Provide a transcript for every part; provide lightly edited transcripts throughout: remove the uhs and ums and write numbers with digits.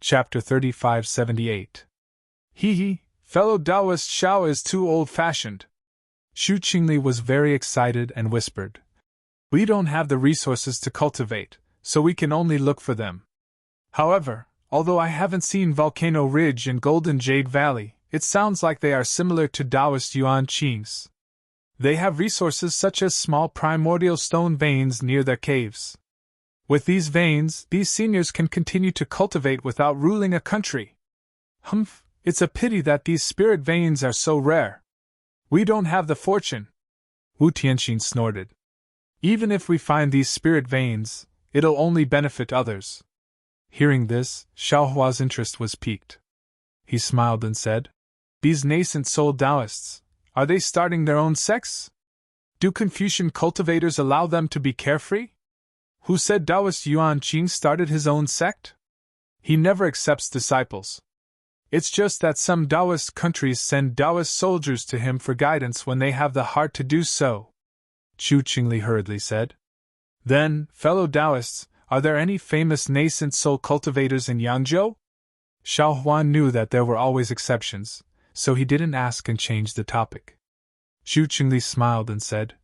Chapter 3578. Hee, fellow Taoist Xiao is too old-fashioned. Xu Qingli was very excited and whispered. We don't have the resources to cultivate, so we can only look for them. However, although I haven't seen Volcano Ridge and Golden Jade Valley, it sounds like they are similar to Taoist Yuan Qing's. They have resources such as small primordial stone veins near their caves. With these veins, these seniors can continue to cultivate without ruling a country. Humph, it's a pity that these spirit veins are so rare. We don't have the fortune. Wu Tianxin snorted. Even if we find these spirit veins, it'll only benefit others. Hearing this, Xiaohua's interest was piqued. He smiled and said, These nascent soul Taoists, are they starting their own sects? Do Confucian cultivators allow them to be carefree? Who said Taoist Yuan Qing started his own sect? He never accepts disciples. It's just that some Taoist countries send Taoist soldiers to him for guidance when they have the heart to do so, Xu Qingli hurriedly said. Then, fellow Taoists, are there any famous nascent soul cultivators in Yangzhou? Xiaohua knew that there were always exceptions, so he didn't ask and changed the topic. Xu Qingli smiled and said,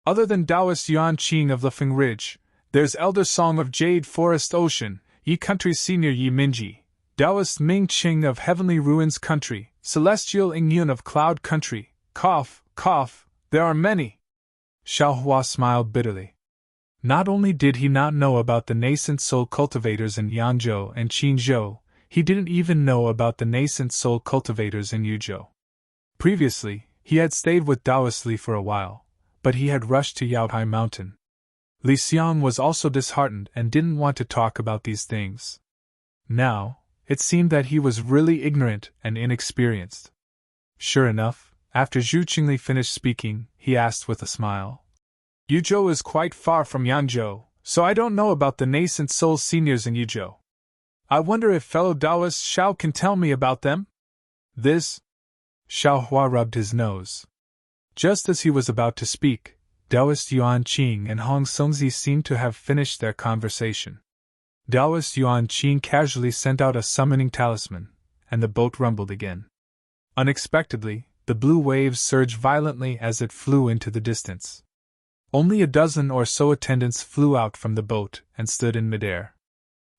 Other than Taoist Yuan Qing of Lefeng Ridge, there's Elder Song of Jade Forest Ocean, Yi Country Senior Yi Minji, Taoist Ming Qing of Heavenly Ruins Country, Celestial Ingyun of Cloud Country, cough, there are many. Xiaohua smiled bitterly. Not only did he not know about the nascent soul cultivators in Yangzhou and Qinzhou, he didn't even know about the nascent soul cultivators in Yuzhou. Previously, he had stayed with Taoist Li for a while, but he had rushed to Yaohai Mountain. Li Xiang was also disheartened and didn't want to talk about these things. Now, it seemed that he was really ignorant and inexperienced. Sure enough, after Xu Qingli finished speaking, he asked with a smile. Yuzhou is quite far from Yangzhou, so I don't know about the nascent soul seniors in Yuzhou. I wonder if fellow Taoist Xiao can tell me about them? This? Xiaohua rubbed his nose. Just as he was about to speak, Taoist Yuan Qing and Hong Songzi seemed to have finished their conversation. Taoist Yuan Qing casually sent out a summoning talisman, and the boat rumbled again. Unexpectedly, the blue waves surged violently as it flew into the distance. Only a dozen or so attendants flew out from the boat and stood in midair.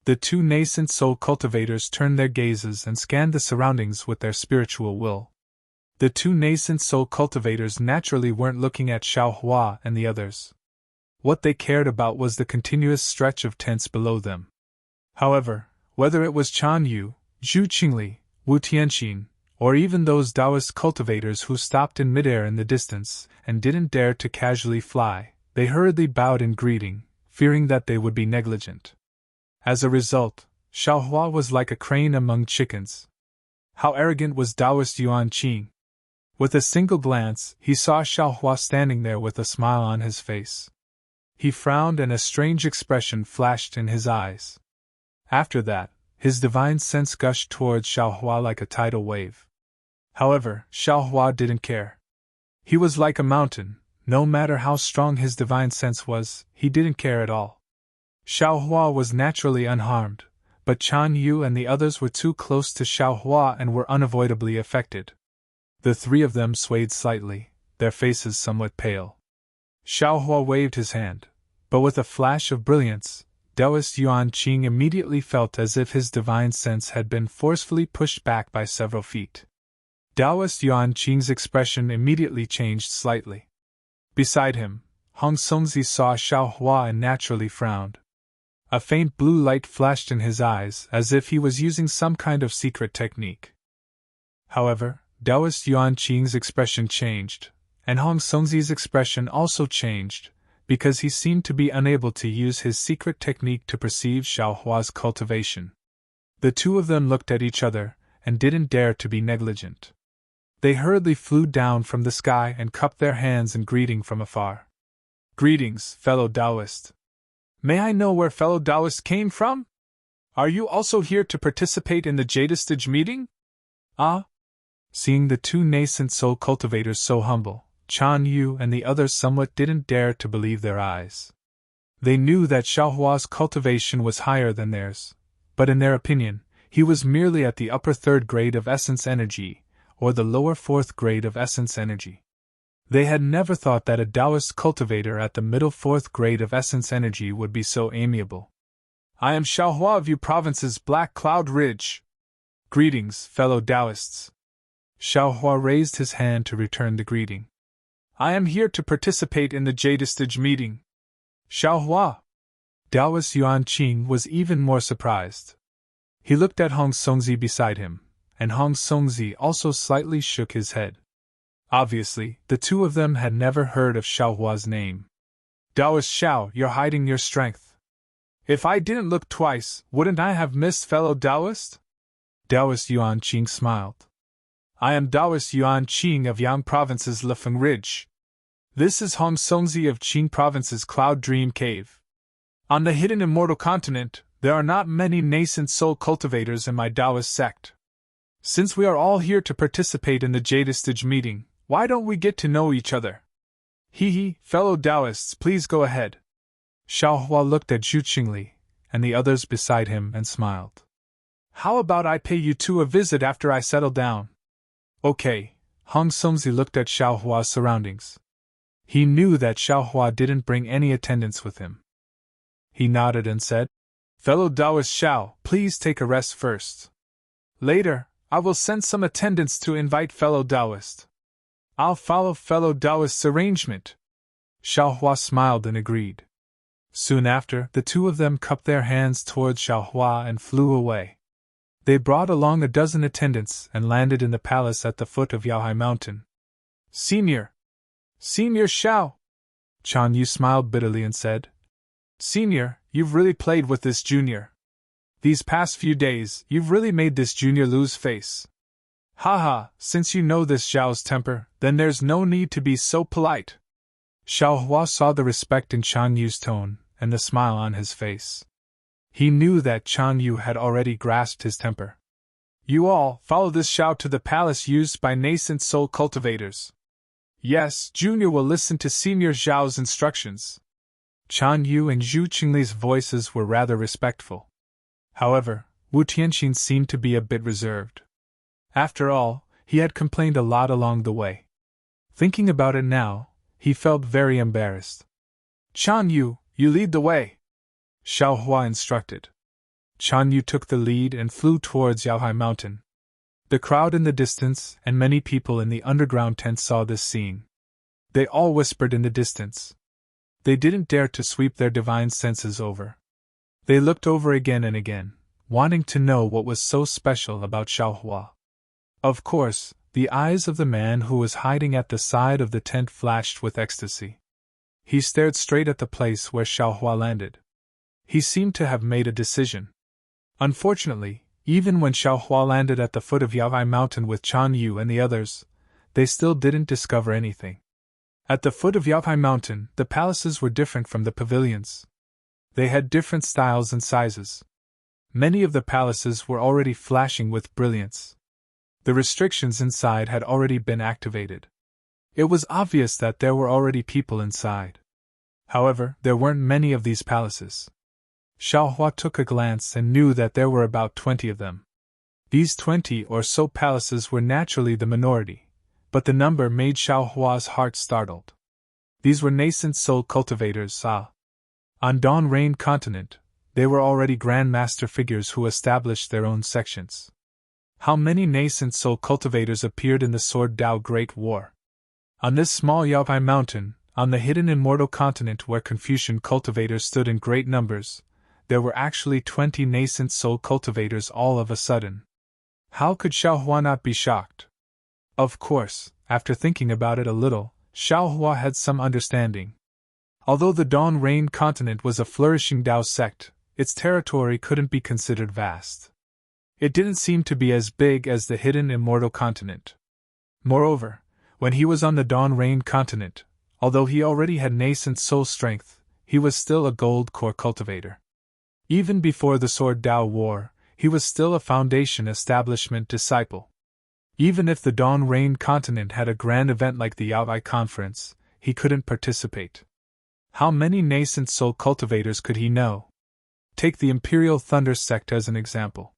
The two nascent soul cultivators turned their gazes and scanned the surroundings with their spiritual will. The two nascent soul cultivators naturally weren't looking at Xiaohua and the others. What they cared about was the continuous stretch of tents below them. However, whether it was Chan Yu, Xu Qingli, Wu Tianxin, or even those Taoist cultivators who stopped in midair in the distance and didn't dare to casually fly, they hurriedly bowed in greeting, fearing that they would be negligent. As a result, Xiaohua was like a crane among chickens. How arrogant was Taoist Yuan Qing! With a single glance, he saw Xiaohua standing there with a smile on his face. He frowned and a strange expression flashed in his eyes. After that, his divine sense gushed towards Xiaohua like a tidal wave. However, Xiaohua didn't care. He was like a mountain, no matter how strong his divine sense was, he didn't care at all. Xiaohua was naturally unharmed, but Chan Yu and the others were too close to Xiaohua and were unavoidably affected. The three of them swayed slightly, their faces somewhat pale. Xiaohua waved his hand, but with a flash of brilliance, Taoist Yuan Qing immediately felt as if his divine sense had been forcefully pushed back by several feet. Taoist Yuan Qing's expression immediately changed slightly. Beside him, Hong Songzi saw Xiaohua and naturally frowned. A faint blue light flashed in his eyes as if he was using some kind of secret technique. However, Taoist Yuan Qing's expression changed, and Hong Songzi's expression also changed, because he seemed to be unable to use his secret technique to perceive Xiaohua's cultivation. The two of them looked at each other, and didn't dare to be negligent. They hurriedly flew down from the sky and cupped their hands in greeting from afar. Greetings, fellow Taoist. May I know where fellow Taoists came from? Are you also here to participate in the Jadestage meeting? Ah? Seeing the two nascent soul cultivators so humble, Chan Yu and the others somewhat didn't dare to believe their eyes. They knew that Xiaohua's cultivation was higher than theirs, but in their opinion, He was merely at the upper third grade of essence energy, or the lower fourth grade of essence energy. They had never thought that a Taoist cultivator at the middle fourth grade of essence energy would be so amiable. I am Xiaohua of Yu Province's Black Cloud Ridge. Greetings, fellow Taoists. Xiaohua raised his hand to return the greeting. I am here to participate in the Jadestage meeting. Xiaohua. Taoist Yuan Qing was even more surprised. He looked at Hong Songzi beside him, and Hong Songzi also slightly shook his head. Obviously, the two of them had never heard of Xiaohua's name. Taoist Xiao, you're hiding your strength. If I didn't look twice, wouldn't I have missed fellow Taoist? Taoist Yuan Qing smiled. I am Taoist Yuan Qing of Yang Province's Lefeng Ridge. This is Hong Songzi of Qing Province's Cloud Dream Cave. On the hidden Immortal continent, there are not many nascent soul cultivators in my Taoist sect. Since we are all here to participate in the Jadestage meeting, why don't we get to know each other? Fellow Taoists, please go ahead. Xiaohua looked at Zhu Qingli and the others beside him and smiled. How about I pay you two a visit after I settle down? Okay. Hong Songzi looked at Xiaohua's surroundings. He knew that Xiaohua didn't bring any attendants with him. He nodded and said, Fellow Taoist Xiao, please take a rest first. Later, I will send some attendants to invite fellow Taoist. I'll follow fellow Taoist's arrangement. Xiaohua smiled and agreed. Soon after, the two of them cupped their hands towards Xiaohua and flew away. They brought along a dozen attendants and landed in the palace at the foot of Yaohai Mountain. Senior Xiao! Chan Yu smiled bitterly and said, Senior, you've really played with this junior. These past few days, you've really made this junior lose face. Haha, since you know this Xiao's temper, then there's no need to be so polite. Xiaohua saw the respect in Chan Yu's tone and the smile on his face. He knew that Chan Yu had already grasped his temper. You all, follow this Xiao to the palace used by nascent soul cultivators. Yes, Junior will listen to Senior Zhao's instructions. Chan Yu and Zhu Qingli's voices were rather respectful. However, Wu Tianxin seemed to be a bit reserved. After all, he had complained a lot along the way. Thinking about it now, he felt very embarrassed. Chan Yu, you lead the way. Xiaohua instructed. Chan Yu took the lead and flew towards Yaohai Mountain. The crowd in the distance and many people in the underground tent saw this scene. They all whispered in the distance. They didn't dare to sweep their divine senses over. They looked over again and again, wanting to know what was so special about Xiaohua. Of course, the eyes of the man who was hiding at the side of the tent flashed with ecstasy. He stared straight at the place where Xiaohua landed. He seemed to have made a decision. Unfortunately, even when Xiaohua landed at the foot of Yaohai Mountain with Chan Yu and the others, they still didn't discover anything. At the foot of Yaohai Mountain, the palaces were different from the pavilions. They had different styles and sizes. Many of the palaces were already flashing with brilliance. The restrictions inside had already been activated. It was obvious that there were already people inside. However, there weren't many of these palaces. Xiaohua took a glance and knew that there were about 20 of them. These 20 or so palaces were naturally the minority, but the number made Xiaohua's heart startled. These were nascent soul cultivators. On Dawn Rain Continent, they were already Grand Master figures who established their own sections. How many nascent soul cultivators appeared in the Sword Dao Great War? On this small Yaohai Mountain, on the hidden Immortal Continent where Confucian cultivators stood in great numbers, there were actually 20 nascent soul cultivators all of a sudden. How could Xiaohua not be shocked? Of course, after thinking about it a little, Xiaohua had some understanding. Although the Dawn Rain Continent was a flourishing Dao sect, its territory couldn't be considered vast. It didn't seem to be as big as the hidden Immortal Continent. Moreover, when he was on the Dawn Rain Continent, although he already had nascent soul strength, he was still a gold core cultivator. Even before the Sword Dao War, he was still a Foundation Establishment disciple. Even if the Dawn Rain Continent had a grand event like the Yaohai Conference, he couldn't participate. How many nascent soul cultivators could he know? Take the Imperial Thunder sect as an example.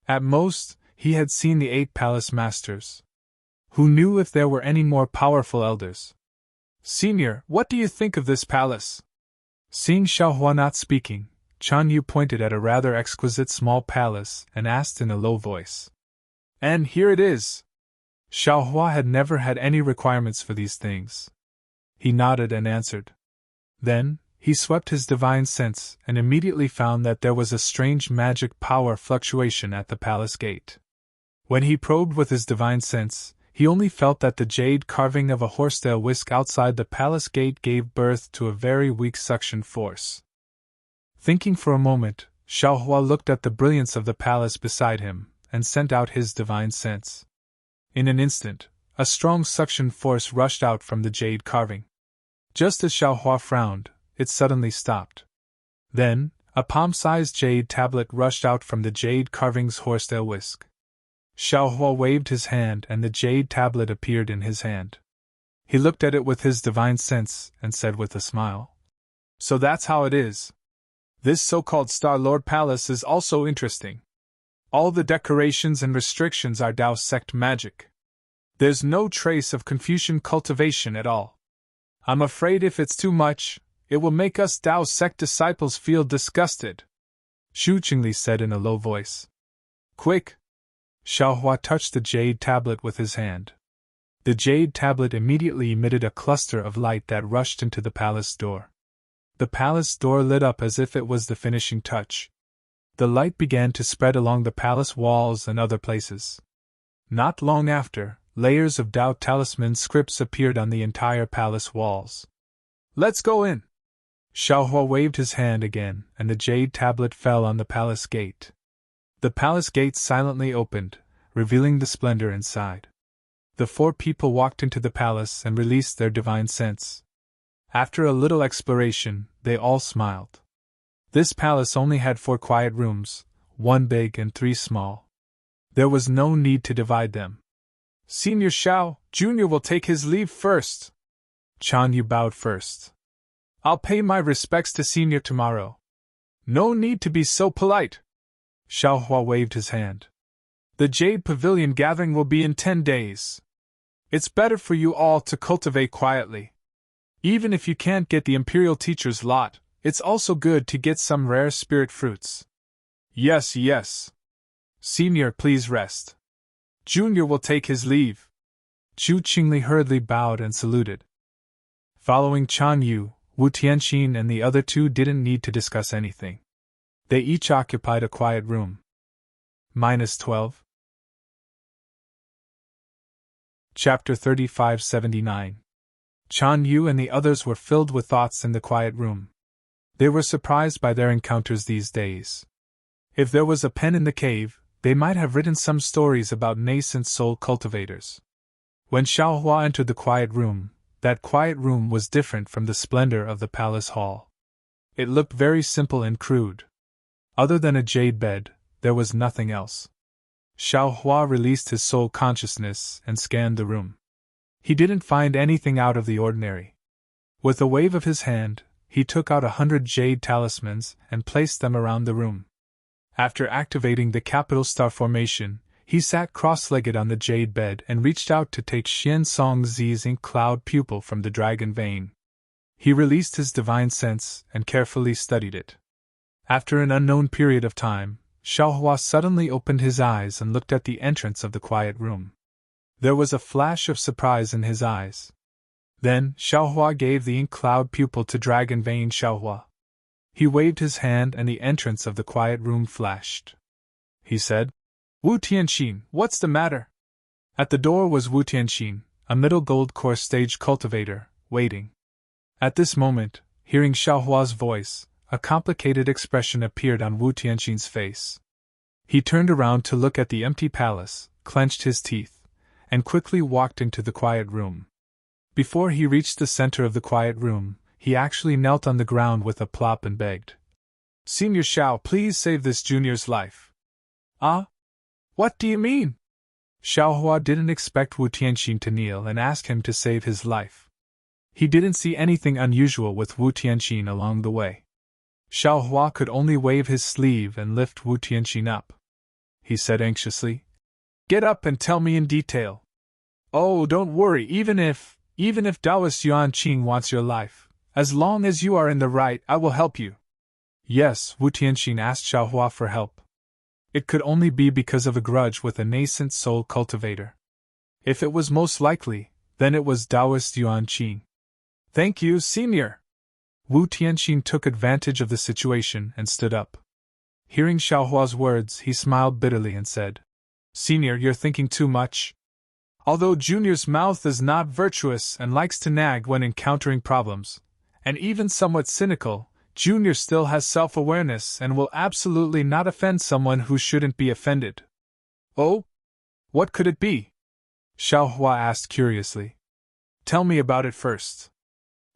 At most, he had seen the 8 palace masters. Who knew if there were any more powerful elders? Senior, what do you think of this palace? Seeing Xiaohua not speaking, Chan Yu pointed at a rather exquisite small palace and asked in a low voice. And here it is. Xiaohua had never had any requirements for these things. He nodded and answered. Then, he swept his divine sense and immediately found that there was a strange magic power fluctuation at the palace gate. When he probed with his divine sense, he only felt that the jade carving of a horsetail whisk outside the palace gate gave birth to a very weak suction force. Thinking for a moment, Xiaohua looked at the brilliance of the palace beside him and sent out his divine sense. In an instant, a strong suction force rushed out from the jade carving. Just as Xiaohua frowned, it suddenly stopped. Then, a palm-sized jade tablet rushed out from the jade carving's horsetail whisk. Xiaohua waved his hand and the jade tablet appeared in his hand. He looked at it with his divine sense and said with a smile. So that's how it is. This so-called Star Lord Palace is also interesting. All the decorations and restrictions are Dao sect magic. There's no trace of Confucian cultivation at all. I'm afraid if it's too much, it will make us Dao sect disciples feel disgusted, Xu Qingli said in a low voice. Quick! Xiaohua touched the jade tablet with his hand. The jade tablet immediately emitted a cluster of light that rushed into the palace door. The palace door lit up as if it was the finishing touch. The light began to spread along the palace walls and other places. Not long after, layers of Dao talisman scripts appeared on the entire palace walls. Let's go in! Xiaohua waved his hand again, and the jade tablet fell on the palace gate. The palace gate silently opened, revealing the splendor inside. The 4 people walked into the palace and released their divine sense. After a little exploration, they all smiled. This palace only had 4 quiet rooms, 1 big and 3 small. There was no need to divide them. Senior Xiao, Junior will take his leave first. Chan Yu bowed first. I'll pay my respects to Senior tomorrow. No need to be so polite. Xiaohua waved his hand. The Jade Pavilion gathering will be in 10 days. It's better for you all to cultivate quietly. Even if you can't get the Imperial Teacher's lot, it's also good to get some rare spirit fruits. Yes, yes. Senior, please rest. Junior will take his leave. Xu Qingli hurriedly bowed and saluted. Following Chan Yu, Wu Tianxin and the other 2 didn't need to discuss anything. They each occupied a quiet room. -12. Chapter 3579. Chan Yu and the others were filled with thoughts in the quiet room. They were surprised by their encounters these days. If there was a pen in the cave, they might have written some stories about nascent soul cultivators. When Xiaohua entered the quiet room, that quiet room was different from the splendor of the palace hall. It looked very simple and crude. Other than a jade bed, there was nothing else. Xiaohua released his soul consciousness and scanned the room. He didn't find anything out of the ordinary. With a wave of his hand, he took out 100 jade talismans and placed them around the room. After activating the capital star formation, he sat cross-legged on the jade bed and reached out to take Xian Songzi's ink cloud pupil from the dragon vein. He released his divine sense and carefully studied it. After an unknown period of time, Xiaohua suddenly opened his eyes and looked at the entrance of the quiet room. There was a flash of surprise in his eyes. Then, Xiaohua gave the ink cloud pupil to Dragon Vein Xiaohua. He waved his hand and the entrance of the quiet room flashed. He said, Wu Tianxin, what's the matter? At the door was Wu Tianxin, a middle gold course stage cultivator, waiting. At this moment, hearing Xiaohua's voice, a complicated expression appeared on Wu Tianxin's face. He turned around to look at the empty palace, clenched his teeth, and quickly walked into the quiet room. Before he reached the center of the quiet room, he actually knelt on the ground with a plop and begged. Senior Xiao, please save this junior's life. Ah? What do you mean? Xiaohua didn't expect Wu Tianxin to kneel and ask him to save his life. He didn't see anything unusual with Wu Tianxin along the way. Xiaohua could only wave his sleeve and lift Wu Tianxin up. he said anxiously. Get up and tell me in detail. Oh, don't worry, even if Taoist Yuan Qing wants your life, as long as you are in the right, I will help you. Yes, Wu Tianxin asked Xiaohua for help. It could only be because of a grudge with a nascent soul cultivator. If it was most likely, then it was Taoist Yuan Qing. Thank you, Senior. Wu Tianxin took advantage of the situation and stood up. Hearing Xiaohua's words, he smiled bitterly and said, Senior, you're thinking too much. Although Junior's mouth is not virtuous and likes to nag when encountering problems, and even somewhat cynical, Junior still has self-awareness and will absolutely not offend someone who shouldn't be offended. Oh? What could it be? Xiaohua asked curiously. Tell me about it first.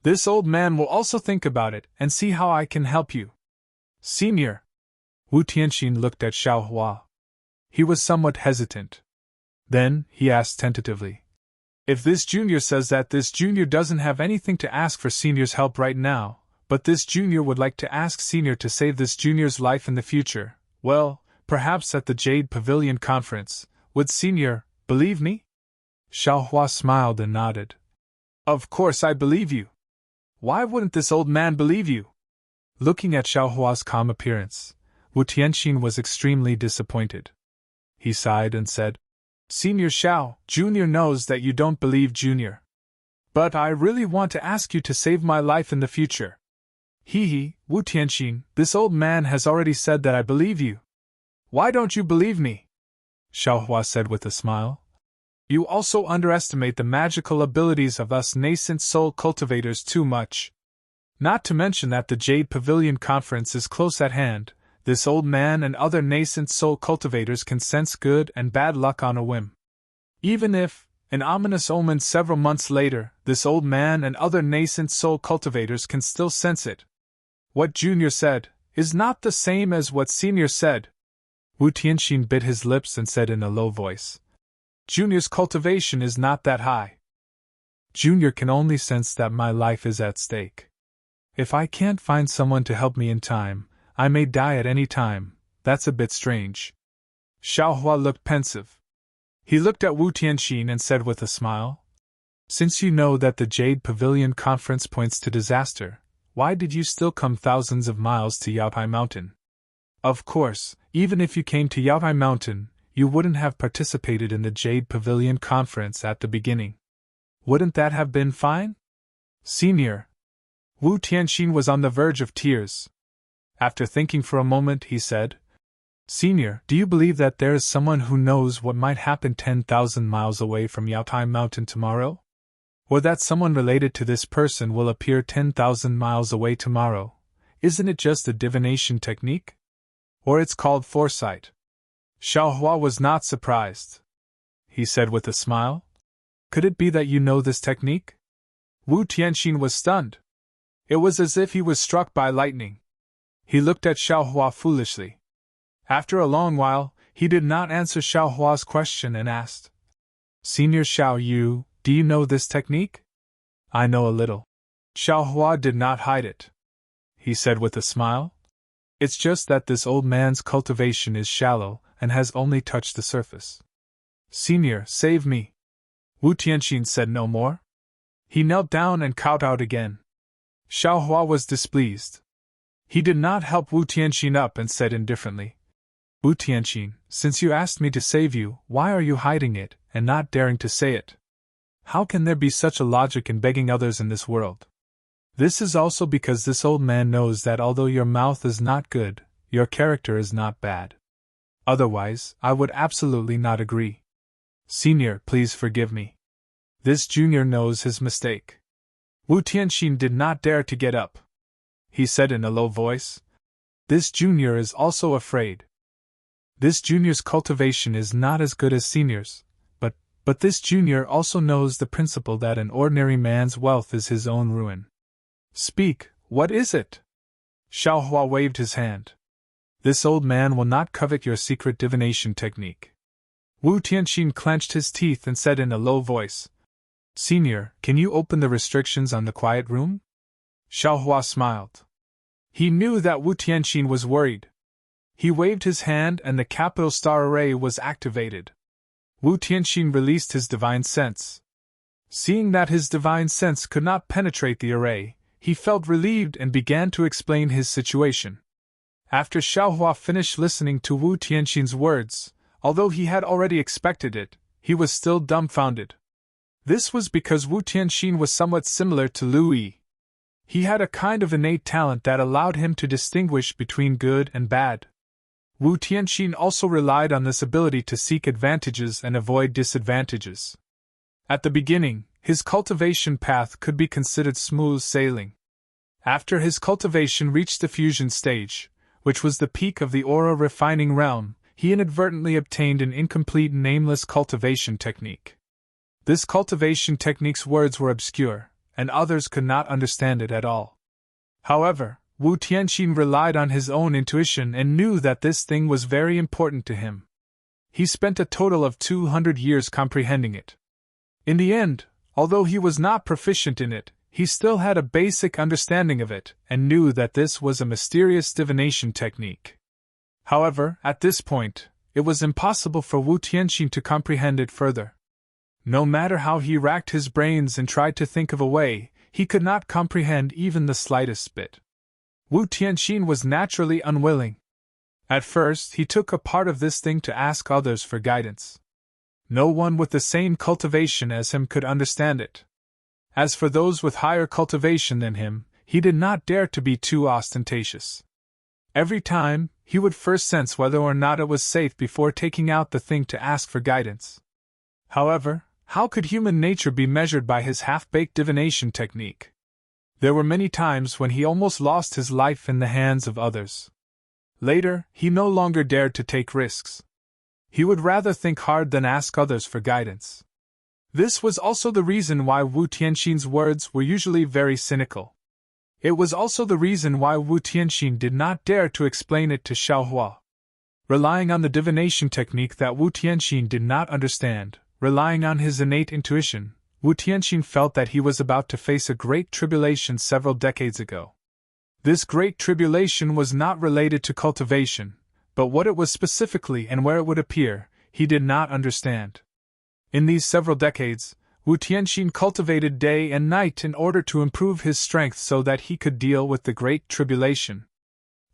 This old man will also think about it and see how I can help you. Senior. Wu Tianxin looked at Xiaohua. He was somewhat hesitant. Then, he asked tentatively. If this junior says that this junior doesn't have anything to ask for Senior's help right now, but this junior would like to ask Senior to save this junior's life in the future, well, perhaps at the Jade Pavilion conference, would Senior believe me? Xiaohua smiled and nodded. Of course I believe you. Why wouldn't this old man believe you? Looking at Xiaohua's calm appearance, Wu Tianxin was extremely disappointed. He sighed and said, Senior Xiao, Junior knows that you don't believe Junior. But I really want to ask you to save my life in the future. Hee, Wu Tianxin, this old man has already said that I believe you. Why don't you believe me? Xiaohua said with a smile. You also underestimate the magical abilities of us nascent soul cultivators too much. Not to mention that the Jade Pavilion conference is close at hand. This old man and other nascent soul cultivators can sense good and bad luck on a whim. Even if, an ominous omen several months later, this old man and other nascent soul cultivators can still sense it. What Junior said is not the same as what Senior said. Wu Tianxin bit his lips and said in a low voice, Junior's cultivation is not that high. Junior can only sense that my life is at stake. If I can't find someone to help me in time, I may die at any time. That's a bit strange. Xiaohua looked pensive. He looked at Wu Tianxin and said with a smile, Since you know that the Jade Pavilion conference points to disaster, why did you still come thousands of miles to Yaotai Mountain? Of course, even if you came to Yaotai Mountain, you wouldn't have participated in the Jade Pavilion conference at the beginning. Wouldn't that have been fine? Senior. Wu Tianxin was on the verge of tears. After thinking for a moment, he said, Senior, do you believe that there is someone who knows what might happen 10,000 miles away from Yaotai Mountain tomorrow? Or that someone related to this person will appear 10,000 miles away tomorrow? Isn't it just a divination technique? Or it's called foresight. Xiaohua was not surprised. He said with a smile, Could it be that you know this technique? Wu Tianxin was stunned. It was as if he was struck by lightning. He looked at Xiaohua foolishly. After a long while, he did not answer Xiaohua's question and asked, Senior Xiao, do you know this technique? I know a little. Xiaohua did not hide it. He said with a smile, It's just that this old man's cultivation is shallow and has only touched the surface. Senior, save me. Wu Tianxin said no more. He knelt down and kowtowed again. Xiaohua was displeased. He did not help Wu Tianxin up and said indifferently, Wu Tianxin, since you asked me to save you, why are you hiding it and not daring to say it? How can there be such a logic in begging others in this world? This is also because this old man knows that although your mouth is not good, your character is not bad. Otherwise, I would absolutely not agree. Senior, please forgive me. This junior knows his mistake. Wu Tianxin did not dare to get up. He said in a low voice, This junior is also afraid. This junior's cultivation is not as good as Senior's, but this junior also knows the principle that an ordinary man's wealth is his own ruin. Speak, what is it? Xiaohua waved his hand. This old man will not covet your secret divination technique. Wu Tianxin clenched his teeth and said in a low voice, Senior, can you open the restrictions on the quiet room? Xiaohua smiled. He knew that Wu Tianxin was worried. He waved his hand and the capital star array was activated. Wu Tianxin released his divine sense. Seeing that his divine sense could not penetrate the array, he felt relieved and began to explain his situation. After Xiaohua finished listening to Wu Tianxin's words, although he had already expected it, he was still dumbfounded. This was because Wu Tianxin was somewhat similar to Lu Yi. He had a kind of innate talent that allowed him to distinguish between good and bad. Wu Tianxin also relied on this ability to seek advantages and avoid disadvantages. At the beginning, his cultivation path could be considered smooth sailing. After his cultivation reached the fusion stage, which was the peak of the aura refining realm, he inadvertently obtained an incomplete nameless cultivation technique. This cultivation technique's words were obscure, and others could not understand it at all. However, Wu Tianxin relied on his own intuition and knew that this thing was very important to him. He spent a total of 200 years comprehending it. In the end, although he was not proficient in it, he still had a basic understanding of it and knew that this was a mysterious divination technique. However, at this point, it was impossible for Wu Tianxin to comprehend it further. No matter how he racked his brains and tried to think of a way, he could not comprehend even the slightest bit. Wu Tianxin was naturally unwilling. At first, he took a part of this thing to ask others for guidance. No one with the same cultivation as him could understand it. As for those with higher cultivation than him, he did not dare to be too ostentatious. Every time, he would first sense whether or not it was safe before taking out the thing to ask for guidance. However, how could human nature be measured by his half-baked divination technique? There were many times when he almost lost his life in the hands of others. Later, he no longer dared to take risks. He would rather think hard than ask others for guidance. This was also the reason why Wu Tianxin's words were usually very cynical. It was also the reason why Wu Tianxin did not dare to explain it to Xiaohua. Relying on the divination technique that Wu Tianxin did not understand, relying on his innate intuition, Wu Tianxin felt that he was about to face a great tribulation several decades ago. This great tribulation was not related to cultivation, but what it was specifically and where it would appear, he did not understand. In these several decades, Wu Tianxin cultivated day and night in order to improve his strength so that he could deal with the great tribulation.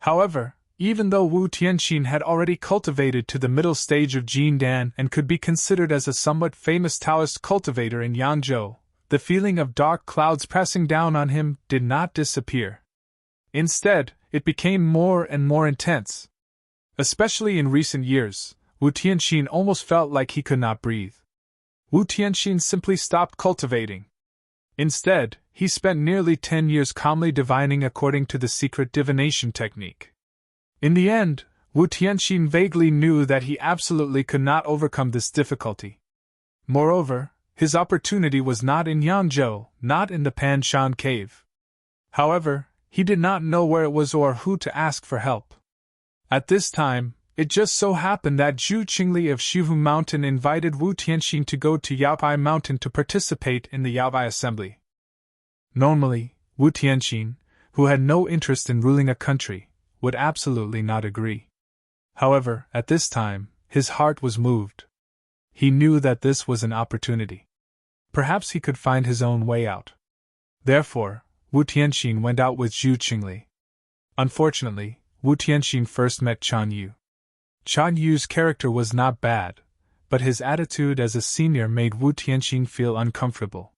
However, even though Wu Tianxin had already cultivated to the middle stage of Jindan and could be considered as a somewhat famous Taoist cultivator in Yangzhou, the feeling of dark clouds pressing down on him did not disappear. Instead, it became more and more intense. Especially in recent years, Wu Tianxin almost felt like he could not breathe. Wu Tianxin simply stopped cultivating. Instead, he spent nearly 10 years calmly divining according to the secret divination technique. In the end, Wu Tianxin vaguely knew that he absolutely could not overcome this difficulty. Moreover, his opportunity was not in Yangzhou, not in the Pan Shan cave. However, he did not know where it was or who to ask for help. At this time, it just so happened that Zhu Qingli of Shihu Mountain invited Wu Tianxin to go to Yaobai Mountain to participate in the Yaobai Assembly. Normally, Wu Tianxin, who had no interest in ruling a country, would absolutely not agree. However, at this time, his heart was moved. He knew that this was an opportunity. Perhaps he could find his own way out. Therefore, Wu Tianxin went out with Zhu Qingli. Unfortunately, Wu Tianxin first met Chan Yu. Chan Yu's character was not bad, but his attitude as a senior made Wu Tianxin feel uncomfortable.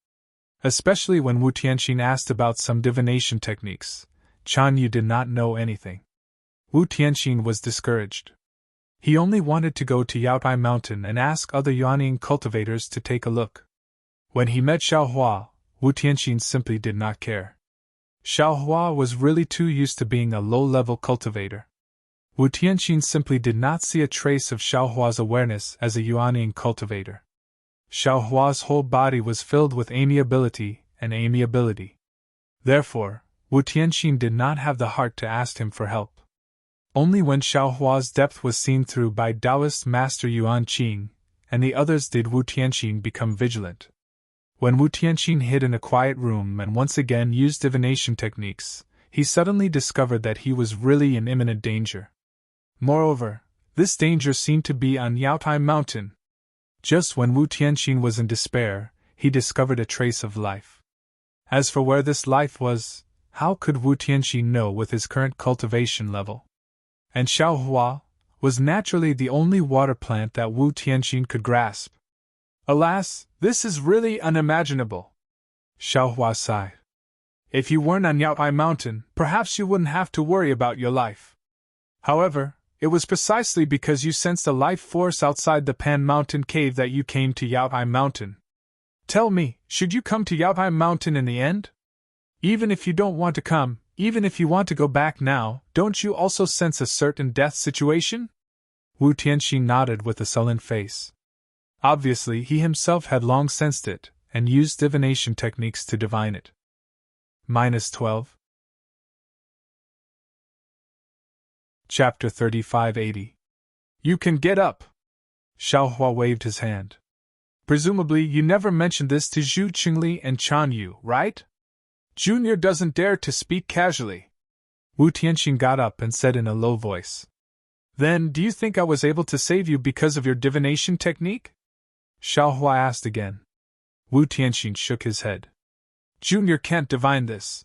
Especially when Wu Tianxin asked about some divination techniques, Chan Yu did not know anything. Wu Tianxin was discouraged. He only wanted to go to Yaobai Mountain and ask other Yuanying cultivators to take a look. When he met Xiaohua, Wu Tianxin simply did not care. Xiaohua was really too used to being a low-level cultivator. Wu Tianxin simply did not see a trace of Xiaohua's awareness as a Yuanying cultivator. Xiaohua's whole body was filled with amiability and amiability. Therefore, Wu Tianxin did not have the heart to ask him for help. Only when Xiaohua's depth was seen through by Taoist Master Yuan Qing and the others did Wu Tianxin become vigilant. When Wu Tianxin hid in a quiet room and once again used divination techniques, he suddenly discovered that he was really in imminent danger. Moreover, this danger seemed to be on Yaotai Mountain. Just when Wu Tianxin was in despair, he discovered a trace of life. As for where this life was, how could Wu Tianxin know with his current cultivation level? And Xiaohua was naturally the only water plant that Wu Tianxin could grasp. Alas, this is really unimaginable. Xiaohua sighed. If you weren't on Yaotai Mountain, perhaps you wouldn't have to worry about your life. However, it was precisely because you sensed a life force outside the Pan Mountain cave that you came to Yaotai Mountain. Tell me, should you come to Yaotai Mountain in the end? Even if you don't want to come, even if you want to go back now, don't you also sense a certain death situation? Wu Tianxin nodded with a sullen face. Obviously, he himself had long sensed it, and used divination techniques to divine it. -12. Chapter 3580. You can get up. Xiaohua waved his hand. Presumably you never mentioned this to Zhu Qingli and Chan Yu, right? Junior doesn't dare to speak casually. Wu Tianxin got up and said in a low voice. Then, do you think I was able to save you because of your divination technique? Xiaohua asked again. Wu Tianxin shook his head. Junior can't divine this.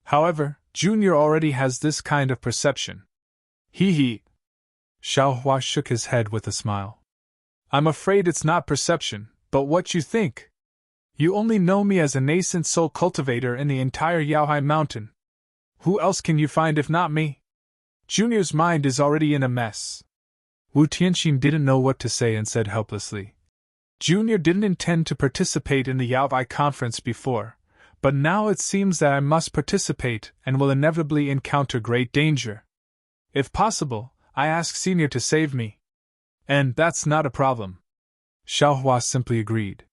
However, Junior already has this kind of perception. He. Xiaohua shook his head with a smile. I'm afraid it's not perception, but what you think. You only know me as a nascent soul cultivator in the entire Yaohai Mountain. Who else can you find if not me? Junior's mind is already in a mess. Wu Tianxin didn't know what to say and said helplessly. Junior didn't intend to participate in the Yaohai conference before, but now it seems that I must participate and will inevitably encounter great danger. If possible, I ask Senior to save me. And that's not a problem. Xiaohua simply agreed.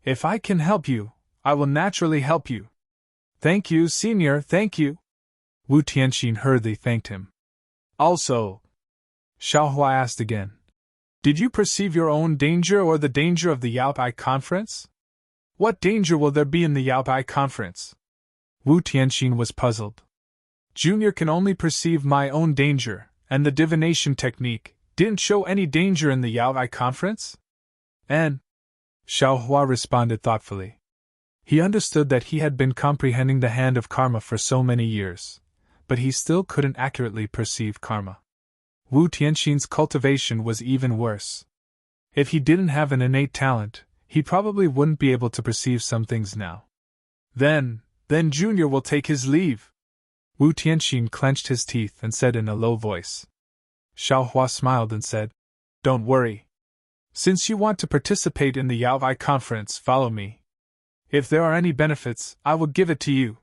If I can help you, I will naturally help you. Thank you, Senior, thank you. Wu Tianxin hurriedly thanked him. Also, Xiaohua asked again, did you perceive your own danger or the danger of the Yaohai conference? What danger will there be in the Yaohai conference? Wu Tianxin was puzzled. Junior can only perceive my own danger, and the divination technique didn't show any danger in the Yaohai conference? And Xiaohua responded thoughtfully. He understood that he had been comprehending the hand of karma for so many years, but he still couldn't accurately perceive karma. Wu Tianxin's cultivation was even worse. If he didn't have an innate talent, he probably wouldn't be able to perceive some things now. Then Junior will take his leave. Wu Tianxin clenched his teeth and said in a low voice. Xiaohua smiled and said, don't worry. Since you want to participate in the Yaohai conference, follow me. If there are any benefits, I will give it to you.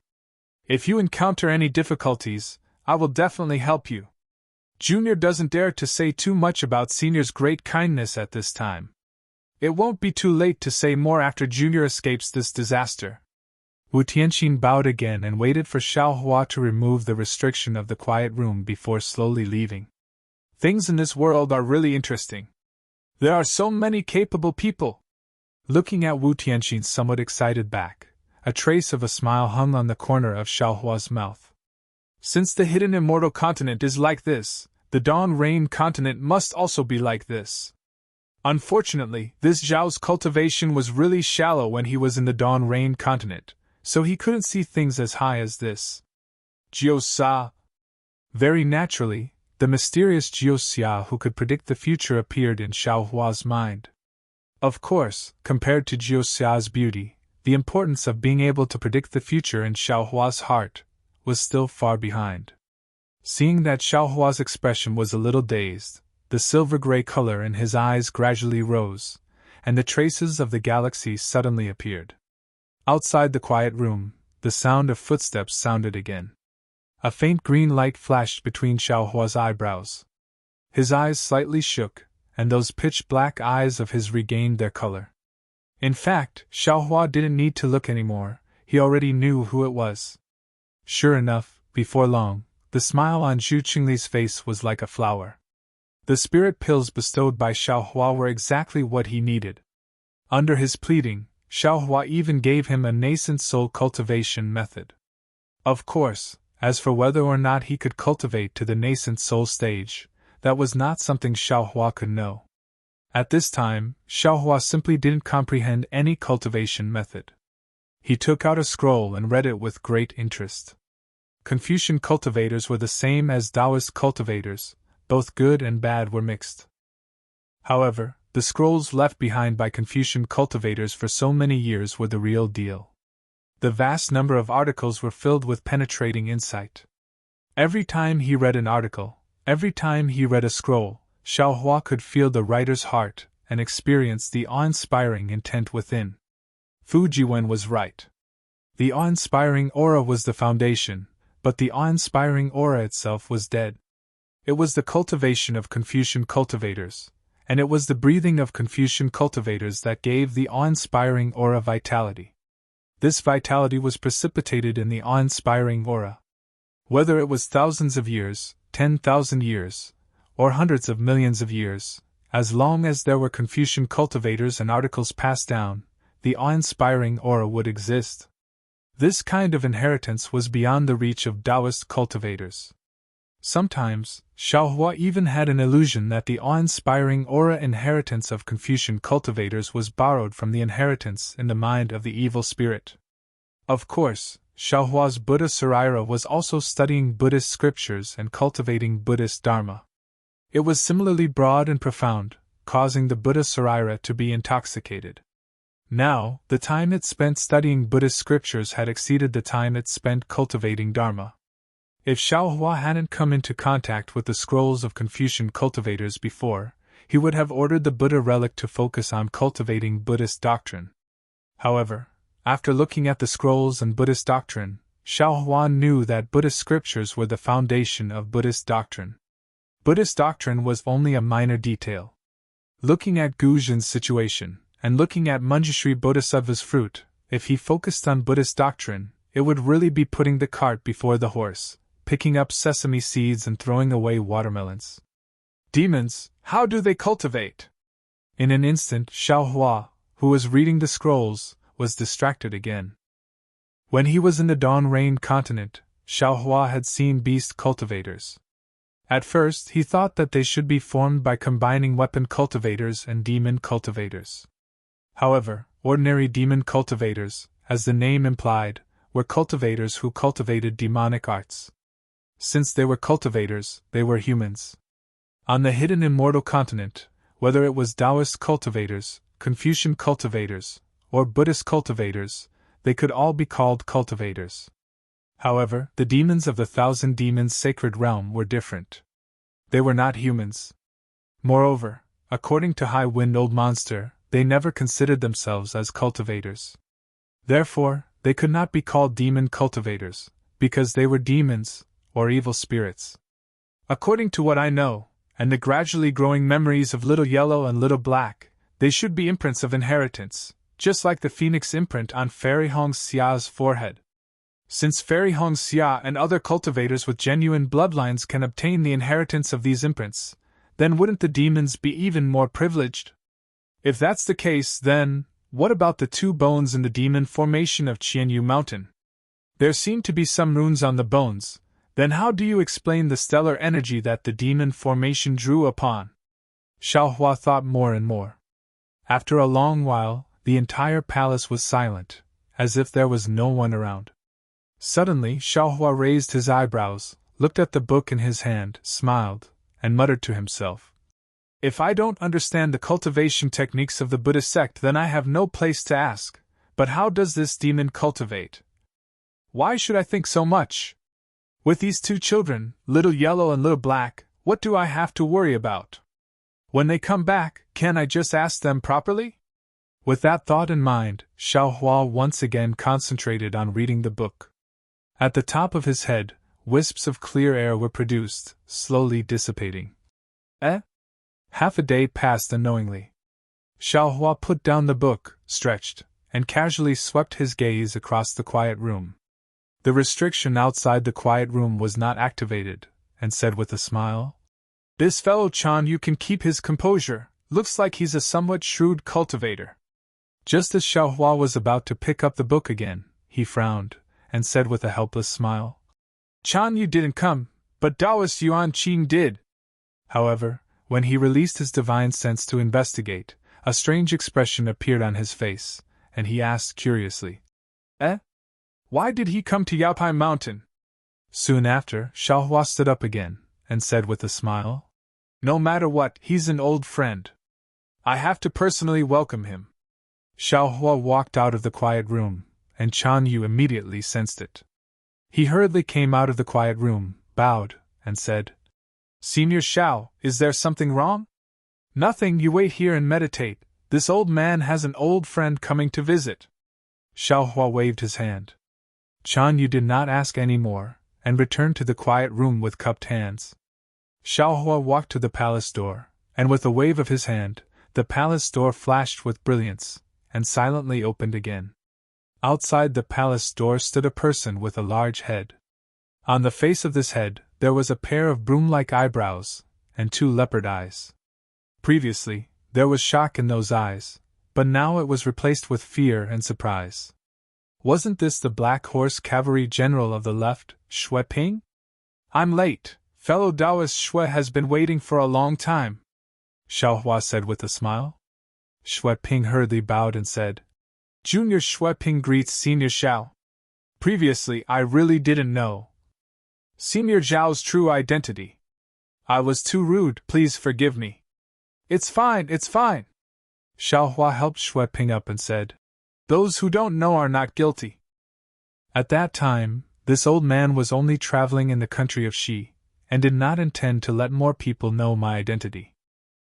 If you encounter any difficulties, I will definitely help you. Junior doesn't dare to say too much about Senior's great kindness at this time. It won't be too late to say more after Junior escapes this disaster. Wu Tianxin bowed again and waited for Xiaohua to remove the restriction of the quiet room before slowly leaving. Things in this world are really interesting. There are so many capable people. Looking at Wu Tianxin's somewhat excited back, a trace of a smile hung on the corner of Xiaohua's mouth. Since the hidden immortal continent is like this, the dawn rain continent must also be like this. Unfortunately, this Zhao's cultivation was really shallow when he was in the dawn rain continent, so he couldn't see things as high as this. Jiu-Sa. Very naturally, the mysterious Jiu-Xia who could predict the future appeared in Xiaohua's mind. Of course, compared to Jiu-Xia's beauty, the importance of being able to predict the future in Xiaohua's heart was still far behind. Seeing that Xiaohua's expression was a little dazed, the silver-gray color in his eyes gradually rose, and the traces of the galaxy suddenly appeared. Outside the quiet room, the sound of footsteps sounded again. A faint green light flashed between Xiaohua's eyebrows. His eyes slightly shook, and those pitch-black eyes of his regained their color. In fact, Xiaohua didn't need to look anymore, he already knew who it was. Sure enough, before long, the smile on Zhu Qingli's face was like a flower. The spirit pills bestowed by Xiaohua were exactly what he needed. Under his pleading, Xiaohua even gave him a nascent soul cultivation method. Of course, as for whether or not he could cultivate to the nascent soul stage, that was not something Xiaohua could know. At this time, Xiaohua simply didn't comprehend any cultivation method. He took out a scroll and read it with great interest. Confucian cultivators were the same as Taoist cultivators, both good and bad were mixed. However, the scrolls left behind by Confucian cultivators for so many years were the real deal. The vast number of articles were filled with penetrating insight. Every time he read an article, every time he read a scroll, Xiaohua could feel the writer's heart and experience the awe-inspiring intent within. Fujiwen was right. The awe-inspiring aura was the foundation, but the awe-inspiring aura itself was dead. It was the cultivation of Confucian cultivators, and it was the breathing of Confucian cultivators that gave the awe-inspiring aura vitality. This vitality was precipitated in the awe-inspiring aura. Whether it was thousands of years, 10,000 years, or hundreds of millions of years, as long as there were Confucian cultivators and articles passed down, the awe-inspiring aura would exist. This kind of inheritance was beyond the reach of Taoist cultivators. Sometimes, Xiaohua even had an illusion that the awe-inspiring aura inheritance of Confucian cultivators was borrowed from the inheritance in the mind of the evil spirit. Of course, Xiaohua's Buddha Sarira was also studying Buddhist scriptures and cultivating Buddhist Dharma. It was similarly broad and profound, causing the Buddha Sarira to be intoxicated. Now, the time it spent studying Buddhist scriptures had exceeded the time it spent cultivating Dharma. If Xiaohua hadn't come into contact with the scrolls of Confucian cultivators before, he would have ordered the Buddha relic to focus on cultivating Buddhist doctrine. However, after looking at the scrolls and Buddhist doctrine, Xiaohua knew that Buddhist scriptures were the foundation of Buddhist doctrine. Buddhist doctrine was only a minor detail. Looking at Guzhin's situation, and looking at Manjushri Bodhisattva's fruit, if he focused on Buddhist doctrine, it would really be putting the cart before the horse, picking up sesame seeds and throwing away watermelons. Demons, how do they cultivate? In an instant, Xiaohua, who was reading the scrolls, was distracted again. When he was in the Dawn-Rain continent, Xiaohua had seen beast cultivators. At first, he thought that they should be formed by combining weapon cultivators and demon cultivators. However, ordinary demon cultivators, as the name implied, were cultivators who cultivated demonic arts. Since they were cultivators, they were humans. On the hidden Immortal continent, whether it was Taoist cultivators, Confucian cultivators, or Buddhist cultivators, they could all be called cultivators. However, the demons of the Thousand Demons sacred realm were different. They were not humans. Moreover, according to High Wind Old Monster, they never considered themselves as cultivators. Therefore, they could not be called demon cultivators, because they were demons, or evil spirits. According to what I know, and the gradually growing memories of Little Yellow and Little Black, they should be imprints of inheritance, just like the phoenix imprint on Fairy Hong Xia's forehead. Since Fairy Hong Xia and other cultivators with genuine bloodlines can obtain the inheritance of these imprints, then wouldn't the demons be even more privileged? If that's the case, then, what about the two bones in the demon formation of Qianyu Mountain? There seem to be some runes on the bones. Then how do you explain the stellar energy that the demon formation drew upon? Xiaohua thought more and more. After a long while, the entire palace was silent, as if there was no one around. Suddenly, Xiaohua raised his eyebrows, looked at the book in his hand, smiled, and muttered to himself. If I don't understand the cultivation techniques of the Buddhist sect, then I have no place to ask. But how does this demon cultivate? Why should I think so much? With these two children, Little Yellow and Little Black, what do I have to worry about? When they come back, can I just ask them properly? With that thought in mind, Xiaohua once again concentrated on reading the book. At the top of his head, wisps of clear air were produced, slowly dissipating. Half a day passed unknowingly. Xiaohua put down the book, stretched, and casually swept his gaze across the quiet room. The restriction outside the quiet room was not activated, and said with a smile, "This fellow Chan Yu can keep his composure, looks like he's a somewhat shrewd cultivator." Just as Xiaohua was about to pick up the book again, he frowned, and said with a helpless smile, "Chan Yu didn't come, but Taoist Yuan Qing did." However, when he released his divine sense to investigate, a strange expression appeared on his face, and he asked curiously, "Eh? Why did he come to Yaopai Mountain?" Soon after, Xiaohua stood up again, and said with a smile, "No matter what, he's an old friend. I have to personally welcome him." Xiaohua walked out of the quiet room, and Chan Yu immediately sensed it. He hurriedly came out of the quiet room, bowed, and said, "Senior Xiao, is there something wrong?" "Nothing, you wait here and meditate. This old man has an old friend coming to visit." Xiaohua waved his hand. Chan Yu did not ask any more, and returned to the quiet room with cupped hands. Xiaohua walked to the palace door, and with a wave of his hand, the palace door flashed with brilliance, and silently opened again. Outside the palace door stood a person with a large head. On the face of this head, there was a pair of broom-like eyebrows, and 2 leopard eyes. Previously, there was shock in those eyes, but now it was replaced with fear and surprise. Wasn't this the Black Horse Cavalry General of the left, Xue Ping? "I'm late. Fellow Taoist Xue has been waiting for a long time," Xiaohua said with a smile. Xue Ping hurriedly bowed and said, "Junior Xue Ping greets Senior Xiao. Previously, I really didn't know Senior Zhao's true identity. I was too rude, please forgive me." It's fine. Xiaohua helped Xue Ping up and said, "Those who don't know are not guilty." At that time, this old man was only traveling in the country of Xi, and did not intend to let more people know my identity.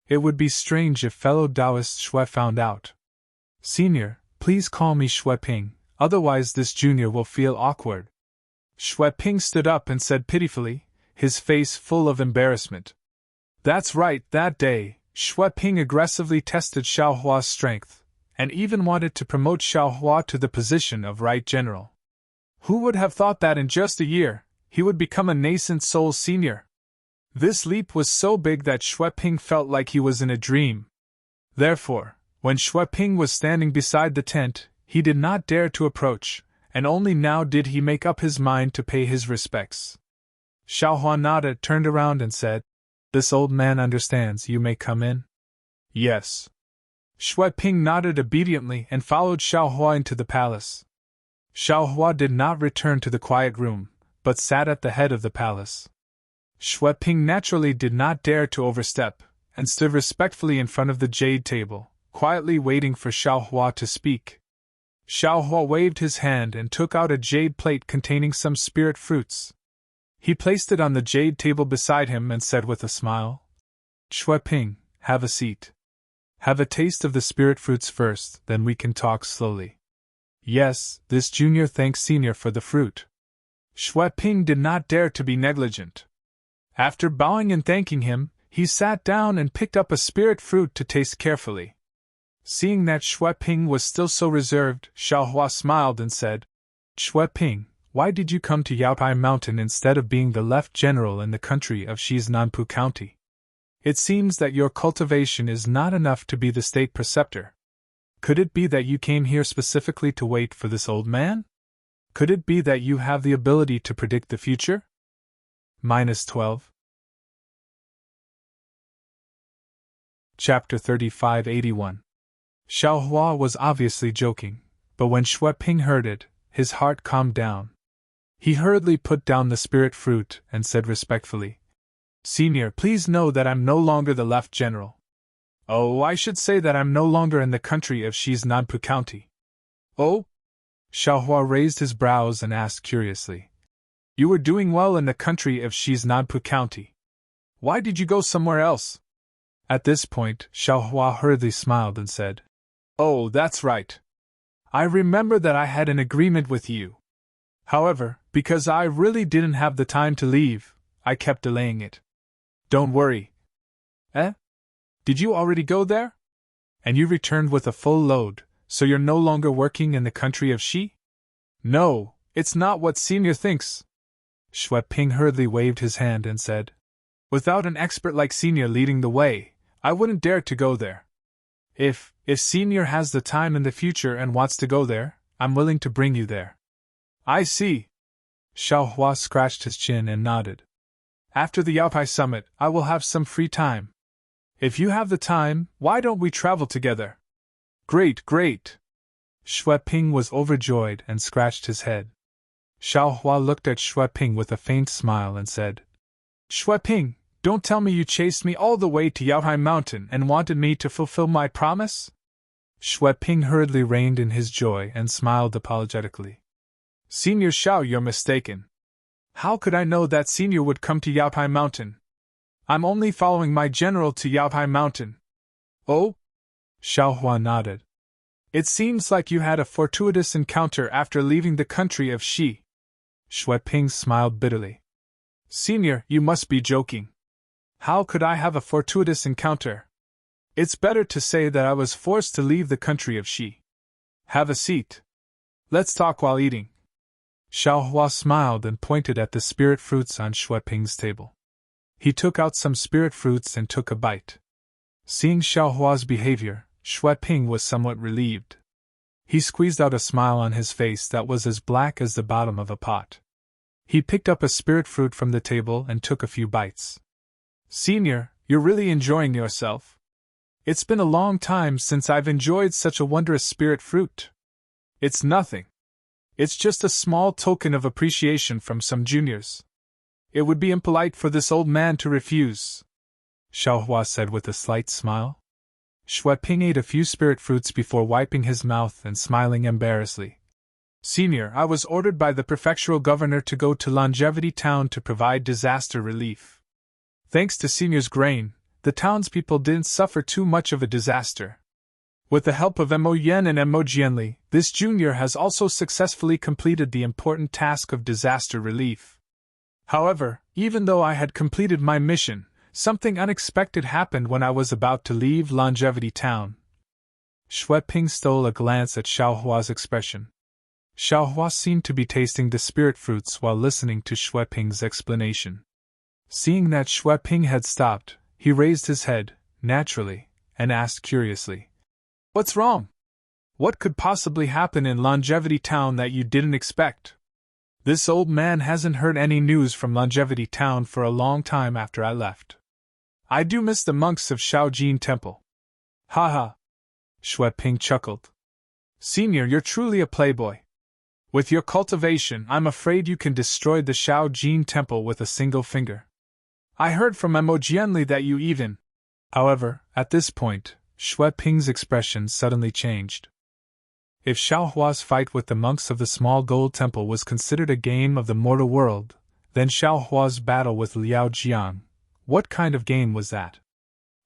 It would be strange if fellow Taoist Xue found out. "Senior, please call me Xue Ping, otherwise this junior will feel awkward." Xue Ping stood up and said pitifully, his face full of embarrassment, "That's right, that day, Xue Ping aggressively tested Xiaohua's strength, and even wanted to promote Xiaohua to the position of right general. Who would have thought that in just a year, he would become a nascent soul senior? This leap was so big that Xue Ping felt like he was in a dream. Therefore, when Xue Ping was standing beside the tent, he did not dare to approach, and only now did he make up his mind to pay his respects. Xiaohua nodded, turned around and said, "This old man understands, you may come in." "Yes." Xue Ping nodded obediently and followed Xiaohua into the palace. Xiaohua did not return to the quiet room, but sat at the head of the palace. Xue Ping naturally did not dare to overstep, and stood respectfully in front of the jade table, quietly waiting for Xiaohua to speak. Xiaohua waved his hand and took out a jade plate containing some spirit fruits. He placed it on the jade table beside him and said with a smile, "Xue Ping, have a seat. Have a taste of the spirit fruits first, then we can talk slowly." Yes, this junior thanked senior for the fruit. Xue Ping did not dare to be negligent. After bowing and thanking him, he sat down and picked up a spirit fruit to taste carefully. Seeing that Xue Ping was still so reserved, Xiaohua smiled and said, "Xue Ping, why did you come to Yaopai Mountain instead of being the left general in the country of Xi's Nanpu County? It seems that your cultivation is not enough to be the state preceptor. Could it be that you came here specifically to wait for this old man? Could it be that you have the ability to predict the future?" -12. Chapter 3581. Xiaohua was obviously joking, but when Xue Ping heard it, his heart calmed down. He hurriedly put down the spirit fruit and said respectfully, "Senior, please know that I'm no longer the left general. Oh, I should say that I'm no longer in the country of Xi's Nanpu County." "Oh?" Xiaohua raised his brows and asked curiously, "You were doing well in the country of Xi's Nanpu County. Why did you go somewhere else?" At this point, Xiaohua hurriedly smiled and said, "Oh, that's right. I remember that I had an agreement with you. However, because I really didn't have the time to leave, I kept delaying it. Don't worry." "Eh? Did you already go there? And you returned with a full load, so you're no longer working in the country of Xi?" "No, it's not what Senior thinks." Xue Ping hurriedly waved his hand and said, "Without an expert like Senior leading the way, I wouldn't dare to go there. If Senior has the time in the future and wants to go there, I'm willing to bring you there." "I see." Xiaohua scratched his chin and nodded. After the Yaopai summit, I will have some free time. If you have the time, why don't we travel together? Great, great! Xue Ping was overjoyed and scratched his head. Xiao Hua looked at Xue Ping with a faint smile and said, Xue Ping, don't tell me you chased me all the way to Yaohai Mountain and wanted me to fulfill my promise? Xue Ping hurriedly reined in his joy and smiled apologetically. Senior Xiao, you're mistaken. How could I know that Senior would come to Yaohai Mountain? I'm only following my general to Yaohai Mountain. Oh? Xiao Hua nodded. It seems like you had a fortuitous encounter after leaving the country of Xi. Xue Ping smiled bitterly. Senior, you must be joking. How could I have a fortuitous encounter? It's better to say that I was forced to leave the country of Xi. Have a seat. Let's talk while eating. Xiao Hua smiled and pointed at the spirit fruits on Xue Ping's table. He took out some spirit fruits and took a bite. Seeing Xiao Hua's behavior, Xue Ping was somewhat relieved. He squeezed out a smile on his face that was as black as the bottom of a pot. He picked up a spirit fruit from the table and took a few bites. Senior, you're really enjoying yourself. It's been a long time since I've enjoyed such a wondrous spirit fruit. It's nothing. It's just a small token of appreciation from some juniors. It would be impolite for this old man to refuse, Xiao Hua said with a slight smile. Xue Ping ate a few spirit fruits before wiping his mouth and smiling embarrassedly. Senior, I was ordered by the prefectural governor to go to Longevity Town to provide disaster relief. Thanks to Senior's grain, the townspeople didn't suffer too much of a disaster. With the help of Mo Yen and Mo Jianli, this junior has also successfully completed the important task of disaster relief. However, even though I had completed my mission, something unexpected happened when I was about to leave Longevity Town. Xue Ping stole a glance at Xiao Hua's expression. Xiao Hua seemed to be tasting the spirit fruits while listening to Xue Ping's explanation. Seeing that Xue Ping had stopped, he raised his head, naturally, and asked curiously, What's wrong? What could possibly happen in Longevity Town that you didn't expect? This old man hasn't heard any news from Longevity Town for a long time after I left. I do miss the monks of Shaojin Temple. Ha ha! Xue Ping chuckled. Senior, you're truly a playboy. With your cultivation, I'm afraid you can destroy the Shaojin Temple with a single finger. I heard from Mo Jianli that you even... However, at this point, Xue Ping's expression suddenly changed. If Xiao Hua's fight with the monks of the small gold temple was considered a game of the mortal world, then Xiao Hua's battle with Liao Jiang, what kind of game was that?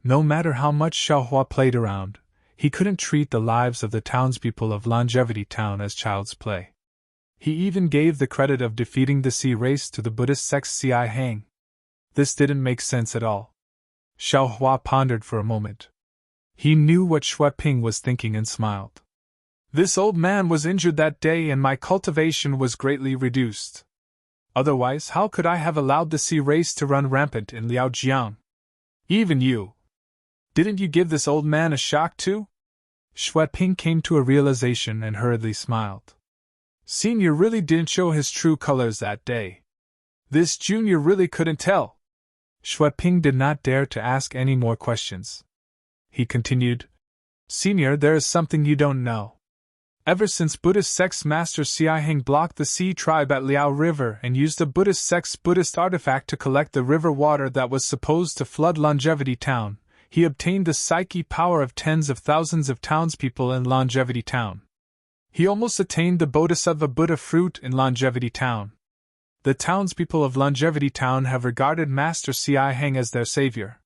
No matter how much Xiao Hua played around, he couldn't treat the lives of the townspeople of Longevity Town as child's play. He even gave the credit of defeating the sea race to the Buddhist sect Xi Hang. This didn't make sense at all. Xiao Hua pondered for a moment. He knew what Xue Ping was thinking and smiled. This old man was injured that day and my cultivation was greatly reduced. Otherwise, how could I have allowed the sea race to run rampant in Liaojiang? Even you. Didn't you give this old man a shock too? Xue Ping came to a realization and hurriedly smiled. Senior really didn't show his true colors that day. This junior really couldn't tell. Xue Ping did not dare to ask any more questions. He continued, Senior, there is something you don't know. Ever since Buddhist sect's master Xi Hang blocked the Sea tribe at Liao River and used a Buddhist sect's Buddhist artifact to collect the river water that was supposed to flood Longevity Town, he obtained the psyche power of tens of thousands of townspeople in Longevity Town. He almost attained the Bodhisattva Buddha fruit in Longevity Town. The townspeople of Longevity Town have regarded Master Xi Hang as their savior.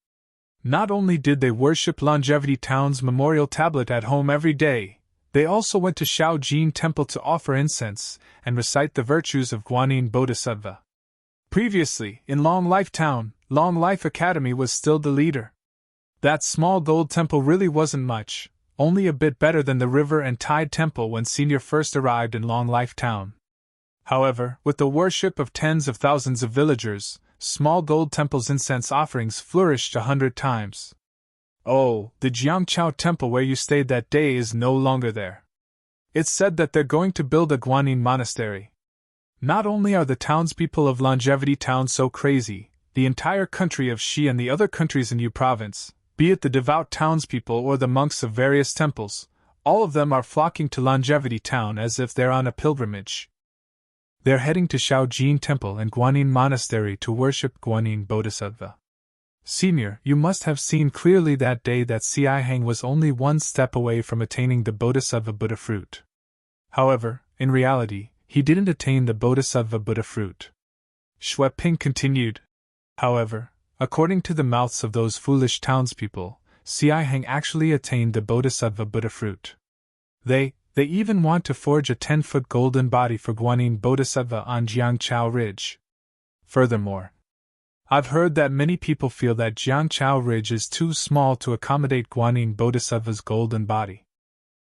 Not only did they worship Longevity Town's memorial tablet at home every day, they also went to Shaojin Temple to offer incense and recite the virtues of Guanyin Bodhisattva. Previously, in Long Life Town, Long Life Academy was still the leader. That small gold temple really wasn't much, only a bit better than the River and Tide Temple when Senior first arrived in Long Life Town. However, with the worship of tens of thousands of villagers, Small Gold Temple's incense offerings flourished 100 times. Oh, the Jiangqiao Temple where you stayed that day is no longer there. It's said that they're going to build a Guanyin monastery. Not only are the townspeople of Longevity Town so crazy, the entire country of Shi and the other countries in Yu province, be it the devout townspeople or the monks of various temples, all of them are flocking to Longevity Town as if they're on a pilgrimage. They're heading to Shaojin Temple and Guanyin Monastery to worship Guanyin Bodhisattva. Senior, you must have seen clearly that day that Xi Hang was only one step away from attaining the Bodhisattva Buddha fruit. However, in reality, he didn't attain the Bodhisattva Buddha fruit. Xue Ping continued. However, according to the mouths of those foolish townspeople, Xi Hang actually attained the Bodhisattva Buddha fruit. They even want to forge a 10-foot golden body for Guanyin Bodhisattva on Jiangchao Ridge. Furthermore, I've heard that many people feel that Jiangchao Ridge is too small to accommodate Guanyin Bodhisattva's golden body.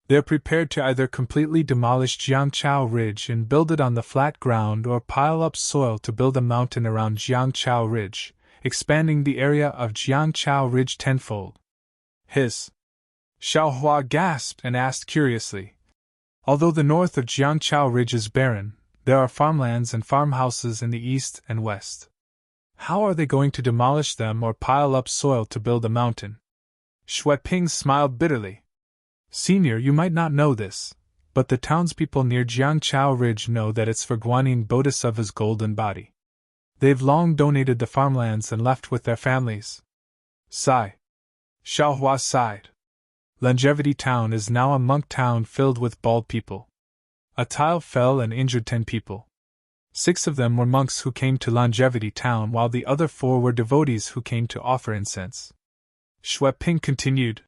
They're prepared to either completely demolish Jiangchao Ridge and build it on the flat ground or pile up soil to build a mountain around Jiangchao Ridge, expanding the area of Jiangchao Ridge tenfold. Xiao Hua gasped and asked curiously. Although the north of Jiangchao Ridge is barren, there are farmlands and farmhouses in the east and west. How are they going to demolish them or pile up soil to build a mountain? Xue Ping smiled bitterly. Senior, you might not know this, but the townspeople near Jiangchao Ridge know that it's for Guanyin Bodhisattva's golden body. They've long donated the farmlands and left with their families. Sigh. Xiao Hua sighed. Longevity Town is now a monk town filled with bald people. A tile fell and injured 10 people. 6 of them were monks who came to Longevity Town, while the other 4 were devotees who came to offer incense. Xue Ping continued.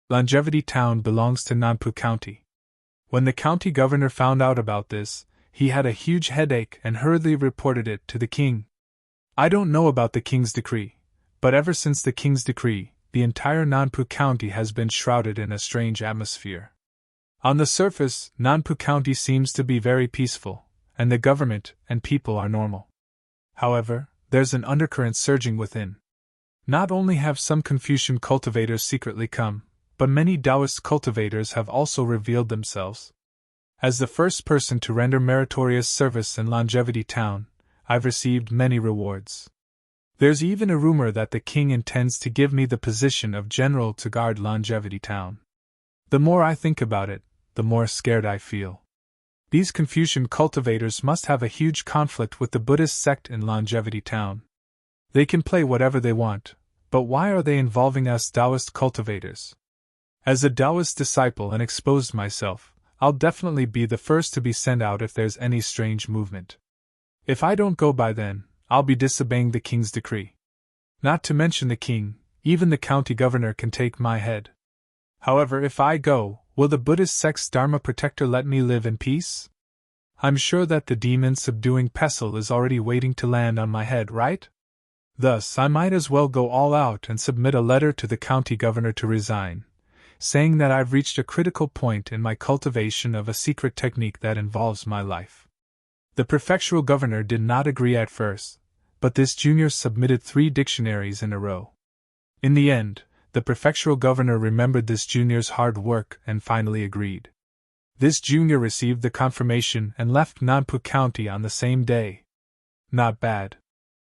Longevity Town belongs to Nanpu County. When the county governor found out about this, he had a huge headache and hurriedly reported it to the king. I don't know about the king's decree, but ever since the king's decree, the entire Nanpu County has been shrouded in a strange atmosphere. On the surface, Nanpu County seems to be very peaceful, and the government and people are normal. However, there's an undercurrent surging within. Not only have some Confucian cultivators secretly come, but many Taoist cultivators have also revealed themselves. As the first person to render meritorious service in Longevity Town, I've received many rewards. There's even a rumor that the king intends to give me the position of general to guard Longevity Town. The more I think about it, the more scared I feel. These Confucian cultivators must have a huge conflict with the Buddhist sect in Longevity Town. They can play whatever they want, but why are they involving us Taoist cultivators? As a Taoist disciple and exposed myself, I'll definitely be the first to be sent out if there's any strange movement. If I don't go by then, I'll be disobeying the king's decree. Not to mention the king, even the county governor can take my head. However, if I go, will the Buddhist sect's Dharma protector let me live in peace? I'm sure that the demon subduing pestle is already waiting to land on my head, right? Thus, I might as well go all out and submit a letter to the county governor to resign, saying that I've reached a critical point in my cultivation of a secret technique that involves my life. The prefectural governor did not agree at first, but this junior submitted 3 dictionaries in a row. In the end, the prefectural governor remembered this junior's hard work and finally agreed. This junior received the confirmation and left Nanpu County on the same day. Not bad.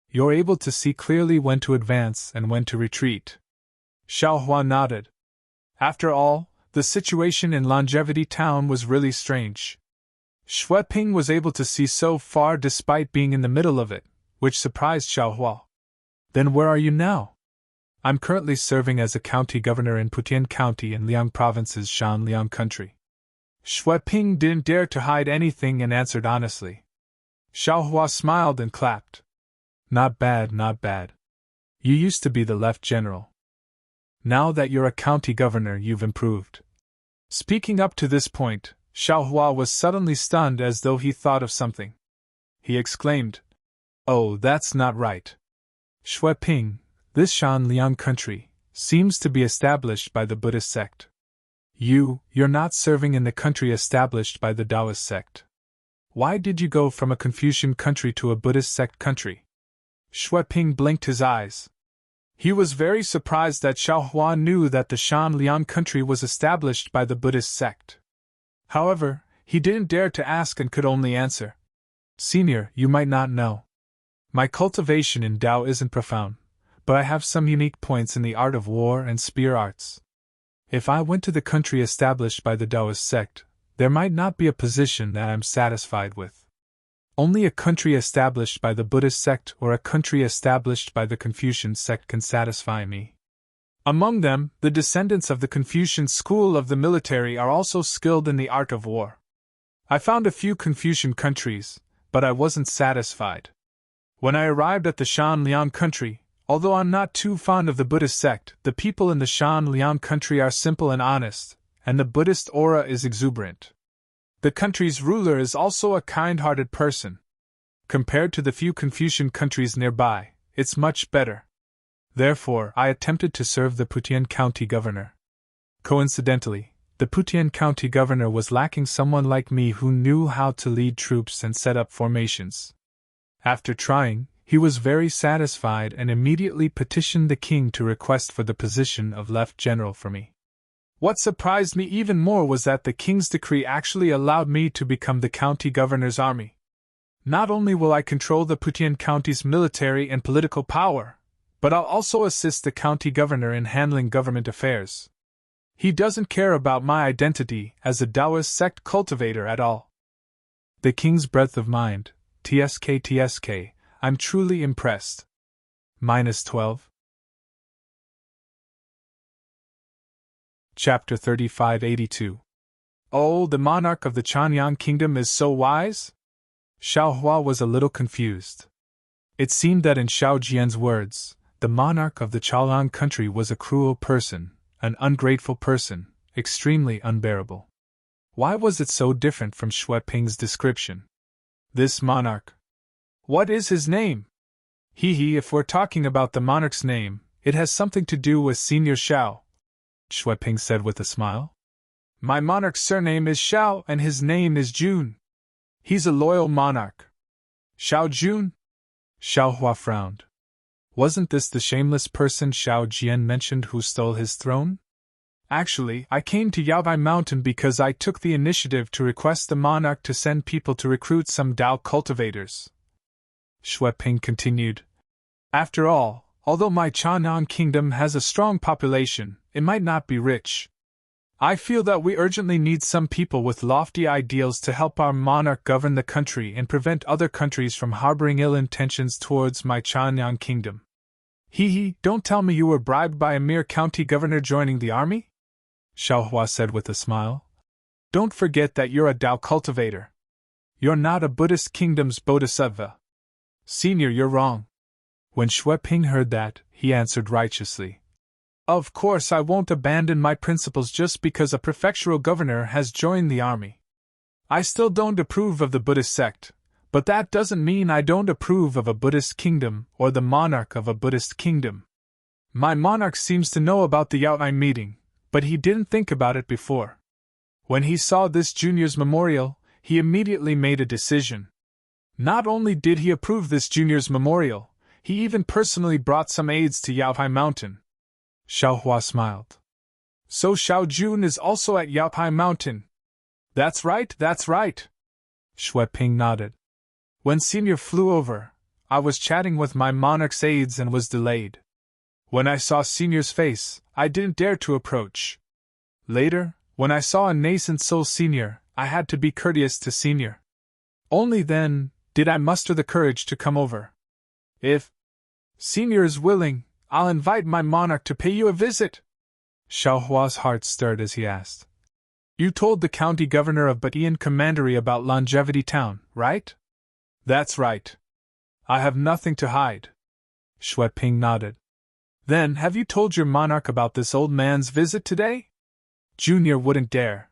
You're able to see clearly when to advance and when to retreat. Xiao Hua nodded. After all, the situation in Longevity Town was really strange. Xue Ping was able to see so far despite being in the middle of it, which surprised Xiao Hua. Then where are you now? I'm currently serving as a county governor in Putian County in Liang Province's Shanliang country. Xue Ping didn't dare to hide anything and answered honestly. Xiao Hua smiled and clapped. Not bad, not bad. You used to be the left general. Now that you're a county governor, you've improved. Speaking up to this point, Xiao Hua was suddenly stunned as though he thought of something. He exclaimed, "Oh, that's not right. Xue Ping, this Shanliang country seems to be established by the Buddhist sect. You're not serving in the country established by the Taoist sect. Why did you go from a Confucian country to a Buddhist sect country?" Xue Ping blinked his eyes. He was very surprised that Xiao Hua knew that the Shanliang country was established by the Buddhist sect. However, he didn't dare to ask and could only answer, "Senior, you might not know. My cultivation in Tao isn't profound, but I have some unique points in the art of war and spear arts. If I went to the country established by the Taoist sect, there might not be a position that I'm satisfied with. Only a country established by the Buddhist sect or a country established by the Confucian sect can satisfy me. Among them, the descendants of the Confucian school of the military are also skilled in the art of war. I found a few Confucian countries, but I wasn't satisfied. When I arrived at the Shan-Liang country, although I'm not too fond of the Buddhist sect, the people in the Shan-Liang country are simple and honest, and the Buddhist aura is exuberant. The country's ruler is also a kind-hearted person. Compared to the few Confucian countries nearby, it's much better. Therefore, I attempted to serve the Putian County governor. Coincidentally, the Putian County governor was lacking someone like me who knew how to lead troops and set up formations. After trying, he was very satisfied and immediately petitioned the king to request for the position of Lieutenant General for me. What surprised me even more was that the king's decree actually allowed me to become the county governor's army. Not only will I control the Putian County's military and political power, but I'll also assist the county governor in handling government affairs. He doesn't care about my identity as a Taoist sect cultivator at all. The king's breadth of mind, TSK, I'm truly impressed. -12. Chapter 3582. Oh, the monarch of the Chanyang kingdom is so wise? Xiao Hua was a little confused. It seemed that in Xiao Jian's words, the monarch of the Chanyang country was a cruel person, an ungrateful person, extremely unbearable. Why was it so different from Xue Ping's description? This monarch. What is his name? If we're talking about the monarch's name, it has something to do with Senior Xiao, Xue Ping said with a smile. My monarch's surname is Xiao and his name is Jun. He's a loyal monarch. Xiao Jun? Xiao Hua frowned. Wasn't this the shameless person Xiao Jian mentioned who stole his throne? Actually, I came to Yaobai Mountain because I took the initiative to request the monarch to send people to recruit some Dao cultivators. Xue Ping continued. After all, although my Chanyang kingdom has a strong population, it might not be rich. I feel that we urgently need some people with lofty ideals to help our monarch govern the country and prevent other countries from harboring ill intentions towards my Chanyang kingdom. Don't tell me you were bribed by a mere county governor joining the army? Xiao Hua said with a smile. Don't forget that you're a Dao cultivator. You're not a Buddhist kingdom's bodhisattva. Senior, you're wrong. When Xue Ping heard that, he answered righteously. Of course I won't abandon my principles just because a prefectural governor has joined the army. I still don't approve of the Buddhist sect, but that doesn't mean I don't approve of a Buddhist kingdom or the monarch of a Buddhist kingdom. My monarch seems to know about the Yaobai meeting, but he didn't think about it before. When he saw this junior's memorial, he immediately made a decision. Not only did he approve this junior's memorial, he even personally brought some aids to Yaobai Mountain. Xiao Hua smiled. So Xiao Jun is also at Yaobai Mountain. That's right. Xue Ping nodded. When Senior flew over, I was chatting with my monarch's aides and was delayed. When I saw Senior's face, I didn't dare to approach. Later, when I saw a nascent soul Senior, I had to be courteous to Senior. Only then did I muster the courage to come over. If Senior is willing, I'll invite my monarch to pay you a visit. Xiao Hua's heart stirred as he asked. You told the county governor of Batian Commandery about Longevity Town, right? That's right. I have nothing to hide. Xue Ping nodded. Then have you told your monarch about this old man's visit today? Junior wouldn't dare.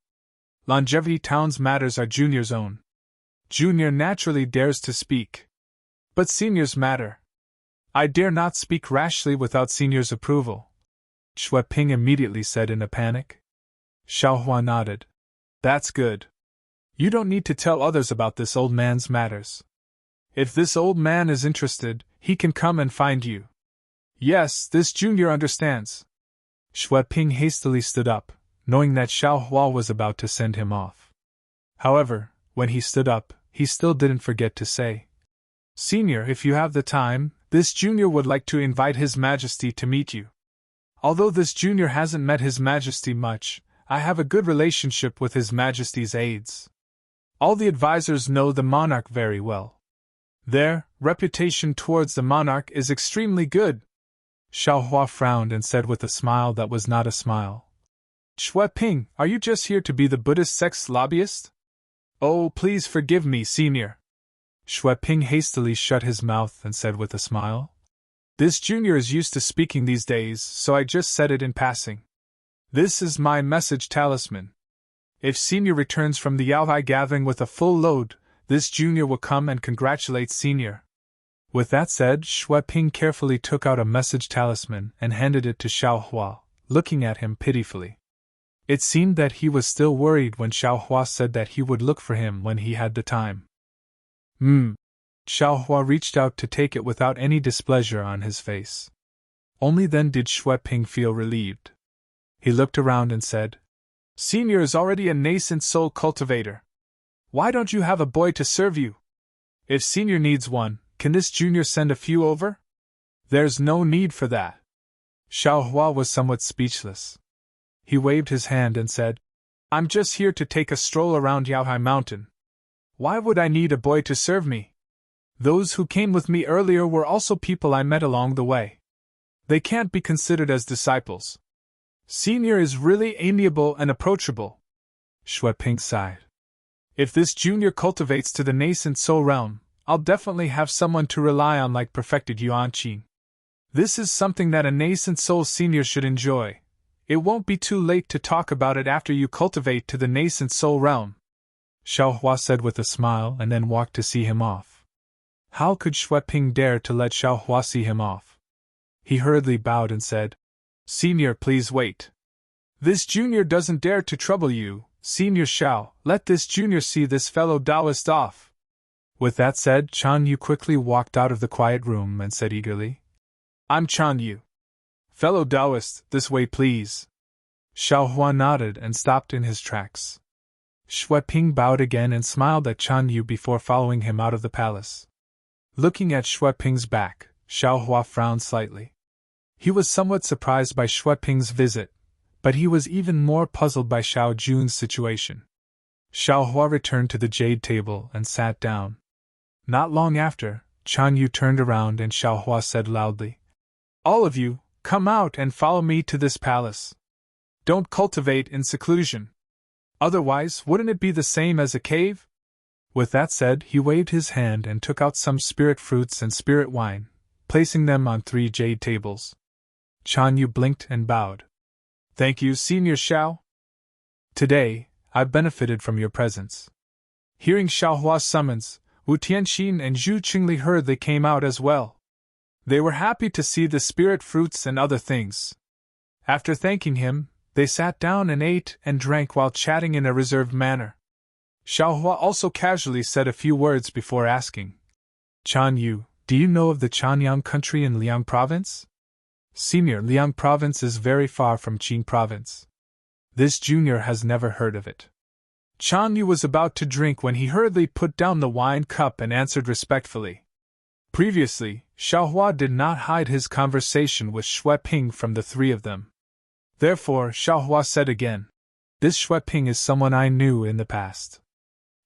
Longevity Town's matters are Junior's own. Junior naturally dares to speak. But Senior's matter. I dare not speak rashly without Senior's approval, Xue Ping immediately said in a panic. Xiao Hua nodded. That's good. You don't need to tell others about this old man's matters. If this old man is interested, he can come and find you. Yes, this junior understands. Xue Ping hastily stood up, knowing that Xiao Hua was about to send him off. However, when he stood up, he still didn't forget to say, Senior, if you have the time, this junior would like to invite His Majesty to meet you. Although this junior hasn't met His Majesty much, I have a good relationship with His Majesty's aides. All the advisors know the monarch very well. Their reputation towards the monarch is extremely good. Xiaohua frowned and said with a smile that was not a smile. Shui Ping, are you just here to be the Buddhist sect's lobbyist? Oh, please forgive me, Senior. Shui Ping hastily shut his mouth and said with a smile. This junior is used to speaking these days, so I just said it in passing. This is my message talisman. If Senior returns from the Yaohai gathering with a full load, this junior will come and congratulate Senior. With that said, Shui Ping carefully took out a message talisman and handed it to Xiaohua, looking at him pitifully. It seemed that he was still worried when Xiaohua said that he would look for him when he had the time. Xiaohua reached out to take it without any displeasure on his face. Only then did Shui Ping feel relieved. He looked around and said, Senior is already a nascent soul cultivator. Why don't you have a boy to serve you? If Senior needs one, can this junior send a few over? There's no need for that. Xiaohua was somewhat speechless. He waved his hand and said, I'm just here to take a stroll around Yaohai Mountain. Why would I need a boy to serve me? Those who came with me earlier were also people I met along the way. They can't be considered as disciples. Senior is really amiable and approachable. Shui Ping sighed. If this junior cultivates to the nascent soul realm, I'll definitely have someone to rely on like perfected Yuanqing. This is something that a nascent soul senior should enjoy. It won't be too late to talk about it after you cultivate to the nascent soul realm. Xiaohua said with a smile and then walked to see him off. How could Shui Ping dare to let Xiaohua see him off? He hurriedly bowed and said, Senior, please wait. This junior doesn't dare to trouble you, Senior Xiao, let this junior see this fellow Taoist off. With that said, Chan Yu quickly walked out of the quiet room and said eagerly, I'm Chan Yu. Fellow Taoist, this way please. Xiaohua nodded and stopped in his tracks. Shui Ping bowed again and smiled at Chan Yu before following him out of the palace. Looking at Shui Ping's back, Xiaohua frowned slightly. He was somewhat surprised by Shui Ping's visit, but he was even more puzzled by Xiao Jun's situation. Xiaohua returned to the jade table and sat down. Not long after, Chan Yu turned around and Xiaohua said loudly, All of you, come out and follow me to this palace. Don't cultivate in seclusion. Otherwise, wouldn't it be the same as a cave? With that said, he waved his hand and took out some spirit fruits and spirit wine, placing them on 3 jade tables. Chan Yu blinked and bowed. Thank you, Senior Xiao. Today, I've benefited from your presence. Hearing Xiaohua's summons, Wu Tianxin and Zhu Qingli heard they came out as well. They were happy to see the spirit fruits and other things. After thanking him, they sat down and ate and drank while chatting in a reserved manner. Xiaohua also casually said a few words before asking, Chan Yu, do you know of the Chanyang country in Liang Province? Senior, Liang Province is very far from Qing Province. This junior has never heard of it. Chan Yu was about to drink when he hurriedly put down the wine cup and answered respectfully. Previously, Xiaohua did not hide his conversation with Shui Ping from the 3 of them. Therefore, Xiaohua said again, This Shui Ping is someone I knew in the past.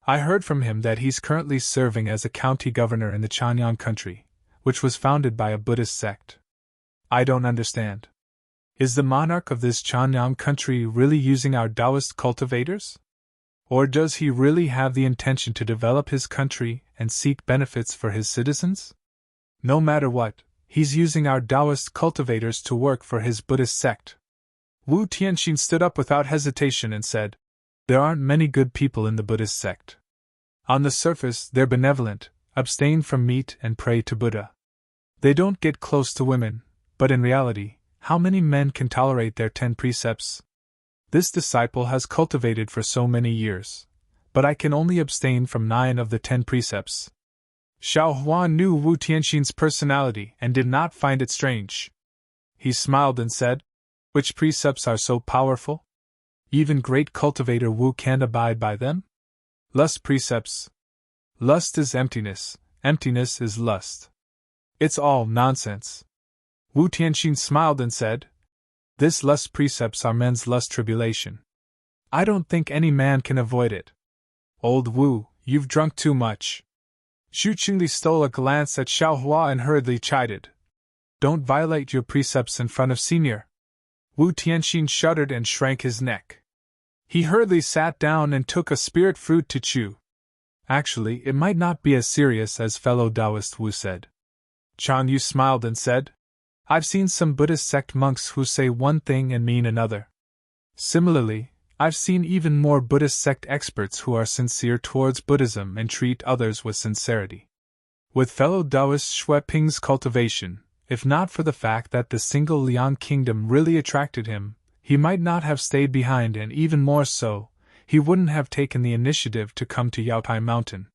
I heard from him that he's currently serving as a county governor in the Chanyang country, which was founded by a Buddhist sect. I don't understand. Is the monarch of this Chanyang country really using our Taoist cultivators? Or does he really have the intention to develop his country and seek benefits for his citizens? No matter what, he's using our Taoist cultivators to work for his Buddhist sect. Wu Tianxin stood up without hesitation and said, There aren't many good people in the Buddhist sect. On the surface, they're benevolent, abstain from meat and pray to Buddha. They don't get close to women, but in reality, how many men can tolerate their 10 precepts? This disciple has cultivated for so many years, but I can only abstain from 9 of the 10 precepts. Xiaohua knew Wu Tianxin's personality and did not find it strange. He smiled and said, Which precepts are so powerful? Even great cultivator Wu can't abide by them? Lust precepts. Lust is emptiness, emptiness is lust. It's all nonsense. Wu Tianxin smiled and said, This lust precepts are men's lust tribulation. I don't think any man can avoid it. Old Wu, you've drunk too much. Xu Qingli stole a glance at Xiao Hua and hurriedly chided. Don't violate your precepts in front of Senior. Wu Tianxin shuddered and shrank his neck. He hurriedly sat down and took a spirit fruit to chew. Actually, it might not be as serious as fellow Taoist Wu said. Chan Yu smiled and said, I've seen some Buddhist sect monks who say one thing and mean another. Similarly, I've seen even more Buddhist sect experts who are sincere towards Buddhism and treat others with sincerity. With fellow Taoist Xue Ping's cultivation, if not for the fact that the single Liang kingdom really attracted him, he might not have stayed behind, and even more so, he wouldn't have taken the initiative to come to Yaotai Mountain.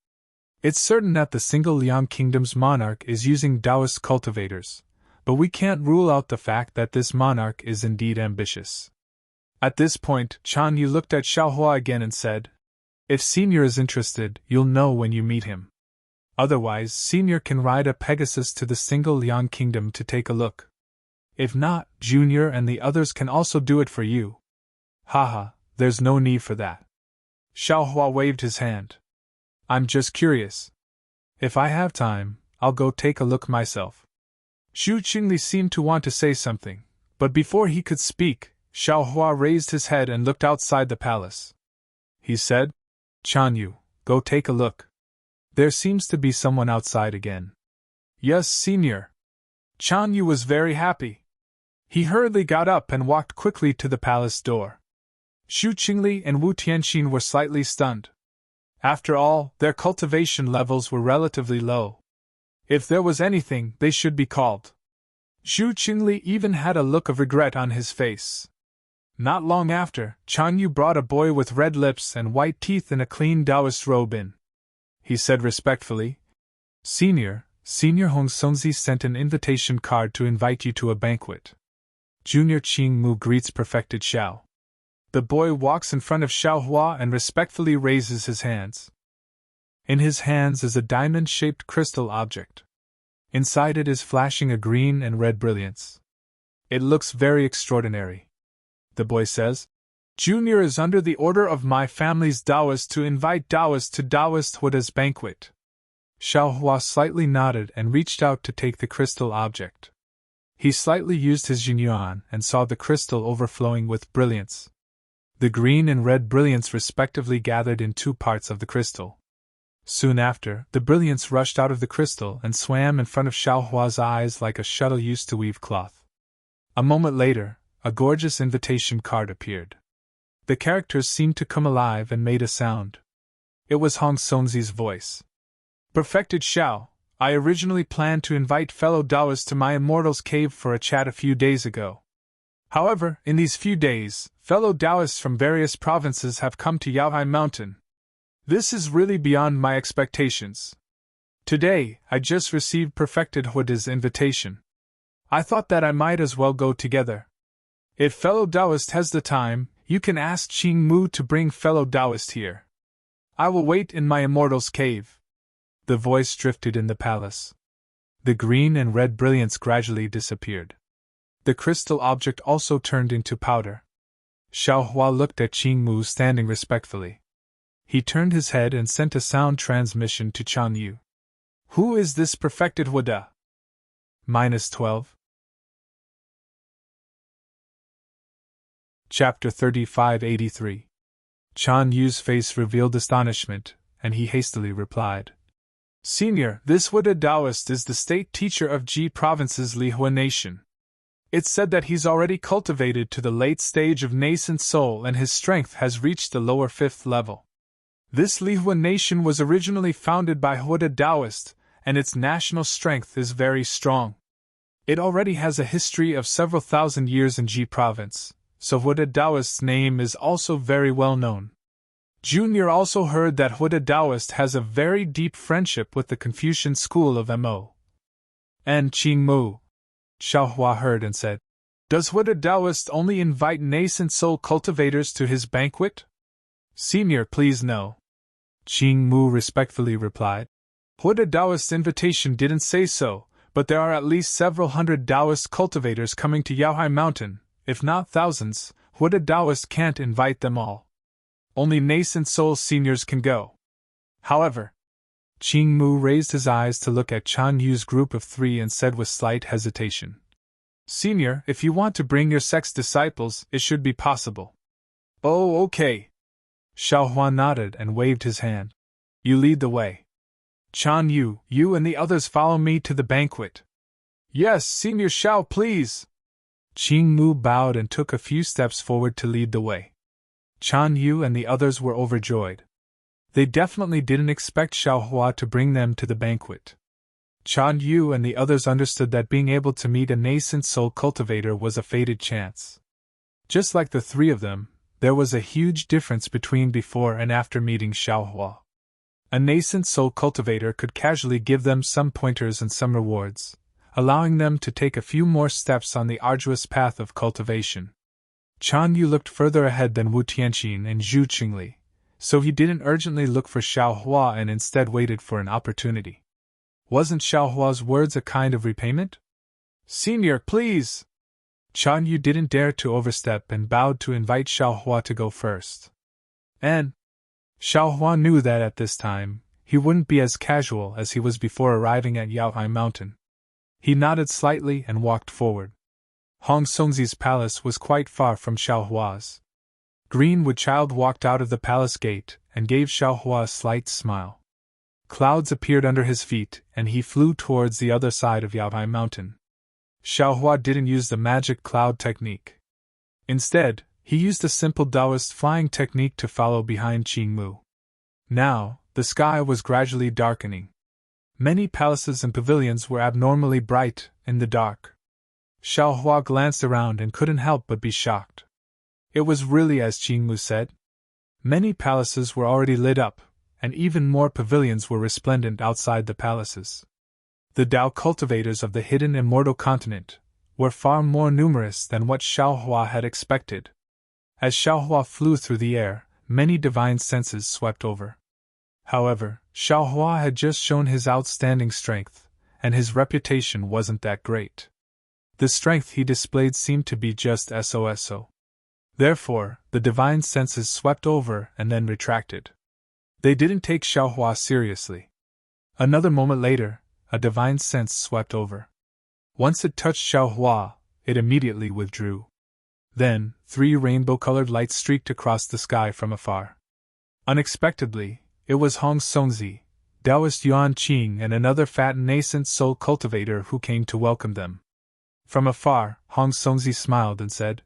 It's certain that the single Liang kingdom's monarch is using Taoist cultivators, but we can't rule out the fact that this monarch is indeed ambitious. At this point, Chan Yu looked at Xiao Hua again and said, If Senior is interested, you'll know when you meet him. Otherwise, Senior can ride a Pegasus to the single Liang kingdom to take a look. If not, Junior and the others can also do it for you. Haha, there's no need for that. Xiao Hua waved his hand. I'm just curious. If I have time, I'll go take a look myself. Xu Qingli seemed to want to say something, but before he could speak, Xiao Hua raised his head and looked outside the palace. He said, Chan Yu, go take a look. There seems to be someone outside again. Yes, Senior. Chan Yu was very happy. He hurriedly got up and walked quickly to the palace door. Xu Qingli and Wu Tianxin were slightly stunned. After all, their cultivation levels were relatively low. If there was anything, they should be called. Xu Qingli even had a look of regret on his face. Not long after, Chan Yu brought a boy with red lips and white teeth in a clean Taoist robe in. He said respectfully, Senior Hong Songzi sent an invitation card to invite you to a banquet. Junior Qing Mu greets perfected Xiao. The boy walks in front of Xiao Hua and respectfully raises his hands. In his hands is a diamond-shaped crystal object. Inside it is flashing a green and red brilliance. It looks very extraordinary. The boy says, Junior is under the order of my family's Taoist to invite Taoist to Taoist Huda's banquet. Xiao Hua slightly nodded and reached out to take the crystal object. He slightly used his Jinyuan and saw the crystal overflowing with brilliance. The green and red brilliance respectively gathered in two parts of the crystal. Soon after, the brilliance rushed out of the crystal and swam in front of Xiao Hua's eyes like a shuttle used to weave cloth. A moment later, a gorgeous invitation card appeared. The characters seemed to come alive and made a sound. It was Hong Songzi's voice. Perfected Xiao, I originally planned to invite fellow Taoists to my Immortal's cave for a chat a few days ago. However, in these few days, fellow Taoists from various provinces have come to Yaohai Mountain. This is really beyond my expectations. Today, I just received Perfected Huda's invitation. I thought that I might as well go together. If fellow Taoist has the time, you can ask Qing Mu to bring fellow Taoist here. I will wait in my Immortal's cave. The voice drifted in the palace. The green and red brilliance gradually disappeared. The crystal object also turned into powder. Xiao Hua looked at Qing Mu standing respectfully. He turned his head and sent a sound transmission to Chan Yu. Who is this Perfected Huda? -12. Chapter 3583. Chan Yu's face revealed astonishment, and he hastily replied. Senior, this Huda Taoist is the state teacher of Ji Province's Lihua Nation. It's said that he's already cultivated to the late stage of nascent soul and his strength has reached the lower 5th level. This Lihua Nation was originally founded by Huda Taoist, and its national strength is very strong. It already has a history of several thousand years in Ji Province, so Huda Taoist's name is also very well known. Junior also heard that Huda Taoist has a very deep friendship with the Confucian school of Mo. And Qing Mu. Xiao Hua heard and said, Does Huda Taoist only invite nascent soul cultivators to his banquet? Senior, please no. Qing Mu respectfully replied. Huda Taoist invitation didn't say so, but there are at least several hundred Taoist cultivators coming to Yaohai Mountain, if not thousands. Huda Taoist can't invite them all. Only nascent soul seniors can go. However, Qing Mu raised his eyes to look at Chan Yu's group of 3 and said with slight hesitation, "Senior, if you want to bring your sex disciples, it should be possible." "Oh, okay." Xiao Hua nodded and waved his hand. "You lead the way. Chan Yu, you and the others follow me to the banquet." "Yes, Senior Xiao, please." Qing Mu bowed and took a few steps forward to lead the way. Chan Yu and the others were overjoyed. They definitely didn't expect Xiao Hua to bring them to the banquet. Chan Yu and the others understood that being able to meet a nascent soul cultivator was a fated chance. Just like the 3 of them, there was a huge difference between before and after meeting Xiao Hua. A nascent soul cultivator could casually give them some pointers and some rewards, allowing them to take a few more steps on the arduous path of cultivation. Chan Yu looked further ahead than Wu Tianqin and Zhu Qingli, so he didn't urgently look for Xiao Hua and instead waited for an opportunity. Wasn't Xiao Hua's words a kind of repayment? "Senior, please!" Chan Yu didn't dare to overstep and bowed to invite Xiao Hua to go first. And Xiao Hua knew that at this time, he wouldn't be as casual as he was before arriving at Yaohai Mountain. He nodded slightly and walked forward. Hong Songzi's palace was quite far from Xiao Hua's. Greenwood Child walked out of the palace gate and gave Xiao Hua a slight smile. Clouds appeared under his feet and he flew towards the other side of Yaohai Mountain. Xiao Hua didn't use the magic cloud technique. Instead, he used a simple Taoist flying technique to follow behind Qing Mu. Now, the sky was gradually darkening. Many palaces and pavilions were abnormally bright in the dark. Xiao Hua glanced around and couldn't help but be shocked. It was really as Qing Mu said. Many palaces were already lit up, and even more pavilions were resplendent outside the palaces. The Tao cultivators of the hidden Immortal continent were far more numerous than what Xiao Hua had expected. As Xiao Hua flew through the air, many divine senses swept over. However, Xiao Hua had just shown his outstanding strength, and his reputation wasn't that great. The strength he displayed seemed to be just so. Therefore, the divine senses swept over and then retracted. They didn't take Xiao Hua seriously. Another moment later, a divine sense swept over. Once it touched Xiao Hua, it immediately withdrew. Then, 3 rainbow-colored lights streaked across the sky from afar. Unexpectedly, it was Hong Songzi, Taoist Yuan Qing and another fat nascent soul cultivator who came to welcome them. From afar, Hong Songzi smiled and said,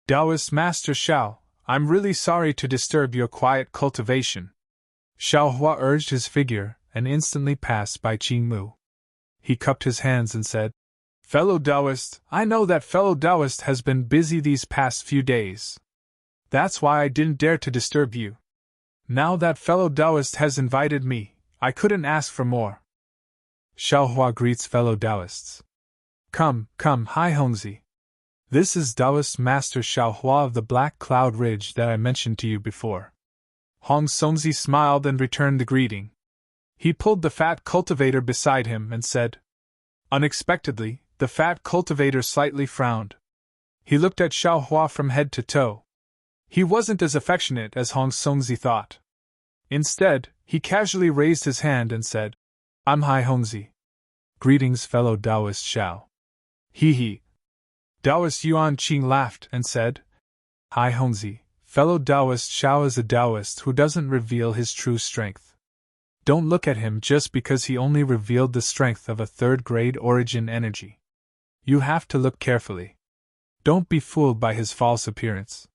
"Taoist Master Xiao, I'm really sorry to disturb your quiet cultivation." Xiao Hua urged his figure and instantly passed by Qing Mu. He cupped his hands and said, "Fellow Taoist, I know that fellow Taoist has been busy these past few days. That's why I didn't dare to disturb you. Now that fellow Taoist has invited me, I couldn't ask for more." Xiao Hua greets fellow Taoists. Come, hi Hongzi. This is Taoist Master Xiao Hua of the Black Cloud Ridge that I mentioned to you before." Hong Songzi smiled and returned the greeting. He pulled the fat cultivator beside him and said. Unexpectedly, the fat cultivator slightly frowned. He looked at Xiao Hua from head to toe. He wasn't as affectionate as Hong Songzi thought. Instead, he casually raised his hand and said, "I'm Hai Hongzi. Greetings, fellow Taoist Xiao." He. Taoist Yuan Qing laughed and said, "Hai Hongzi, fellow Taoist Xiao is a Taoist who doesn't reveal his true strength. Don't look at him just because he only revealed the strength of a third-grade origin energy. You have to look carefully. Don't be fooled by his false appearance."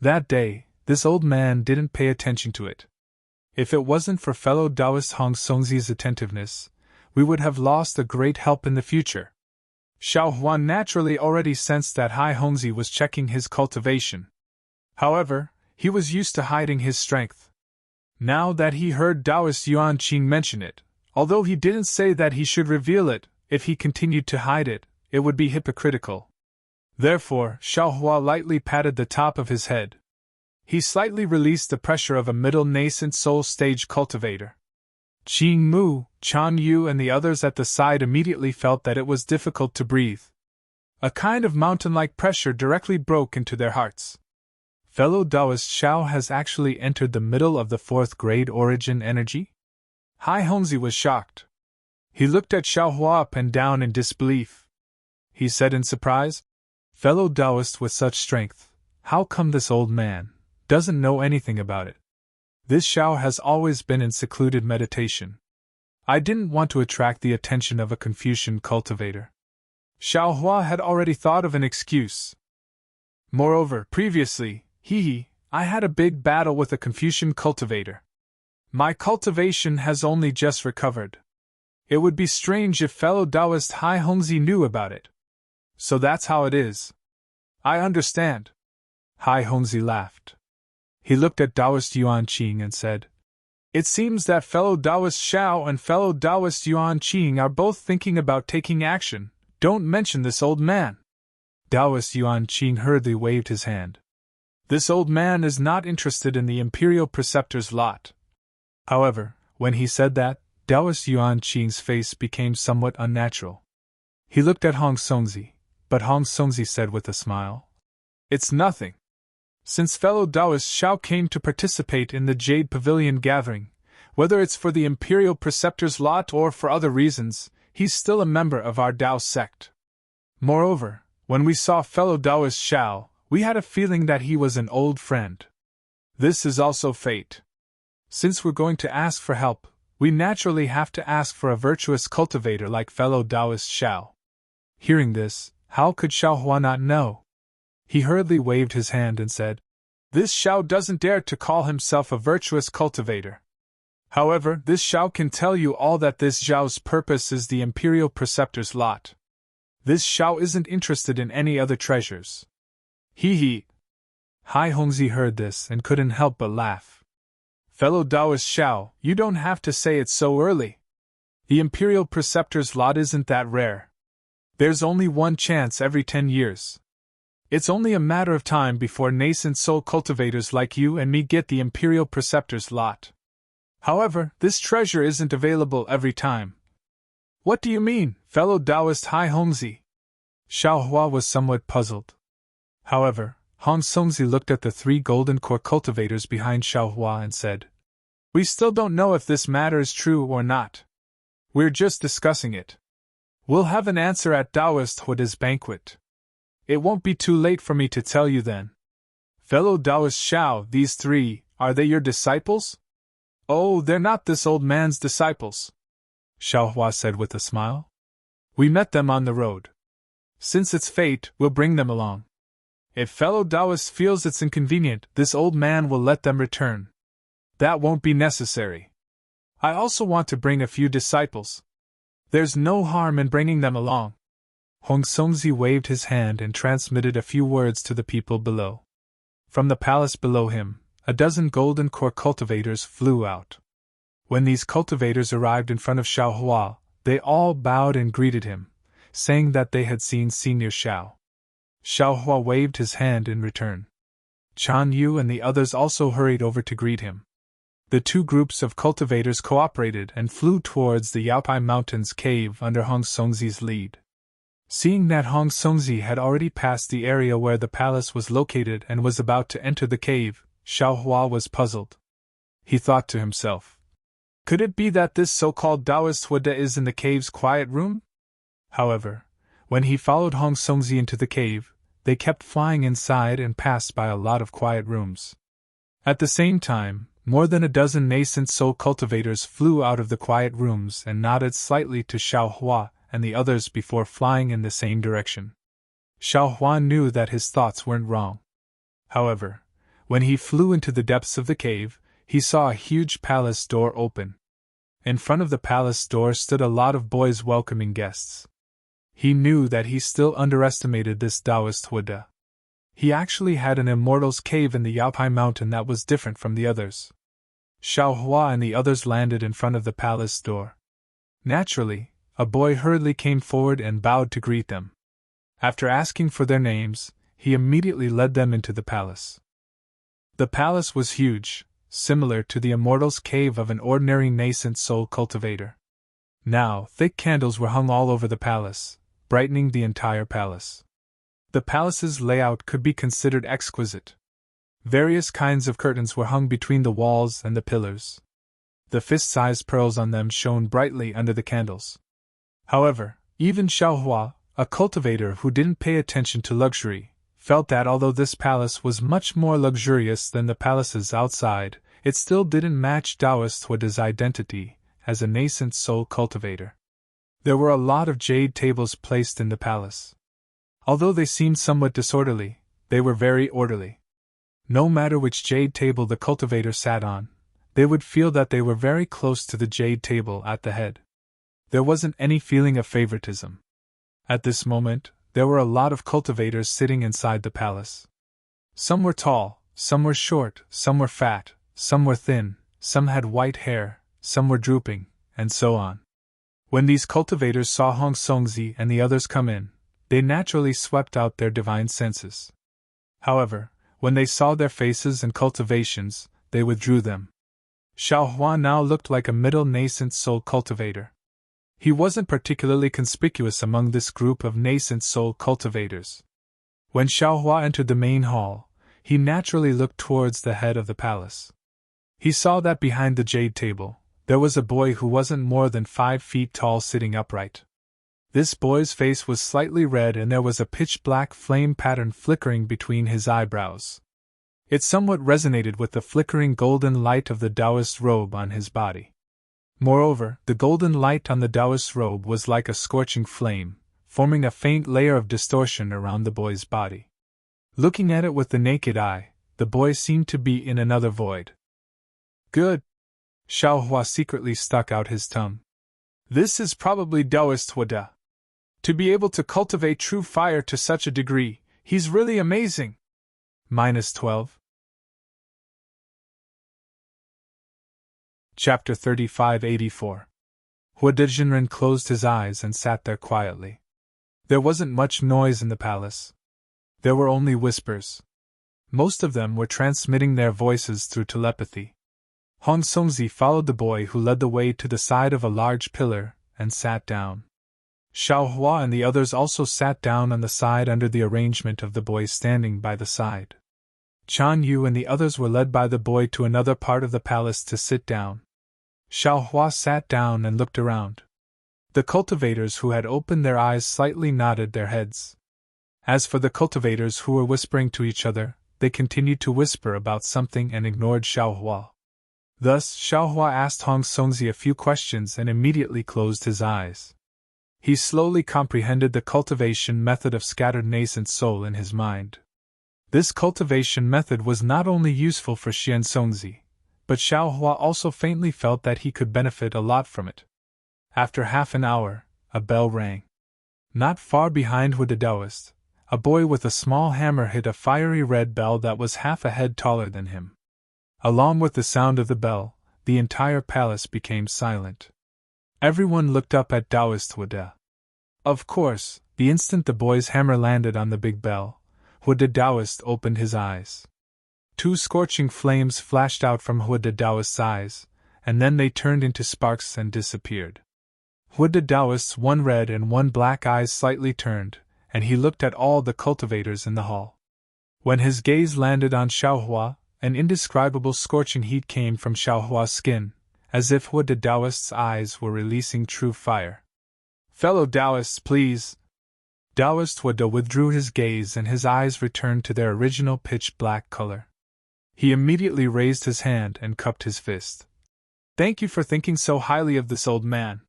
That day, this old man didn't pay attention to it. If it wasn't for fellow Taoist Hong Songzi's attentiveness, we would have lost a great help in the future. Xiao Huan naturally already sensed that Hai Hongzi was checking his cultivation. However, he was used to hiding his strength. Now that he heard Taoist Yuan Qing mention it, although he didn't say that he should reveal it, if he continued to hide it, it would be hypocritical. Therefore, Xiao Hua lightly patted the top of his head. He slightly released the pressure of a middle nascent soul stage cultivator. Qing Mu, Chan Yu, and the others at the side immediately felt that it was difficult to breathe. A kind of mountain-like pressure directly broke into their hearts. Fellow Taoist Xiao has actually entered the middle of the 4th grade origin energy? Hai Hongzi was shocked. He looked at Xiao Hua up and down in disbelief. He said in surprise, "Fellow Taoist with such strength, how come this old man doesn't know anything about it? This Xiao has always been in secluded meditation. I didn't want to attract the attention of a Confucian cultivator." Xiao Hua had already thought of an excuse. Moreover, previously, I had a big battle with a Confucian cultivator. My cultivation has only just recovered. It would be strange if fellow Taoist Hai Hongzi knew about it. So that's how it is. I understand. Hai Hongzi laughed. He looked at Taoist Yuan Qing and said, "It seems that fellow Taoist Xiao and fellow Taoist Yuan Qing are both thinking about taking action. Don't mention this old man." Taoist Yuan Qing hurriedly waved his hand. "This old man is not interested in the Imperial Preceptor's lot." However, when he said that, Taoist Yuan Qing's face became somewhat unnatural. He looked at Hong Songzi, but Hong Songzi said with a smile, "It's nothing. Since fellow Taoist Xiao came to participate in the Jade Pavilion gathering, whether it's for the Imperial Preceptor's lot or for other reasons, he's still a member of our Tao sect. Moreover, when we saw fellow Taoist Xiao, we had a feeling that he was an old friend. This is also fate. Since we're going to ask for help, we naturally have to ask for a virtuous cultivator like fellow Taoist Xiao." Hearing this, how could Xiao Hua not know? He hurriedly waved his hand and said, "This Xiao doesn't dare to call himself a virtuous cultivator. However, this Xiao can tell you all that this Xiao's purpose is the Imperial Preceptor's lot. This Xiao isn't interested in any other treasures." Hai Hongzi heard this and couldn't help but laugh. "Fellow Taoist Xiao, you don't have to say it so early. The Imperial Preceptor's lot isn't that rare. There's only one chance every 10 years. It's only a matter of time before nascent soul cultivators like you and me get the Imperial Preceptor's lot. However, this treasure isn't available every time." "What do you mean, fellow Taoist Hai Hongzi?" Xiao Hua was somewhat puzzled. However, Hong Songzi looked at the 3 golden core cultivators behind Xiao Hua and said, "We still don't know if this matter is true or not. We're just discussing it. We'll have an answer at Taoist Huda's banquet. It won't be too late for me to tell you then." "Fellow Taoist Xiao, these 3, are they your disciples?" "Oh, they're not this old man's disciples," Xiao Hua said with a smile. "We met them on the road. Since it's fate, we'll bring them along. If fellow Taoist feels it's inconvenient, this old man will let them return. That won't be necessary. I also want to bring a few disciples. There's no harm in bringing them along." Hong Songzi waved his hand and transmitted a few words to the people below. From the palace below him, a dozen golden core cultivators flew out. When these cultivators arrived in front of Xiao Hua, they all bowed and greeted him, saying that they had seen Senior Xiao. Xiao Hua waved his hand in return. Chan Yu and the others also hurried over to greet him. The 2 groups of cultivators cooperated and flew towards the Yaopai Mountains cave under Hong Songzi's lead. Seeing that Hong Songzi had already passed the area where the palace was located and was about to enter the cave, Xiao Hua was puzzled. He thought to himself, "Could it be that this so-called Taoist Huda is in the cave's quiet room?" However, when he followed Hong Songzi into the cave, they kept flying inside and passed by a lot of quiet rooms. At the same time, more than a dozen nascent soul cultivators flew out of the quiet rooms and nodded slightly to Xiao Hua and the others before flying in the same direction. Xiao Hua knew that his thoughts weren't wrong. However, when he flew into the depths of the cave, he saw a huge palace door open. In front of the palace door stood a lot of boys welcoming guests. He knew that he still underestimated this Taoist Huda. He actually had an Immortal's cave in the Yaopai Mountain that was different from the others. Xiao Hua and the others landed in front of the palace door. Naturally, a boy hurriedly came forward and bowed to greet them. After asking for their names, he immediately led them into the palace. The palace was huge, similar to the Immortal's cave of an ordinary nascent soul cultivator. Now, thick candles were hung all over the palace, brightening the entire palace. The palace's layout could be considered exquisite. Various kinds of curtains were hung between the walls and the pillars. The fist-sized pearls on them shone brightly under the candles. However, even Xiaohua, a cultivator who didn't pay attention to luxury, felt that although this palace was much more luxurious than the palaces outside, it still didn't match Taoist Huda's identity as a nascent soul cultivator. There were a lot of jade tables placed in the palace. Although they seemed somewhat disorderly, they were very orderly. No matter which jade table the cultivator sat on, they would feel that they were very close to the jade table at the head. There wasn't any feeling of favoritism. At this moment, there were a lot of cultivators sitting inside the palace. Some were tall, some were short, some were fat, some were thin, some had white hair, some were drooping, and so on. When these cultivators saw Hong Songzi and the others come in, they naturally swept out their divine senses. However, when they saw their faces and cultivations, they withdrew them. Xiaohua now looked like a middle nascent soul cultivator. He wasn't particularly conspicuous among this group of nascent soul cultivators. When Xiaohua entered the main hall, he naturally looked towards the head of the palace. He saw that behind the jade table, there was a boy who wasn't more than 5 feet tall sitting upright. This boy's face was slightly red and there was a pitch-black flame pattern flickering between his eyebrows. It somewhat resonated with the flickering golden light of the Taoist robe on his body. Moreover, the golden light on the Taoist robe was like a scorching flame, forming a faint layer of distortion around the boy's body. Looking at it with the naked eye, the boy seemed to be in another void. Good. Xiaohua secretly stuck out his tongue. This is probably Taoist Huda. To be able to cultivate true fire to such a degree, he's really amazing. -12. Chapter 3584. Huda Jinren closed his eyes and sat there quietly. There wasn't much noise in the palace. There were only whispers. Most of them were transmitting their voices through telepathy. Hong Songzi followed the boy who led the way to the side of a large pillar and sat down. Xiaohua and the others also sat down on the side under the arrangement of the boy standing by the side. Chan Yu and the others were led by the boy to another part of the palace to sit down. Xiaohua sat down and looked around. The cultivators who had opened their eyes slightly nodded their heads. As for the cultivators who were whispering to each other, they continued to whisper about something and ignored Xiaohua. Thus, Xiaohua asked Hong Songzi a few questions and immediately closed his eyes. He slowly comprehended the cultivation method of scattered nascent soul in his mind. This cultivation method was not only useful for Xian Songzi, but Xiaohua also faintly felt that he could benefit a lot from it. After half an hour, a bell rang. Not far behind Huda Taoist, a boy with a small hammer hit a fiery red bell that was half a head taller than him. Along with the sound of the bell, the entire palace became silent. Everyone looked up at Taoist Huda. Of course, the instant the boy's hammer landed on the big bell, Huda Taoist opened his eyes. 2 scorching flames flashed out from Huda Taoist's eyes, and then they turned into sparks and disappeared. Huda Taoist's 1 red and 1 black eyes slightly turned, and he looked at all the cultivators in the hall. When his gaze landed on Xiaohua, an indescribable scorching heat came from Xiaohua's skin, as if Huda Taoist's eyes were releasing true fire. Fellow Taoists, please. Taoist Huda withdrew his gaze and his eyes returned to their original pitch-black color. He immediately raised his hand and cupped his fist. Thank you for thinking so highly of this old man.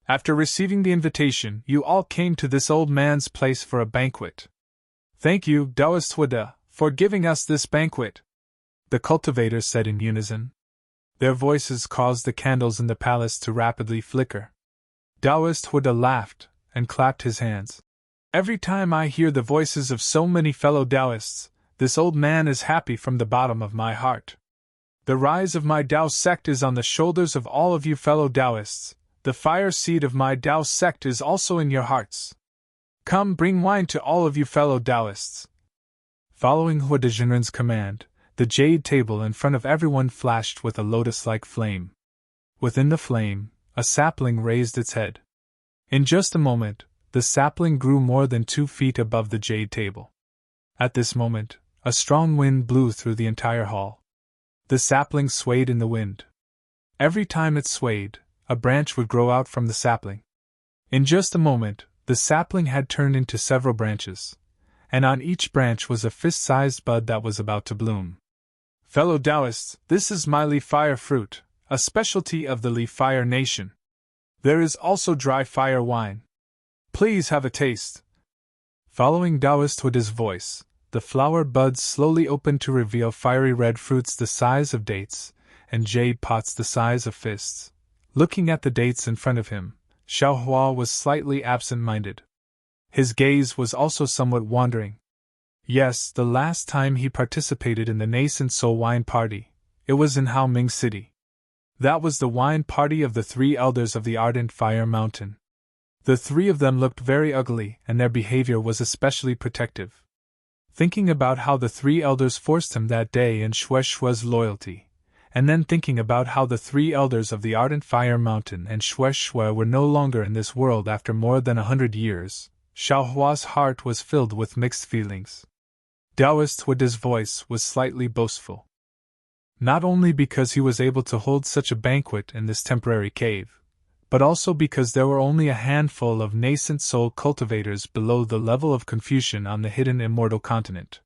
After receiving the invitation, you all came to this old man's place for a banquet. Thank you, Taoist Huda, for giving us this banquet, the cultivators said in unison. Their voices caused the candles in the palace to rapidly flicker. Taoist Huda laughed and clapped his hands. Every time I hear the voices of so many fellow Taoists, this old man is happy from the bottom of my heart. The rise of my Tao sect is on the shoulders of all of you fellow Taoists. The fire seed of my Tao sect is also in your hearts. Come, bring wine to all of you fellow Taoists. Following Huda Jinren's command, the jade table in front of everyone flashed with a lotus-like flame. Within the flame, a sapling raised its head. In just a moment, the sapling grew more than 2 feet above the jade table. At this moment, a strong wind blew through the entire hall. The sapling swayed in the wind. Every time it swayed, a branch would grow out from the sapling. In just a moment, the sapling had turned into several branches, and on each branch was a fist-sized bud that was about to bloom. Fellow Taoists, this is my leaf fire fruit, a specialty of the leaf fire nation. There is also dry fire wine. Please have a taste. Following Taoist Huda's voice, the flower buds slowly opened to reveal fiery red fruits the size of dates, and jade pots the size of fists. Looking at the dates in front of him, Xiao Hua was slightly absent-minded. His gaze was also somewhat wandering. Yes, the last time he participated in the nascent soul wine party, it was in Hao Ming City. That was the wine party of the 3 elders of the Ardent Fire Mountain. The 3 of them looked very ugly, and their behavior was especially protective. Thinking about how the 3 elders forced him that day in Shue's loyalty, and then thinking about how the 3 elders of the Ardent Fire Mountain and Shue were no longer in this world after more than 100 years, Xiao Hua's heart was filled with mixed feelings. Taoist Huda's voice was slightly boastful. Not only because he was able to hold such a banquet in this temporary cave, but also because there were only a handful of nascent soul cultivators below the level of Confucian on the hidden Immortal continent.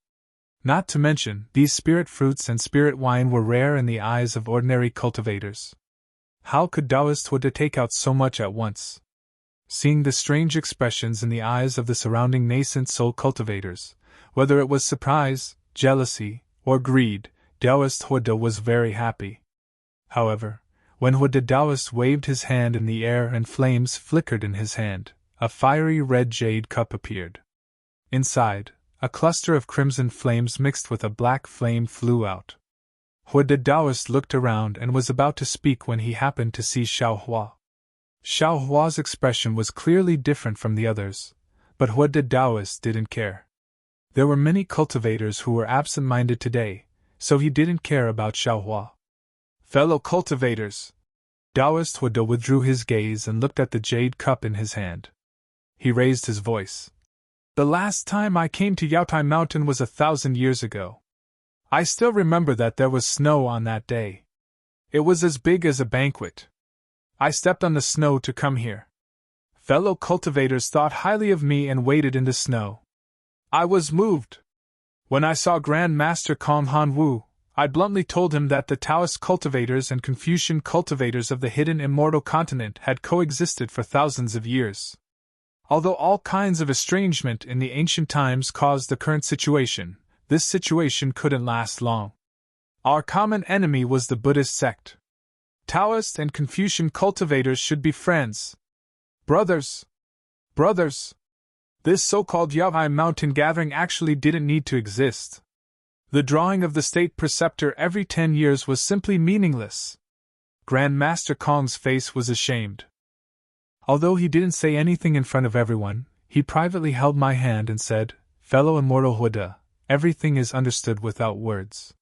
Not to mention, these spirit fruits and spirit wine were rare in the eyes of ordinary cultivators. How could Taoist Huda take out so much at once? Seeing the strange expressions in the eyes of the surrounding nascent soul cultivators, whether it was surprise, jealousy, or greed, Taoist Huda was very happy. However, when Huda Taoist waved his hand in the air and flames flickered in his hand, a fiery red jade cup appeared. Inside, a cluster of crimson flames mixed with a black flame flew out. Huda Taoist looked around and was about to speak when he happened to see Xiao Hua. Xiao Hua's expression was clearly different from the others, but Huda Taoist didn't care. There were many cultivators who were absent-minded today, so he didn't care about Xiao Hua. Fellow cultivators! Taoist Huda withdrew his gaze and looked at the jade cup in his hand. He raised his voice. The last time I came to Yaotai Mountain was 1,000 years ago. I still remember that there was snow on that day. It was as big as a banquet. I stepped on the snow to come here. Fellow cultivators thought highly of me and waited in the snow. I was moved. When I saw Grand Master Kong Han Wu, I bluntly told him that the Taoist cultivators and Confucian cultivators of the hidden Immortal continent had coexisted for thousands of years. Although all kinds of estrangement in the ancient times caused the current situation, this situation couldn't last long. Our common enemy was the Buddhist sect. Taoist and Confucian cultivators should be friends. Brothers! Brothers! This so-called Yaotai Mountain gathering actually didn't need to exist. The drawing of the state preceptor every 10 years was simply meaningless. Grand Master Kong's face was ashamed. Although he didn't say anything in front of everyone, he privately held my hand and said, Fellow Immortal Huda, everything is understood without words.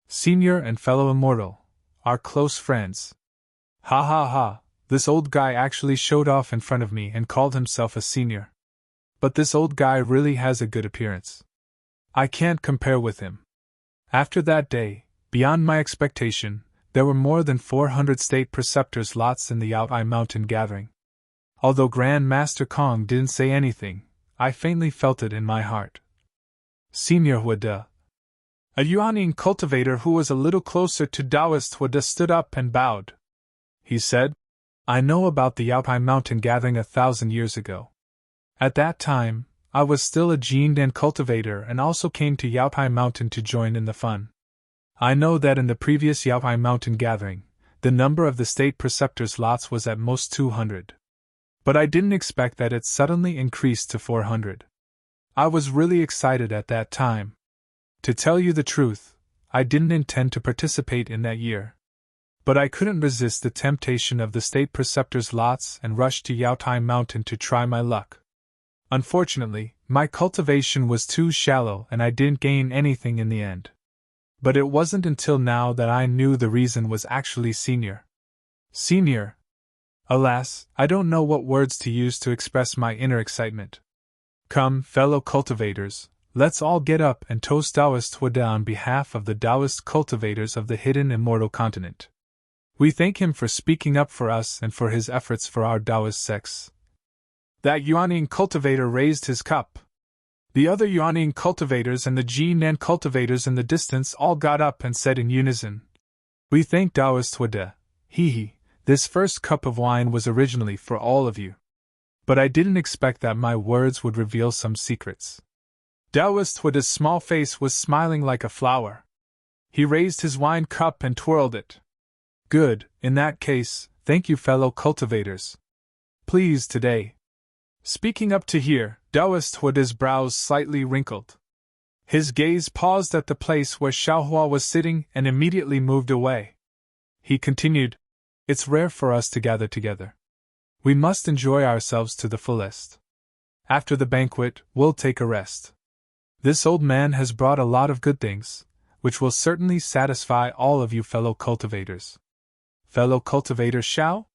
Senior and fellow Immortal, our close friends. Ha ha ha, this old guy actually showed off in front of me and called himself a senior. But this old guy really has a good appearance. I can't compare with him. After that day, beyond my expectation, there were more than 400 state preceptors lots in the Yaotai Mountain gathering. Although Grand Master Kong didn't say anything, I faintly felt it in my heart. Senior Huda. A Yuaning cultivator who was a little closer to Taoist Huda stood up and bowed. He said, I know about the Yaotai Mountain gathering 1,000 years ago. At that time, I was still a Jiangdan cultivator and also came to Yaotai Mountain to join in the fun. I know that in the previous Yaotai Mountain gathering, the number of the state preceptors lots was at most 200. But I didn't expect that it suddenly increased to 400. I was really excited at that time. To tell you the truth, I didn't intend to participate in that year. But I couldn't resist the temptation of the state preceptors lots and rushed to Yaotai Mountain to try my luck. Unfortunately, my cultivation was too shallow and I didn't gain anything in the end. But it wasn't until now that I knew the reason was actually senior. Senior! Alas, I don't know what words to use to express my inner excitement. Come, fellow cultivators, let's all get up and toast Taoist Huda on behalf of the Taoist cultivators of the hidden immortal continent. We thank him for speaking up for us and for his efforts for our Taoist sects. That Yuanying cultivator raised his cup. The other Yuanying cultivators and the Jinan cultivators in the distance all got up and said in unison, "We thank Taoist Huda. Hee. This first cup of wine was originally for all of you. But I didn't expect that my words would reveal some secrets." Taoist Huda's small face was smiling like a flower. He raised his wine cup and twirled it. Good, in that case, thank you, fellow cultivators. Please, today. Speaking up to here, Taoist Huda's brows slightly wrinkled. His gaze paused at the place where Xiaohua was sitting and immediately moved away. He continued, "It's rare for us to gather together. We must enjoy ourselves to the fullest. After the banquet, we'll take a rest. This old man has brought a lot of good things, which will certainly satisfy all of you fellow cultivators." Fellow cultivator Xiao?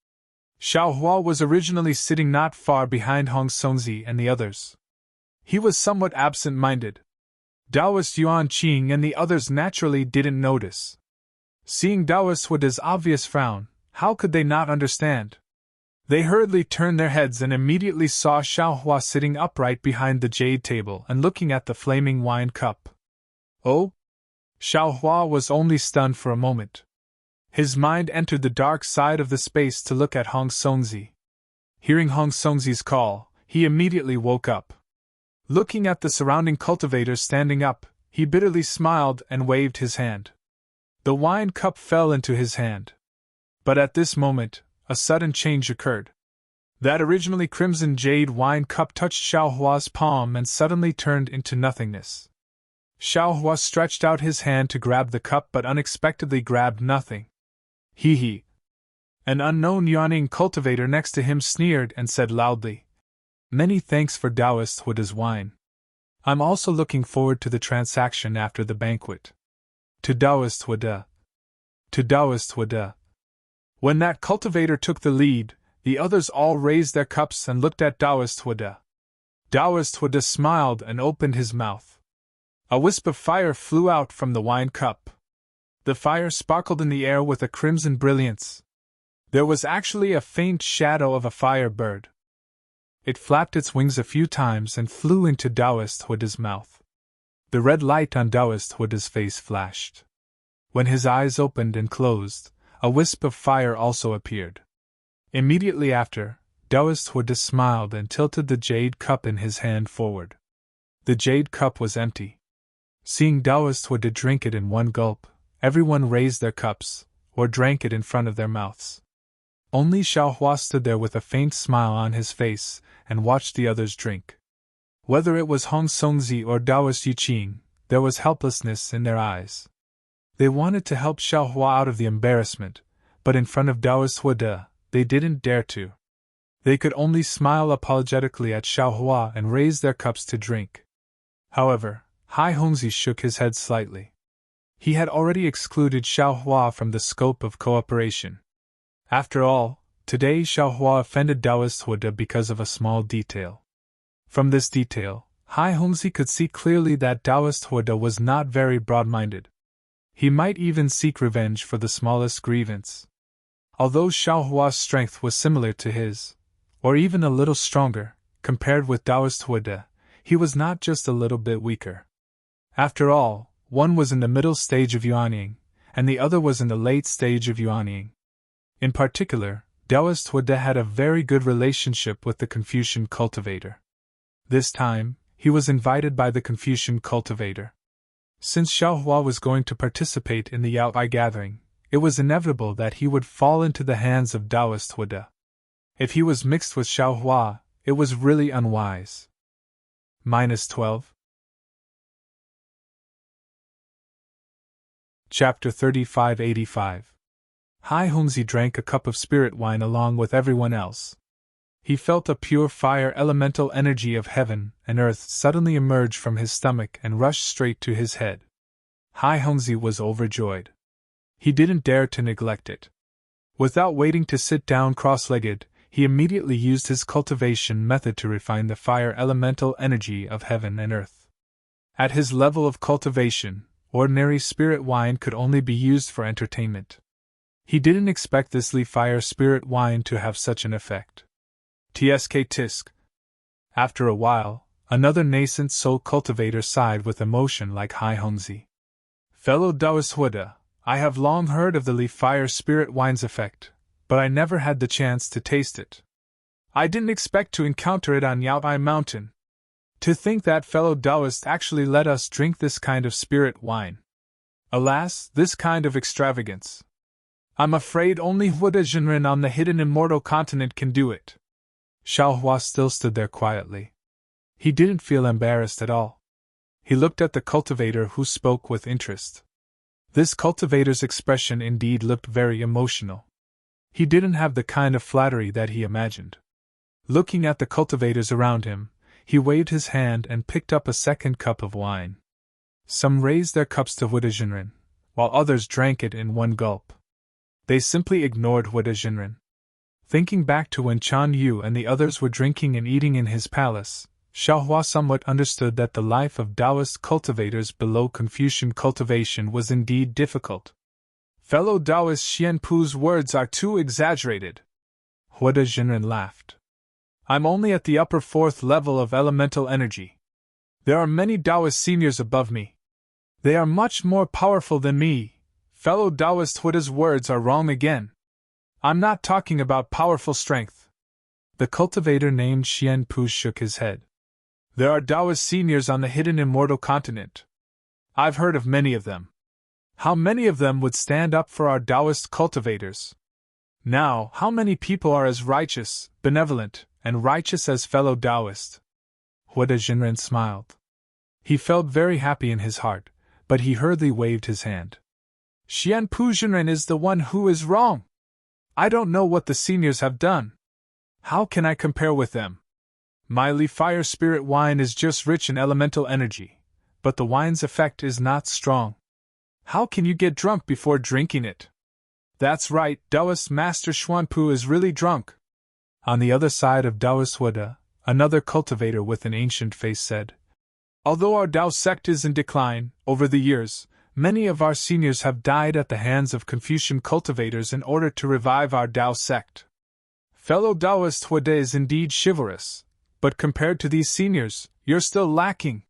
Xiaohua was originally sitting not far behind Hong Songzi and the others. He was somewhat absent-minded. Taoist Yuan Qing and the others naturally didn't notice. Seeing Taoist Huda's obvious frown, how could they not understand? They hurriedly turned their heads and immediately saw Xiaohua sitting upright behind the jade table and looking at the flaming wine cup. Oh? Xiaohua was only stunned for a moment. His mind entered the dark side of the space to look at Hong Songzi. Hearing Hong Songzi's call, he immediately woke up. Looking at the surrounding cultivators standing up, he bitterly smiled and waved his hand. The wine cup fell into his hand. But at this moment, a sudden change occurred. That originally crimson jade wine cup touched Xiaohua's palm and suddenly turned into nothingness. Xiaohua stretched out his hand to grab the cup but unexpectedly grabbed nothing. Hee. An unknown Yuanying cultivator next to him sneered and said loudly, "Many thanks for Taoist Huda's wine. I'm also looking forward to the transaction after the banquet." To Taoist Huda. To Taoist Huda. When that cultivator took the lead, the others all raised their cups and looked at Taoist Huda. Taoist Huda smiled and opened his mouth. A wisp of fire flew out from the wine cup. The fire sparkled in the air with a crimson brilliance. There was actually a faint shadow of a fire bird. It flapped its wings a few times and flew into Taoist Huda's mouth. The red light on Taoist Huda's face flashed. When his eyes opened and closed, a wisp of fire also appeared. Immediately after, Taoist Huda smiled and tilted the jade cup in his hand forward. The jade cup was empty. Seeing Taoist Huda drink it in one gulp, everyone raised their cups, or drank it in front of their mouths. Only Xiaohua stood there with a faint smile on his face and watched the others drink. Whether it was Hong Songzi or Taoist Yuqing, there was helplessness in their eyes. They wanted to help Xiaohua out of the embarrassment, but in front of Taoist Huda, they didn't dare to. They could only smile apologetically at Xiaohua and raise their cups to drink. However, Hai Hongzi shook his head slightly. He had already excluded Xiaohua from the scope of cooperation. After all, today Xiaohua offended Taoist Huda because of a small detail. From this detail, Hai Hongzi could see clearly that Taoist Huda was not very broad-minded. He might even seek revenge for the smallest grievance. Although Xiaohua's strength was similar to his, or even a little stronger, compared with Taoist Huda, he was not just a little bit weaker. After all, one was in the middle stage of Yuanying, and the other was in the late stage of Yuanying. In particular, Taoist Huda had a very good relationship with the Confucian cultivator. This time, he was invited by the Confucian cultivator. Since Xiaohua was going to participate in the Yaobai gathering, it was inevitable that he would fall into the hands of Taoist Huda. If he was mixed with Xiaohua, it was really unwise. -12. Chapter 3585. Hai Hongzi drank a cup of spirit wine along with everyone else. He felt a pure fire elemental energy of heaven and earth suddenly emerge from his stomach and rush straight to his head. Hai Hongzi was overjoyed. He didn't dare to neglect it. Without waiting to sit down cross-legged, he immediately used his cultivation method to refine the fire elemental energy of heaven and earth. At his level of cultivation, ordinary spirit wine could only be used for entertainment. He didn't expect this fire spirit wine to have such an effect. Tsk tisk. After a while, another nascent soul cultivator sighed with emotion like Hai Hongzi. Fellow Taoist Huda, I have long heard of the fire spirit wine's effect, but I never had the chance to taste it. I didn't expect to encounter it on Yaobai Mountain. To think that fellow Taoist actually let us drink this kind of spirit wine. Alas, this kind of extravagance. I'm afraid only Huda Jinren on the hidden Immortal continent can do it. Xiaohua still stood there quietly. He didn't feel embarrassed at all. He looked at the cultivator who spoke with interest. This cultivator's expression indeed looked very emotional. He didn't have the kind of flattery that he imagined. Looking at the cultivators around him, he waved his hand and picked up a second cup of wine. Some raised their cups to Huda Jinren, while others drank it in one gulp. They simply ignored Huda Jinren. Thinking back to when Chan Yu and the others were drinking and eating in his palace, Xiaohua somewhat understood that the life of Taoist cultivators below Confucian cultivation was indeed difficult. Fellow Taoist Xianpu's words are too exaggerated. Huda Jinren laughed. I'm only at the upper fourth level of elemental energy. There are many Taoist seniors above me. They are much more powerful than me. Fellow Taoist Huda's words are wrong again. I'm not talking about powerful strength. The cultivator named Xianpu shook his head. There are Taoist seniors on the hidden Immortal continent. I've heard of many of them. How many of them would stand up for our Taoist cultivators? Now, how many people are as righteous, benevolent, and righteous as fellow Taoist? Huda Jinren smiled. He felt very happy in his heart, but he hurriedly waved his hand. Xianpu Jinren is the one who is wrong. I don't know what the seniors have done. How can I compare with them? My fire spirit wine is just rich in elemental energy, but the wine's effect is not strong. How can you get drunk before drinking it? That's right, Taoist Master Xuanpu is really drunk. On the other side of Taoist Huda, another cultivator with an ancient face said, Although our Tao sect is in decline, over the years, many of our seniors have died at the hands of Confucian cultivators in order to revive our Tao sect. Fellow Taoist Huda is indeed chivalrous, but compared to these seniors, you're still lacking.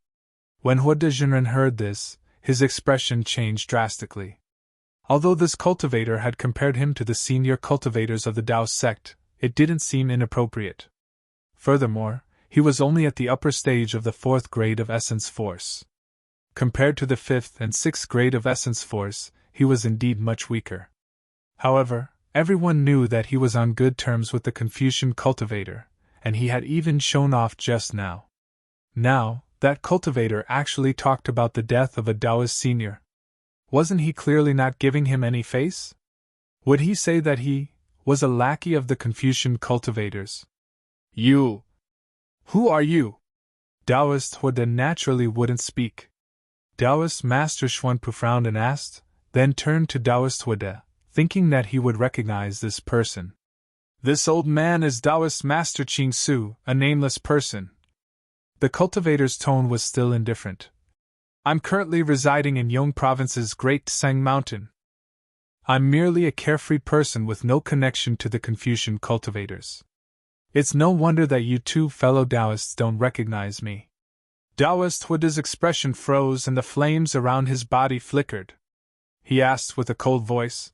When Huda Jinren heard this, his expression changed drastically. Although this cultivator had compared him to the senior cultivators of the Tao sect, it didn't seem inappropriate. Furthermore, he was only at the upper stage of the 4th grade of essence force. Compared to the 5th and 6th grade of essence force, he was indeed much weaker. However, everyone knew that he was on good terms with the Confucian cultivator, and he had even shown off just now. Now, that cultivator actually talked about the death of a Taoist senior. Wasn't he clearly not giving him any face? Would he say that he was a lackey of the Confucian cultivators? You! Who are you? Taoist Huda naturally wouldn't speak. Taoist Master Xuanpu frowned and asked, then turned to Taoist Huda, thinking that he would recognize this person. This old man is Taoist Master Qing Su, a nameless person. The cultivator's tone was still indifferent. I'm currently residing in Yong Province's Great Tsang Mountain. I'm merely a carefree person with no connection to the Confucian cultivators. It's no wonder that you two fellow Taoists don't recognize me. Taoist Huda's expression froze and the flames around his body flickered. He asked with a cold voice,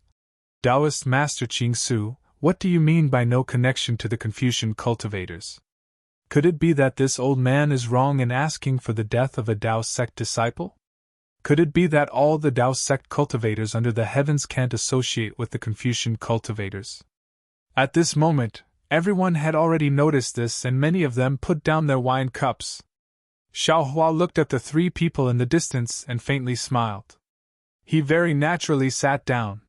Taoist Master Qing Su, what do you mean by no connection to the Confucian cultivators? Could it be that this old man is wrong in asking for the death of a Tao sect disciple? Could it be that all the Tao sect cultivators under the heavens can't associate with the Confucian cultivators? At this moment, everyone had already noticed this and many of them put down their wine cups. Xiaohua looked at the 3 people in the distance and faintly smiled. He very naturally sat down.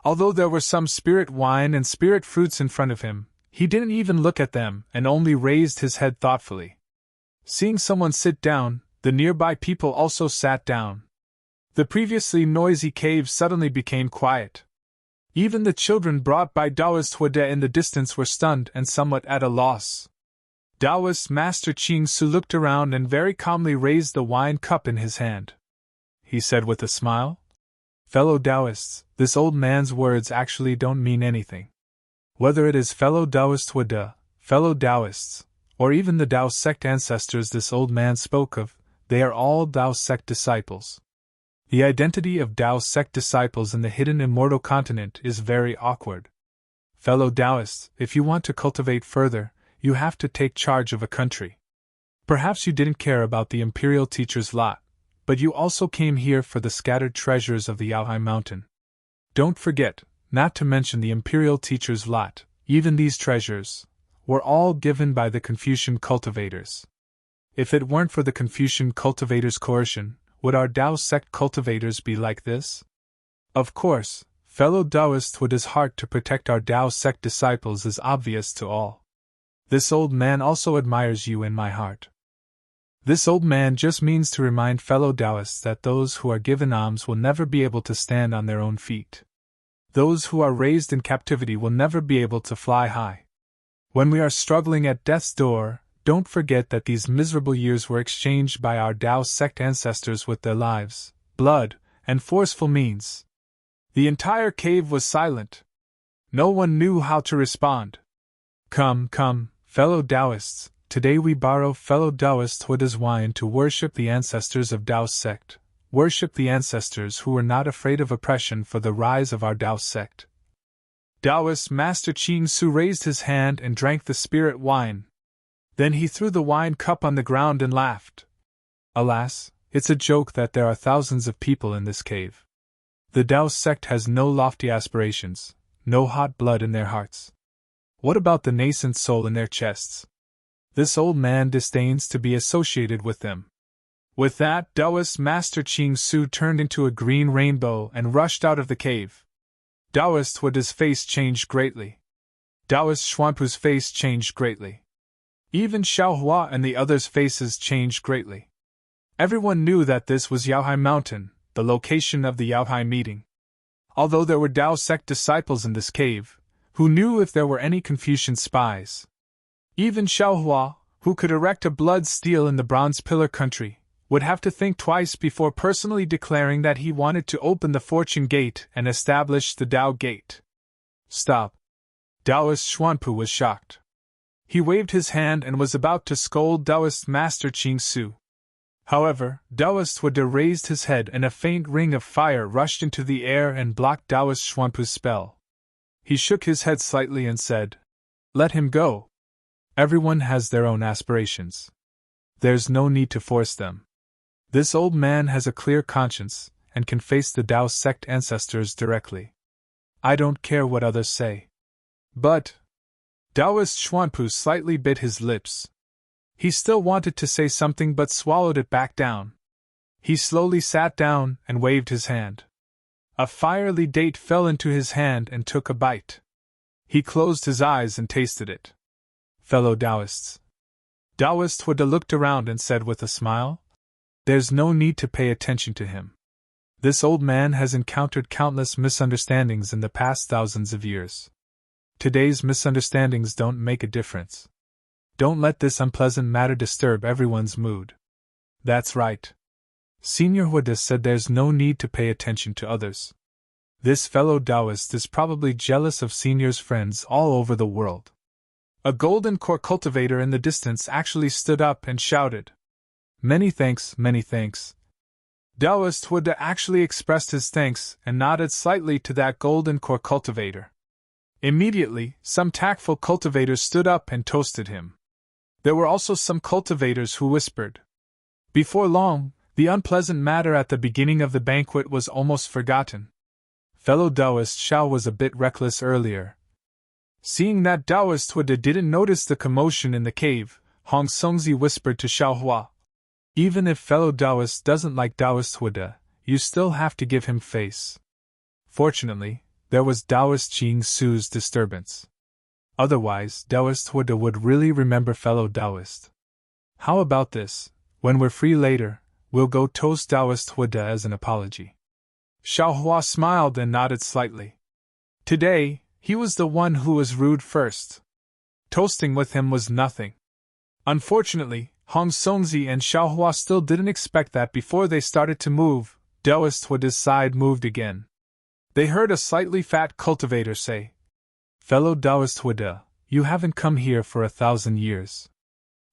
Although there were some spirit wine and spirit fruits in front of him, he didn't even look at them and only raised his head thoughtfully. Seeing someone sit down, the nearby people also sat down. The previously noisy cave suddenly became quiet. Even the children brought by Taoist Huide in the distance were stunned and somewhat at a loss. Taoist Master Ching Su looked around and very calmly raised the wine cup in his hand. He said with a smile, "Fellow Taoists, this old man's words actually don't mean anything. Whether it is fellow Taoist Huide, fellow Taoists, or even the Tao sect ancestors this old man spoke of, they are all Tao sect disciples. The identity of Tao sect disciples in the hidden immortal continent is very awkward. Fellow Taoists, if you want to cultivate further, you have to take charge of a country. Perhaps you didn't care about the imperial teacher's lot, but you also came here for the scattered treasures of the Yaohai mountain. Don't forget, not to mention the imperial teacher's lot, even these treasures were all given by the Confucian cultivators. If it weren't for the Confucian cultivators' coercion, would our Tao sect cultivators be like this? Of course, fellow Taoist Huide's heart to protect our Tao sect disciples is obvious to all. This old man also admires you in my heart. This old man just means to remind fellow Taoists that those who are given alms will never be able to stand on their own feet. Those who are raised in captivity will never be able to fly high. When we are struggling at death's door, don't forget that these miserable years were exchanged by our Tao sect ancestors with their lives, blood, and forceful means." The entire cave was silent. No one knew how to respond. Come, fellow Taoists, today we borrow fellow Taoist Huide's wine to worship the ancestors of Tao sect, worship the ancestors who were not afraid of oppression for the rise of our Tao sect. Taoist Master Ching Su raised his hand and drank the spirit wine. Then he threw the wine cup on the ground and laughed. Alas, it's a joke that there are thousands of people in this cave. The Tao sect has no lofty aspirations, no hot blood in their hearts. What about the nascent soul in their chests? This old man disdains to be associated with them. With that, Taoist Master Ching Su turned into a green rainbow and rushed out of the cave. Taoist Huide's face changed greatly. Taoist Xuanpu's face changed greatly. Even Xiao Hua and the others' faces changed greatly. Everyone knew that this was Yaohai Mountain, the location of the Yaohai meeting. Although there were Tao sect disciples in this cave, who knew if there were any Confucian spies. Even Xiao Hua, who could erect a blood steel in the Bronze Pillar country, would have to think twice before personally declaring that he wanted to open the Fortune Gate and establish the Tao Gate. Stop. Taoist Xuanpu was shocked. He waved his hand and was about to scold Taoist Master Ching Su. However, Taoist Huide raised his head and a faint ring of fire rushed into the air and blocked Taoist Xuanpu's spell. He shook his head slightly and said, "Let him go. Everyone has their own aspirations. There's no need to force them. This old man has a clear conscience and can face the Tao sect ancestors directly. I don't care what others say." But Taoist Xuanpu slightly bit his lips. He still wanted to say something but swallowed it back down. He slowly sat down and waved his hand. A fiery date fell into his hand and took a bite. He closed his eyes and tasted it. Fellow Taoists. Taoist Huide looked around and said with a smile, "There's no need to pay attention to him. This old man has encountered countless misunderstandings in the past thousands of years. Today's misunderstandings don't make a difference. Don't let this unpleasant matter disturb everyone's mood." That's right. Senior Huide said there's no need to pay attention to others. This fellow Taoist is probably jealous of Senior's friends all over the world. A golden core cultivator in the distance actually stood up and shouted, Many thanks, many thanks." Taoist Huide actually expressed his thanks and nodded slightly to that golden core cultivator. Immediately, some tactful cultivators stood up and toasted him. There were also some cultivators who whispered. Before long, the unpleasant matter at the beginning of the banquet was almost forgotten. Fellow Taoist Xiao was a bit reckless earlier. Seeing that Taoist Huide didn't notice the commotion in the cave, Hong Songzi whispered to Xiao Hua, "Even if fellow Taoist doesn't like Taoist Huide, you still have to give him face." Fortunately, there was Taoist Ching Su's disturbance. Otherwise, Taoist Huide would really remember fellow Taoist. How about this? When we're free later, we'll go toast Taoist Huda as an apology. Xiaohua smiled and nodded slightly. Today, he was the one who was rude first. Toasting with him was nothing. Unfortunately, Hong Songzi and Xiaohua still didn't expect that before they started to move, Taoist Huda's side moved again. They heard a slightly fat cultivator say, "Fellow Taoist Huda, you haven't come here for 1,000 years.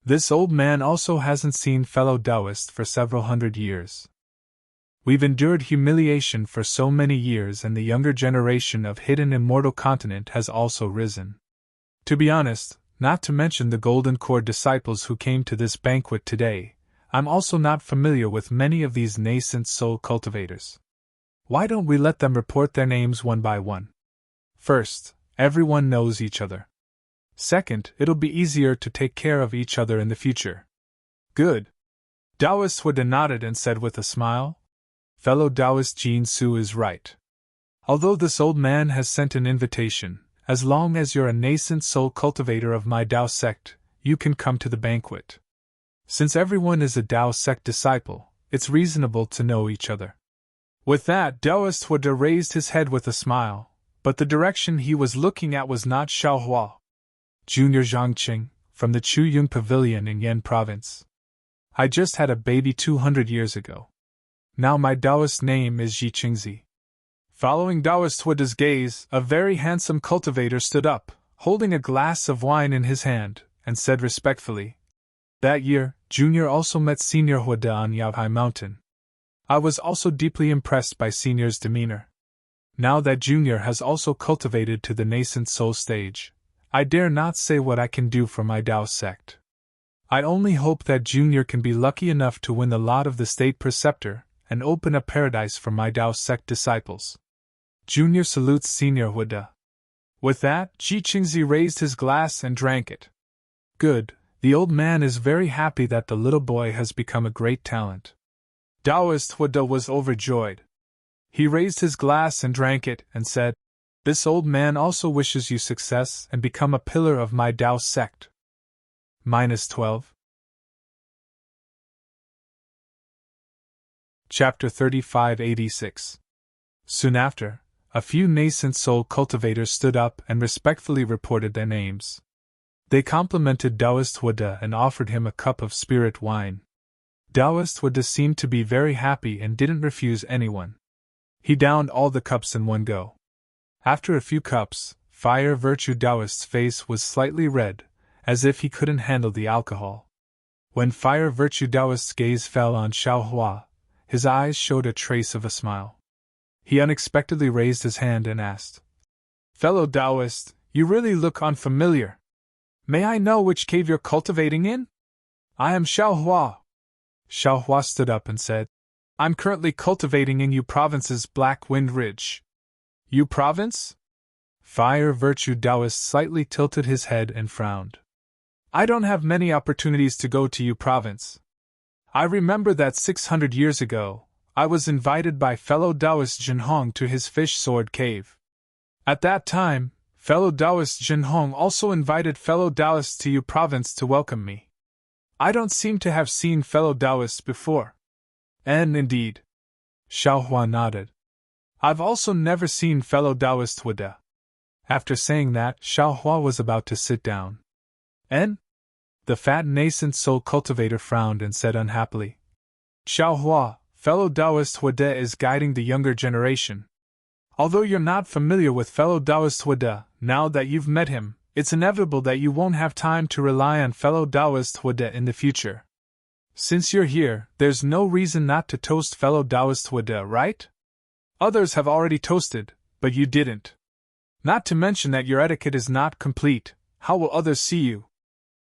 This old man also hasn't seen fellow Taoist for several hundred years. We've endured humiliation for so many years, and the younger generation of hidden immortal continent has also risen. To be honest, not to mention the Golden Core disciples who came to this banquet today, I'm also not familiar with many of these nascent soul cultivators. Why don't we let them report their names one by one? First, everyone knows each other. Second, it'll be easier to take care of each other in the future." "Good." Taoist Huda nodded and said with a smile, "Fellow Taoist Jin Su is right. Although this old man has sent an invitation, as long as you're a nascent soul cultivator of my Tao sect, you can come to the banquet. Since everyone is a Tao sect disciple, it's reasonable to know each other." With that, Taoist Huda raised his head with a smile, but the direction he was looking at was not Xiaohua. "Junior Zhangqing, from the Chuyung Pavilion in Yan Province. I just had a baby 200 years ago. Now my Taoist name is Yi Qingzi." Following Taoist Huda's gaze, a very handsome cultivator stood up, holding a glass of wine in his hand, and said respectfully, "That year, Junior also met Senior Huda on Yaohai Mountain. I was also deeply impressed by Senior's demeanor. Now that Junior has also cultivated to the nascent soul stage, I dare not say what I can do for my Tao sect. I only hope that Junior can be lucky enough to win the lot of the State Preceptor and open a paradise for my Tao sect disciples." Junior salutes Senior Huda. With that, Ji Qingzi raised his glass and drank it. Good, the old man is very happy that the little boy has become a great talent. Taoist Huda was overjoyed. He raised his glass and drank it, and said, "This old man also wishes you success and become a pillar of my Tao sect." -12. Chapter 3586. Soon after, a few nascent soul cultivators stood up and respectfully reported their names. They complimented Taoist Huda and offered him a cup of spirit wine. Taoist Huda seemed to be very happy and didn't refuse anyone. He downed all the cups in one go. After a few cups, Fire Virtue Taoist's face was slightly red, as if he couldn't handle the alcohol. When Fire Virtue Taoist's gaze fell on Xiaohua, his eyes showed a trace of a smile. He unexpectedly raised his hand and asked, "Fellow Taoist, you really look unfamiliar. May I know which cave you're cultivating in?" "I am Xiaohua." Xiaohua stood up and said, "I'm currently cultivating in Yu Province's Black Wind Ridge." "Yu Province?" Fire Virtue Taoist slightly tilted his head and frowned. "I don't have many opportunities to go to Yu Province. I remember that 600 years ago, I was invited by fellow Taoist Jinhong to his fish sword cave. At that time, fellow Taoist Jinhong also invited fellow Taoists to Yu Province to welcome me. I don't seem to have seen fellow Taoists before." "And indeed." Xiaohua nodded. "I've also never seen fellow Taoist Huda." After saying that, Xiaohua was about to sit down. "En?" The fat nascent soul cultivator frowned and said unhappily, "Xiaohua, fellow Taoist Huda is guiding the younger generation. Although you're not familiar with fellow Taoist Huda, now that you've met him, it's inevitable that you won't have time to rely on fellow Taoist Huda in the future. Since you're here, there's no reason not to toast fellow Taoist Huda, right? Others have already toasted, but you didn't. Not to mention that your etiquette is not complete. How will others see you?"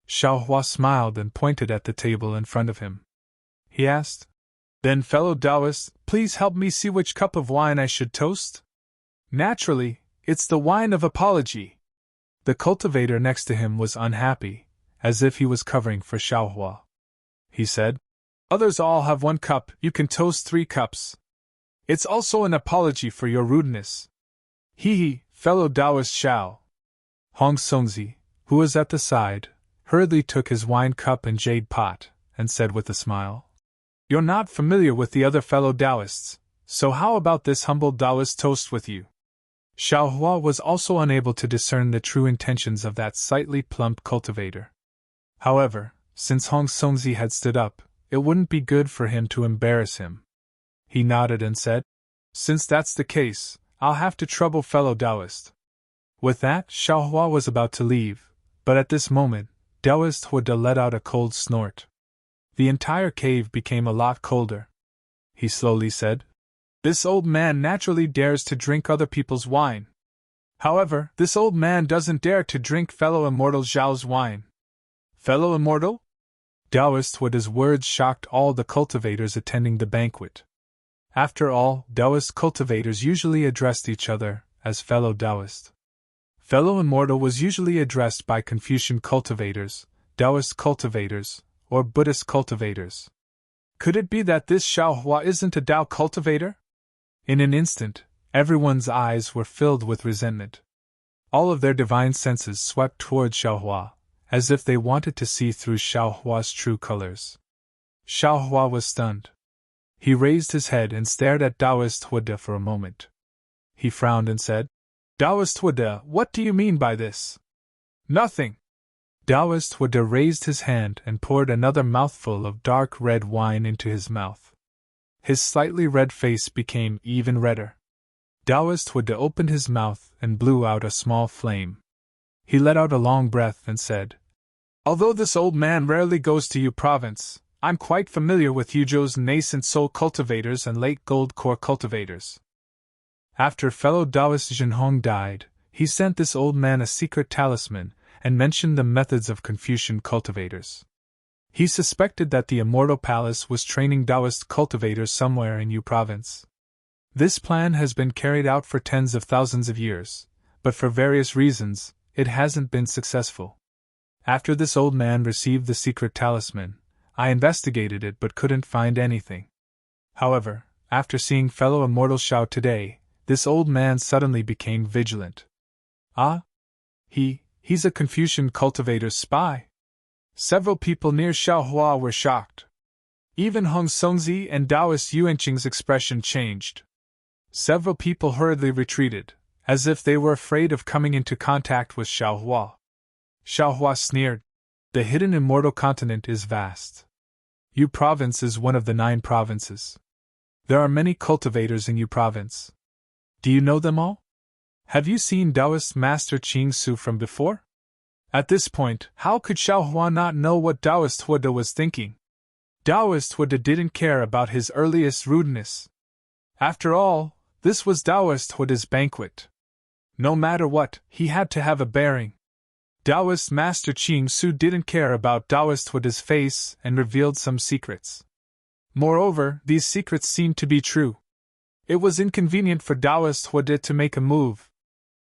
Xiaohua smiled and pointed at the table in front of him. He asked, "Then, fellow Taoists, please help me see which cup of wine I should toast?" "Naturally, it's the wine of apology." The cultivator next to him was unhappy, as if he was covering for Xiaohua. He said, "Others all have 1 cup, you can toast 3 cups. It's also an apology for your rudeness." "Hee, fellow Taoist Xiao." Hong Songzi, who was at the side, hurriedly took his wine cup and jade pot, and said with a smile, You're not familiar with the other fellow Taoists, so how about this humble Taoist toast with you? Xiaohua was also unable to discern the true intentions of that slightly plump cultivator. However, since Hong Songzi had stood up, it wouldn't be good for him to embarrass him. He nodded and said, "Since that's the case, I'll have to trouble fellow Taoist." With that, Xiaohua was about to leave, but at this moment, Taoist Huda let out a cold snort. The entire cave became a lot colder. He slowly said, "This old man naturally dares to drink other people's wine. However, this old man doesn't dare to drink fellow Immortal Zhao's wine." Fellow Immortal? Taoist Huda's words shocked all the cultivators attending the banquet. After all, Taoist cultivators usually addressed each other as fellow Taoist. Fellow Immortal was usually addressed by Confucian cultivators, Taoist cultivators, or Buddhist cultivators. Could it be that this Xiaohua isn't a Tao cultivator? In an instant, everyone's eyes were filled with resentment. All of their divine senses swept toward Xiaohua, as if they wanted to see through Xiaohua's true colors. Xiaohua was stunned. He raised his head and stared at Taoist Huda for a moment. He frowned and said, "Taoist Huda, what do you mean by this?" "Nothing." Taoist Huda raised his hand and poured another mouthful of dark red wine into his mouth. His slightly red face became even redder. Taoist Huda opened his mouth and blew out a small flame. He let out a long breath and said, "Although this old man rarely goes to Yu province, I'm quite familiar with Yuzhou's nascent soul cultivators and late gold core cultivators. After fellow Taoist Zhenhong died, he sent this old man a secret talisman and mentioned the methods of Confucian cultivators. He suspected that the Immortal Palace was training Taoist cultivators somewhere in Yu province. This plan has been carried out for tens of thousands of years, but for various reasons, it hasn't been successful. After this old man received the secret talisman, I investigated it but couldn't find anything. However, after seeing fellow Immortal Xiao today, this old man suddenly became vigilant." "Ah? He's a Confucian cultivator's spy?" Several people near Xiaohua were shocked. Even Hong Songzi and Taoist Yuanqing's expression changed. Several people hurriedly retreated, as if they were afraid of coming into contact with Xiaohua. Xiaohua sneered, "The hidden Immortal continent is vast. Yu province is one of the 9 provinces. There are many cultivators in Yu province. Do you know them all? Have you seen Taoist Master Qing Su from before?" At this point, how could Xiaohua not know what Taoist Huda was thinking? Taoist Huda didn't care about his earliest rudeness. After all, this was Taoist Huda's banquet. No matter what, he had to have a bearing. Taoist Master Qing Su didn't care about Taoist Huda's face and revealed some secrets. Moreover, these secrets seemed to be true. It was inconvenient for Taoist Huda to make a move.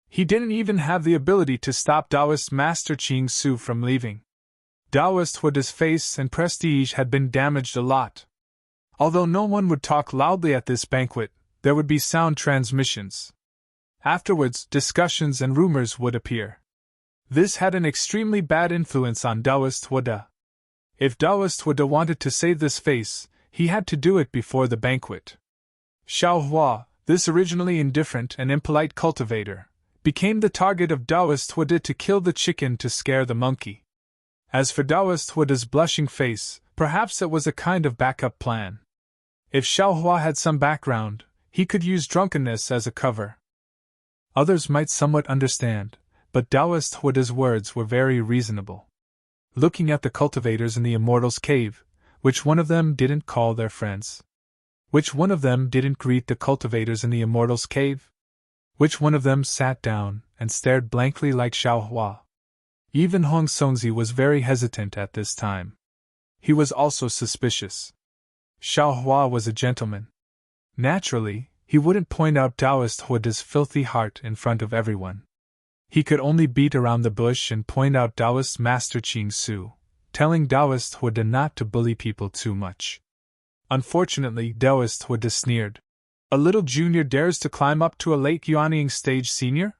He didn't even have the ability to stop Taoist Master Qing Su from leaving. Taoist Huda's face and prestige had been damaged a lot. Although no one would talk loudly at this banquet, there would be sound transmissions. Afterwards, discussions and rumors would appear. This had an extremely bad influence on Taoist Huda. If Taoist Huda wanted to save this face, he had to do it before the banquet. Xiaohua, this originally indifferent and impolite cultivator, became the target of Taoist Huda to kill the chicken to scare the monkey. As for Taoist Huda's blushing face, perhaps it was a kind of backup plan. If Xiaohua had some background, he could use drunkenness as a cover. Others might somewhat understand, but Taoist Huda's words were very reasonable. Looking at the cultivators in the Immortal's cave, which one of them didn't call their friends? Which one of them didn't greet the cultivators in the Immortal's cave? Which one of them sat down and stared blankly like Xiaohua? Even Hong Songzi was very hesitant at this time. He was also suspicious. Xiaohua was a gentleman. Naturally, he wouldn't point out Taoist Huda's filthy heart in front of everyone. He could only beat around the bush and point out Taoist Master Qing Su, telling Taoist Huda not to bully people too much. Unfortunately, Taoist Huda sneered. "A little junior dares to climb up to a late Yuanying stage senior?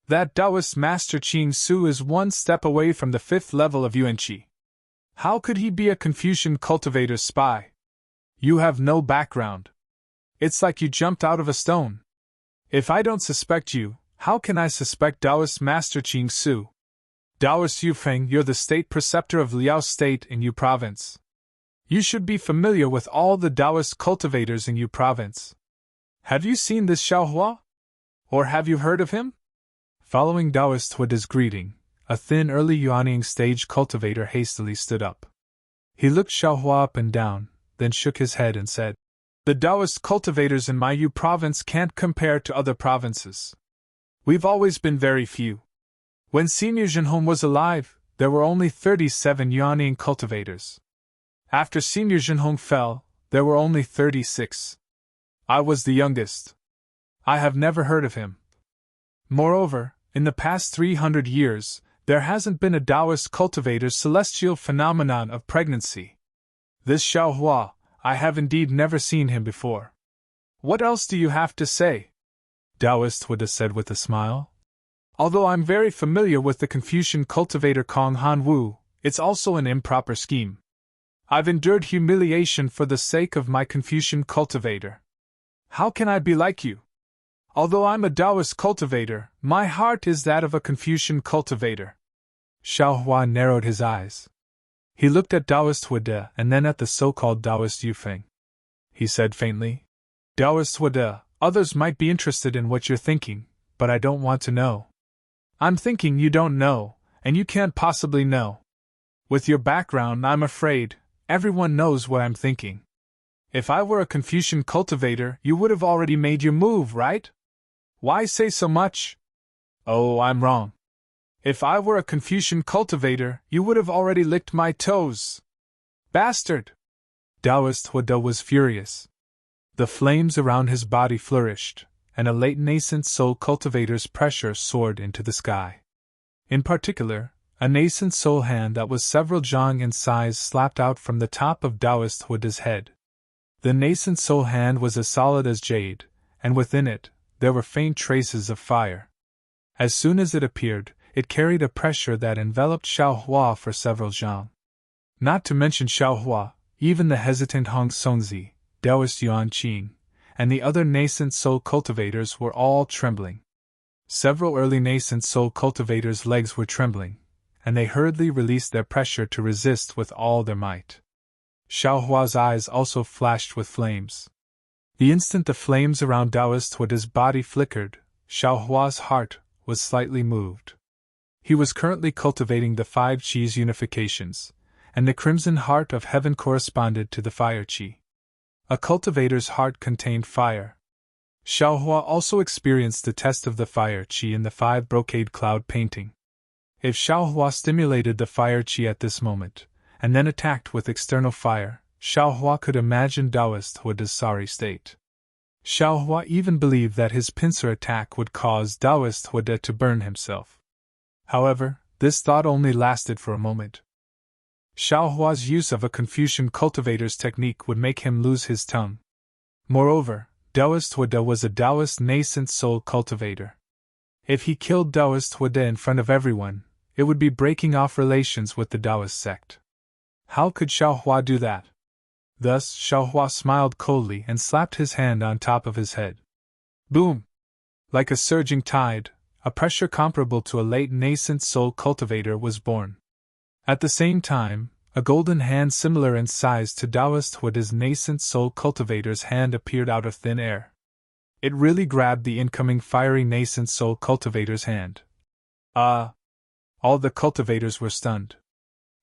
That Taoist Master Qing Su is 1 step away from the 5th level of Yuanqi. How could he be a Confucian cultivator's spy?" You have no background. It's like you jumped out of a stone. If I don't suspect you, how can I suspect Taoist Master Qing Su? Taoist Yufeng, you're the state preceptor of Liao State in Yu Province. You should be familiar with all the Taoist cultivators in Yu Province. Have you seen this Xiaohua? Or have you heard of him? Following Taoist Huida's greeting, a thin early Yuanying stage cultivator hastily stood up. He looked Xiaohua up and down, then shook his head and said, "The Taoist cultivators in my Yu province can't compare to other provinces. We've always been very few. When Senior Zhenhong was alive, there were only 37 Yuanying cultivators. After Senior Zhenhong fell, there were only 36. I was the youngest. I have never heard of him. Moreover, in the past 300 years, there hasn't been a Taoist cultivator's celestial phenomenon of pregnancy. This Xiaohua, I have indeed never seen him before. What else do you have to say?" Taoist Huida said with a smile. "Although I'm very familiar with the Confucian cultivator Kong Han Wu, it's also an improper scheme. I've endured humiliation for the sake of my Confucian cultivator. How can I be like you? Although I'm a Taoist cultivator, my heart is that of a Confucian cultivator." Xiaohua narrowed his eyes. He looked at Taoist Huida and then at the so-called Taoist Yufeng. He said faintly, "Taoist Huida, others might be interested in what you're thinking, but I don't want to know. I'm thinking you don't know, and you can't possibly know. With your background, I'm afraid everyone knows what I'm thinking. If I were a Confucian cultivator, you would have already made your move, right? Why say so much? Oh, I'm wrong. If I were a Confucian cultivator, you would have already licked my toes. Bastard!" Taoist Huida was furious. The flames around his body flourished, and a late nascent soul cultivator's pressure soared into the sky. In particular, a nascent soul hand that was several zhang in size slapped out from the top of Taoist Huida's head. The nascent soul hand was as solid as jade, and within it, there were faint traces of fire. As soon as it appeared, it carried a pressure that enveloped Xiaohua for several zhang. Not to mention Xiaohua, even the hesitant Hong Songzi, Taoist Yuan Qing, and the other nascent soul cultivators were all trembling. Several early nascent soul cultivators' legs were trembling, and they hurriedly released their pressure to resist with all their might. Xiaohua's eyes also flashed with flames. The instant the flames around Taoist Huida's body flickered, Xiaohua's heart was slightly moved. He was currently cultivating the 5 Qis unifications, and the crimson heart of heaven corresponded to the fire Qi. A cultivator's heart contained fire. Xiaohua also experienced the test of the fire Qi in the 5 brocade cloud painting. If Xiaohua stimulated the fire Qi at this moment, and then attacked with external fire, Xiaohua could imagine Taoist Huida's sorry state. Xiaohua even believed that his pincer attack would cause Taoist Huida to burn himself. However, this thought only lasted for a moment. Xiaohua's use of a Confucian cultivator's technique would make him lose his tongue. Moreover, Taoist Huida was a Taoist nascent soul cultivator. If he killed Taoist Huida in front of everyone, it would be breaking off relations with the Taoist sect. How could Xiaohua do that? Thus, Xiaohua smiled coldly and slapped his hand on top of his head. Boom! Like a surging tide, a pressure comparable to a late nascent soul cultivator was born. At the same time, a golden hand similar in size to Taoist Huida's nascent soul cultivator's hand appeared out of thin air. It really grabbed the incoming fiery nascent soul cultivator's hand. All the cultivators were stunned.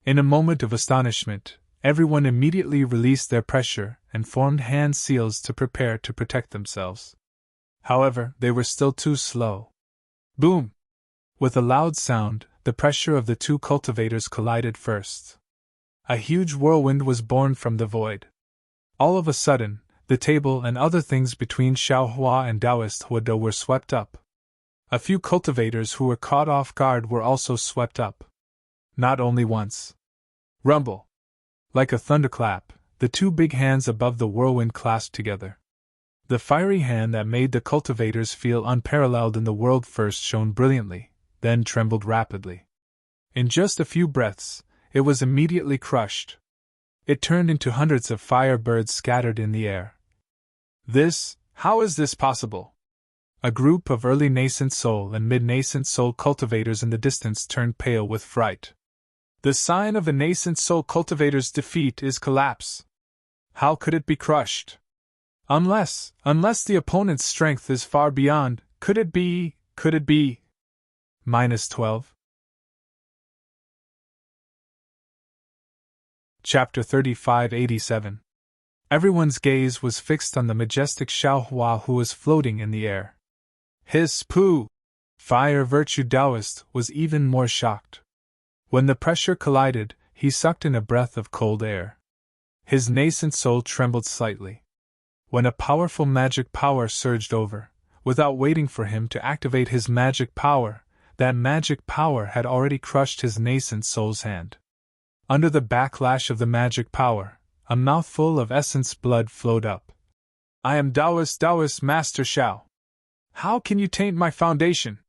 In a moment of astonishment, everyone immediately released their pressure and formed hand seals to prepare to protect themselves. However, they were still too slow. Boom! With a loud sound, the pressure of the 2 cultivators collided first. A huge whirlwind was born from the void. All of a sudden, the table and other things between Xiaohua and Taoist Huida were swept up. A few cultivators who were caught off guard were also swept up. Not only once. Rumble! Like a thunderclap, the 2 big hands above the whirlwind clasped together. The fiery hand that made the cultivators feel unparalleled in the world first shone brilliantly, then trembled rapidly. In just a few breaths, it was immediately crushed. It turned into hundreds of firebirds scattered in the air. How is this possible? A group of early nascent soul and mid-nascent soul cultivators in the distance turned pale with fright. The sign of a nascent soul cultivator's defeat is collapse. How could it be crushed? Unless the opponent's strength is far beyond, could it be? -12. Chapter 3587. Everyone's gaze was fixed on the majestic Xiaohua who was floating in the air. His pooh! Fire Virtue Taoist was even more shocked. When the pressure collided, he sucked in a breath of cold air. His nascent soul trembled slightly. When a powerful magic power surged over, without waiting for him to activate his magic power, that magic power had already crushed his nascent soul's hand. Under the backlash of the magic power, a mouthful of essence blood flowed up. I am Taoist Master Xiao. How can you taint my foundation?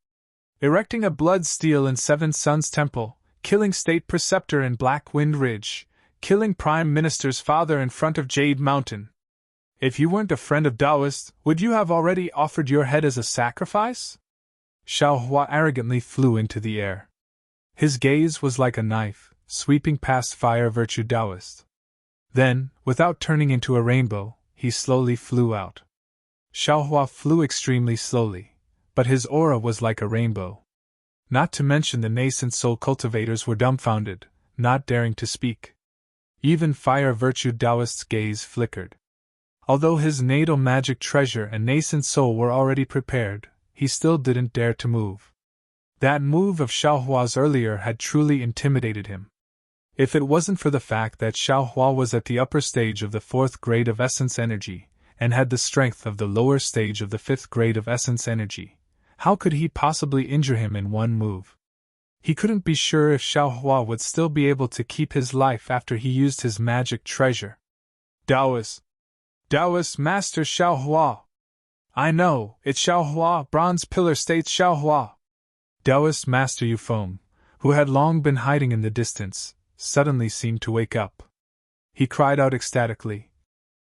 Erecting a blood steel in Seven Suns Temple, killing State Preceptor in Black Wind Ridge, killing Prime Minister's father in front of Jade Mountain. If you weren't a friend of Taoist, would you have already offered your head as a sacrifice? Xiaohua arrogantly flew into the air. His gaze was like a knife, sweeping past Fire Virtue Taoist. Then, without turning into a rainbow, he slowly flew out. Xiaohua flew extremely slowly, but his aura was like a rainbow. Not to mention the nascent soul cultivators were dumbfounded, not daring to speak. Even Fire Virtue Taoist's gaze flickered. Although his natal magic treasure and nascent soul were already prepared, he still didn't dare to move. That move of Xiaohua's earlier had truly intimidated him. If it wasn't for the fact that Xiaohua was at the upper stage of the 4th grade of essence energy, and had the strength of the lower stage of the 5th grade of essence energy, how could he possibly injure him in one move? He couldn't be sure if Xiaohua would still be able to keep his life after he used his magic treasure. Taoist Master Xiaohua! I know, it's Xiaohua, Bronze Pillar State's Xiaohua! Taoist Master Yufeng, who had long been hiding in the distance, suddenly seemed to wake up. He cried out ecstatically.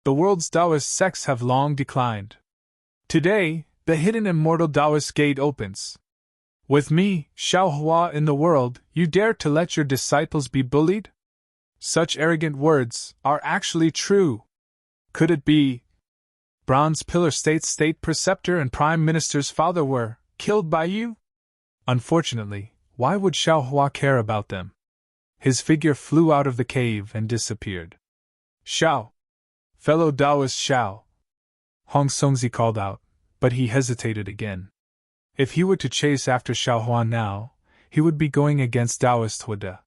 The world's Taoist sects have long declined. Today, the hidden immortal Taoist gate opens. With me, Xiaohua, in the world, you dare to let your disciples be bullied? Such arrogant words are actually true. Could it be? Bronze Pillar State's State Preceptor and Prime Minister's father were killed by you? Unfortunately, why would Xiaohua care about them? His figure flew out of the cave and disappeared. Xiao! Fellow Taoist Xiao! Hong Songzi called out, but he hesitated again. If he were to chase after Xiaohua now, he would be going against Taoist Huda.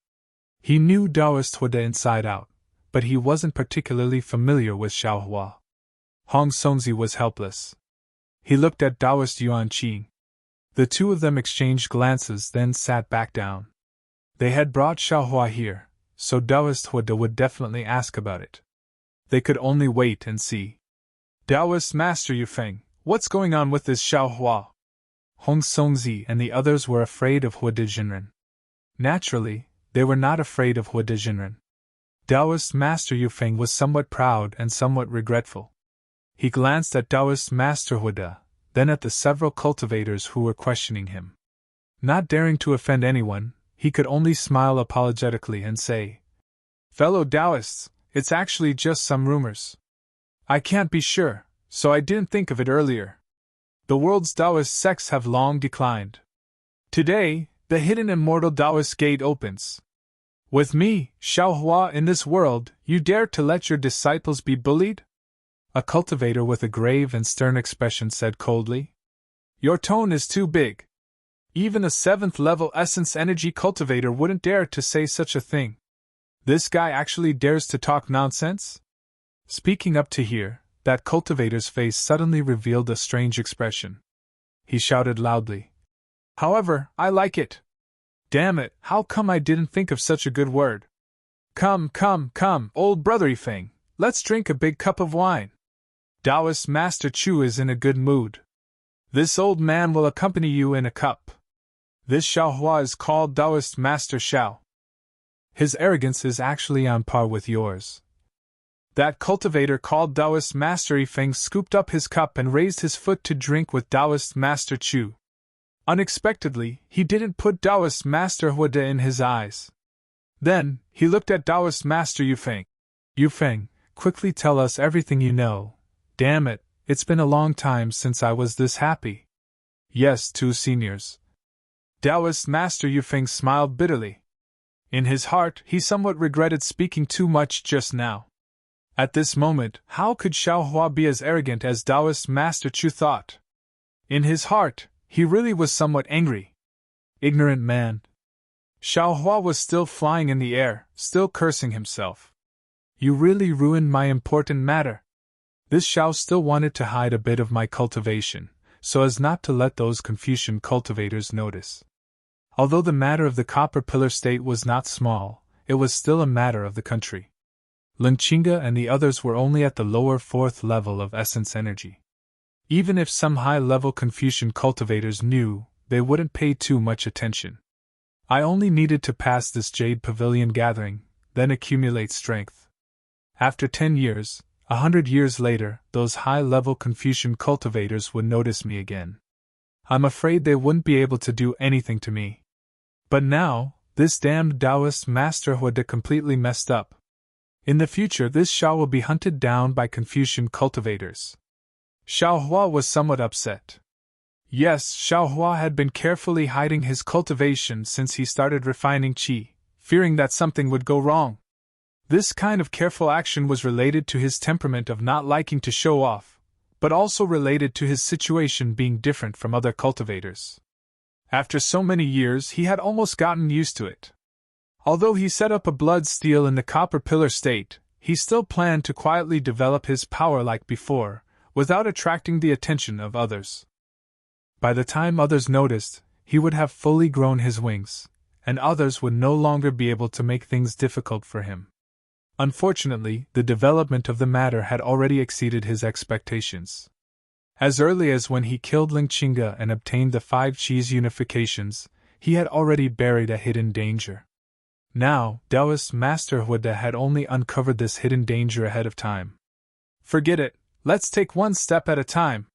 He knew Taoist Huda inside out, but he wasn't particularly familiar with Xiaohua. Hong Songzi was helpless. He looked at Taoist Yuan Qing. The two of them exchanged glances, then sat back down. They had brought Xiaohua here, so Taoist Huda would definitely ask about it. They could only wait and see. Taoist Master Yufeng, what's going on with this Xiaohua? Hong Songzi and the others were afraid of Huda Jinren. Naturally, they were not afraid of Huda Jinren. Taoist Master Yufeng was somewhat proud and somewhat regretful. He glanced at Taoist Master Huda, then at the several cultivators who were questioning him. Not daring to offend anyone, he could only smile apologetically and say, Fellow Taoists, it's actually just some rumors. I can't be sure, so I didn't think of it earlier. The world's Taoist sects have long declined. Today, the hidden immortal Taoist gate opens. With me, Xiaohua, in this world, you dare to let your disciples be bullied? A cultivator with a grave and stern expression said coldly. Your tone is too big. Even a 7th level essence energy cultivator wouldn't dare to say such a thing. This guy actually dares to talk nonsense? Speaking up to here, that cultivator's face suddenly revealed a strange expression. He shouted loudly. However, I like it. Damn it, how come I didn't think of such a good word? Come, old brother Yifeng, let's drink a big cup of wine. Taoist Master Chu is in a good mood. This old man will accompany you in a cup. This Xiaohua is called Taoist Master Xiao. His arrogance is actually on par with yours, That cultivator called Taoist Master Yifeng scooped up his cup and raised his foot to drink with Taoist Master Chu. Unexpectedly, he didn't put Taoist Master Huada in his eyes. Then, he looked at Taoist Master Yifeng. Yifeng, quickly tell us everything you know. Damn it, it's been a long time since I was this happy. Yes, two seniors. Taoist Master Yifeng smiled bitterly. In his heart, he somewhat regretted speaking too much just now. At this moment, how could Xiaohua be as arrogant as Taoist Master Chu thought? In his heart, he really was somewhat angry. Ignorant man. Xiaohua was still flying in the air, still cursing himself. You really ruined my important matter. This Xiao still wanted to hide a bit of my cultivation, so as not to let those Confucian cultivators notice. Although the matter of the copper pillar state was not small, it was still a matter of the country. Lingqinga and the others were only at the lower fourth level of essence energy. Even if some high-level Confucian cultivators knew, they wouldn't pay too much attention. I only needed to pass this Jade Pavilion gathering, then accumulate strength. After 10 years, 100 years later, those high-level Confucian cultivators would notice me again. I'm afraid they wouldn't be able to do anything to me. But now, this damned Taoist Master Huada completely messed up. In the future, this Xiao will be hunted down by Confucian cultivators. Xiaohua was somewhat upset. Yes, Xiaohua had been carefully hiding his cultivation since he started refining qi, fearing that something would go wrong. This kind of careful action was related to his temperament of not liking to show off, but also related to his situation being different from other cultivators. After so many years, he had almost gotten used to it. Although he set up a blood steel in the copper pillar state, he still planned to quietly develop his power like before, without attracting the attention of others. By the time others noticed, he would have fully grown his wings, and others would no longer be able to make things difficult for him. Unfortunately, the development of the matter had already exceeded his expectations. As early as when he killed Lingqinga and obtained the 5 Qis unifications, he had already buried a hidden danger. Now, Taoist Master Huada had only uncovered this hidden danger ahead of time. Forget it, let's take one step at a time.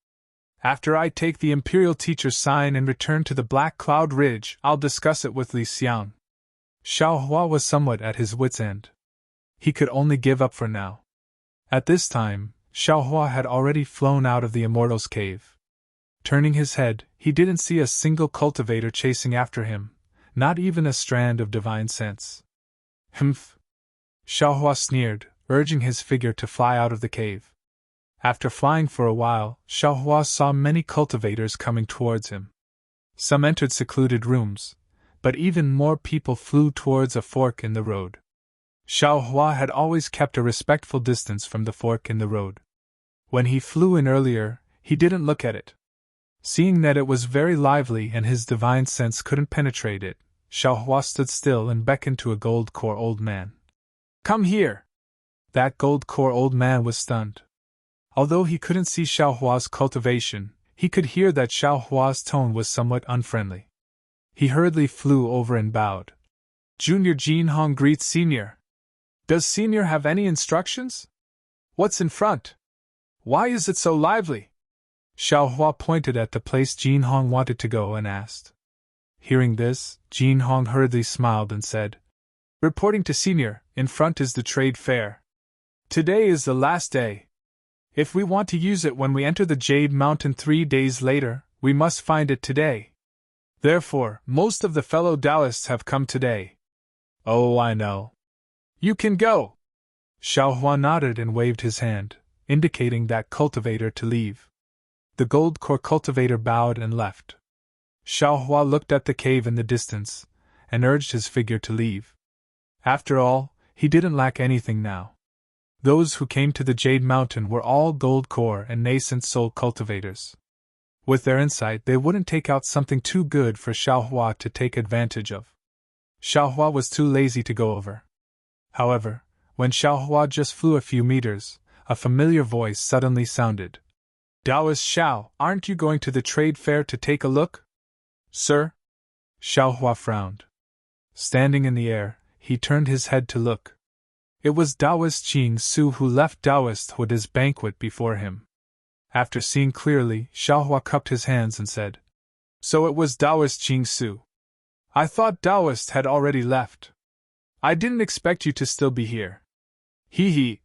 After I take the Imperial Teacher's sign and return to the Black Cloud Ridge, I'll discuss it with Li Xiang. Xiaohua was somewhat at his wits' end. He could only give up for now. At this time, Xiaohua had already flown out of the Immortal's cave. Turning his head, he didn't see a single cultivator chasing after him, not even a strand of divine sense. Humph! Xiaohua sneered, urging his figure to fly out of the cave. After flying for a while, Xiaohua saw many cultivators coming towards him. Some entered secluded rooms, but even more people flew towards a fork in the road. Xiaohua had always kept a respectful distance from the fork in the road. When he flew in earlier, he didn't look at it. Seeing that it was very lively and his divine sense couldn't penetrate it, Xiaohua stood still and beckoned to a gold-core old man. Come here! That gold-core old man was stunned. Although he couldn't see Xiaohua's cultivation, he could hear that Xiaohua's tone was somewhat unfriendly. He hurriedly flew over and bowed. Junior Jinhong greets Senior. Does Senior have any instructions? What's in front? Why is it so lively? Xiaohua pointed at the place Jinhong wanted to go and asked. Hearing this, Jinhong hurriedly smiled and said, Reporting to Senior, in front is the trade fair. Today is the last day. If we want to use it when we enter the Jade Mountain 3 days later, we must find it today. Therefore, most of the fellow Taoists have come today. Oh, I know. You can go. Xiaohua nodded and waved his hand, indicating that cultivator to leave. The gold core cultivator bowed and left. Xiaohua looked at the cave in the distance, and urged his figure to leave. After all, he didn't lack anything now. Those who came to the Jade Mountain were all gold core and nascent soul cultivators. With their insight, they wouldn't take out something too good for Xiaohua to take advantage of. Xiaohua was too lazy to go over. However, when Xiaohua just flew a few meters, a familiar voice suddenly sounded. Taoist Xiao, aren't you going to the trade fair to take a look? Sir? Xiaohua frowned. Standing in the air, he turned his head to look. It was Taoist Qing Su who left Taoist Huide's banquet before him. After seeing clearly, Xiaohua cupped his hands and said, "So it was Taoist Qing Su. I thought Taoist had already left. I didn't expect you to still be here." He.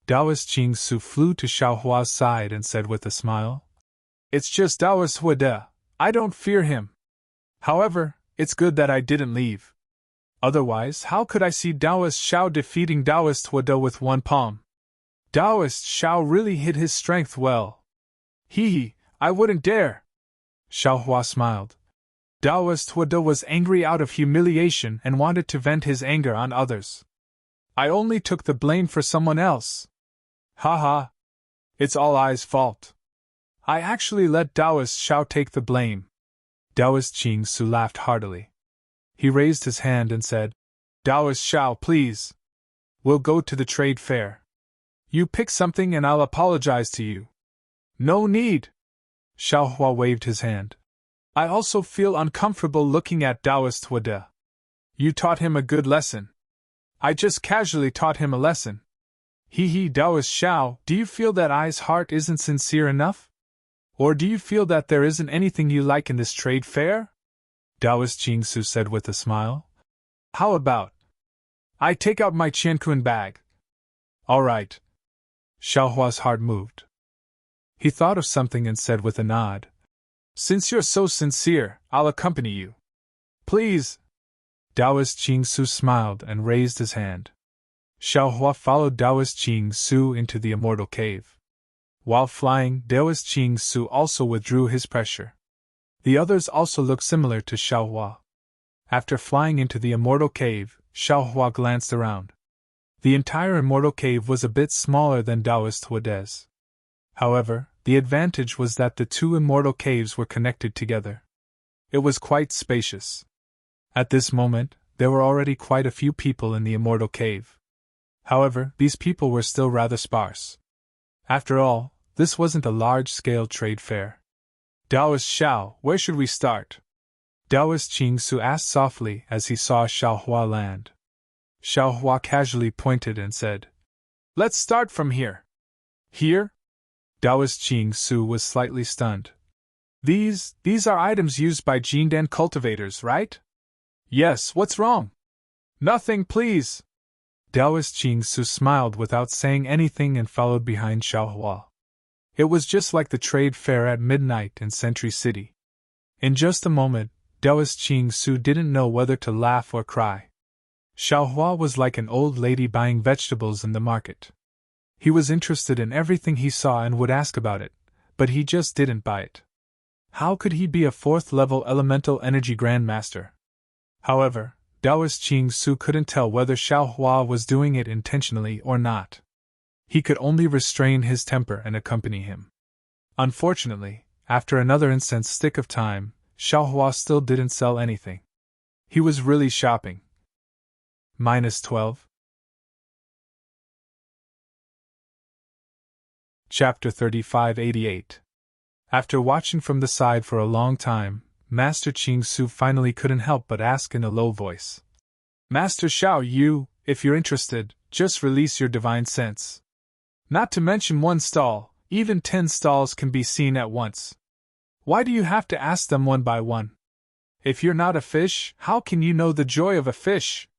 Taoist Qing Su flew to Xiaohua's side and said with a smile, "It's just Taoist Huide. I don't fear him. However, it's good that I didn't leave. Otherwise, how could I see Taoist Xiao defeating Taoist Huide with one palm? Taoist Xiao really hid his strength well. I wouldn't dare." Xiaohua smiled. Taoist Huide was angry out of humiliation and wanted to vent his anger on others. "I only took the blame for someone else. Ha. It's all I's fault. I actually let Taoist Xiao take the blame." Taoist Qing Su laughed heartily. He raised his hand and said, "Taoist Xiao, please. We'll go to the trade fair. You pick something and I'll apologize to you." "No need." Xiaohua waved his hand. "I also feel uncomfortable looking at Taoist Huide. You taught him a good lesson." "I just casually taught him a lesson." Taoist Xiao, do you feel that I's heart isn't sincere enough? Or do you feel that there isn't anything you like in this trade fair?" Taoist Qing Su said with a smile. "How about I take out my Qiankun bag?" "All right." Xiaohua's heart moved. He thought of something and said with a nod, "Since you're so sincere, I'll accompany you." "Please." Taoist Qing Su smiled and raised his hand. Xiaohua followed Taoist Qing Su into the Immortal Cave. While flying, Taoist Qing Su also withdrew his pressure. The others also looked similar to Xiaohua. After flying into the Immortal Cave, Xiaohua glanced around. The entire Immortal Cave was a bit smaller than Taoist Huide's. However, the advantage was that the two Immortal Caves were connected together. It was quite spacious. At this moment, there were already quite a few people in the Immortal Cave. However, these people were still rather sparse. After all, this wasn't a large-scale trade fair. "Taoist Xiao, where should we start?" Taoist Qing Su asked softly as he saw Xiaohua land. Xiaohua casually pointed and said, "Let's start from here." "Here?" Taoist Qing Su was slightly stunned. These are items used by Jindan cultivators, right?" "Yes, what's wrong?" "Nothing, please." Taoist Qing Su smiled without saying anything and followed behind Xiaohua. It was just like the trade fair at midnight in Century City. In just a moment, Taoist Qing Su didn't know whether to laugh or cry. Xiaohua was like an old lady buying vegetables in the market. He was interested in everything he saw and would ask about it, but he just didn't buy it. How could he be a 4th-level elemental energy grandmaster? However, Taoist Qing Su couldn't tell whether Xiaohua was doing it intentionally or not. He could only restrain his temper and accompany him. Unfortunately, after another incense stick of time, Xiaohua still didn't sell anything. He was really shopping. -12. Chapter 3588. After watching from the side for a long time, Master Qing Su finally couldn't help but ask in a low voice, "Master Xiao, if you're interested, just release your divine sense. Not to mention one stall, even 10 stalls can be seen at once. Why do you have to ask them one by one? If you're not a fish, how can you know the joy of a fish?"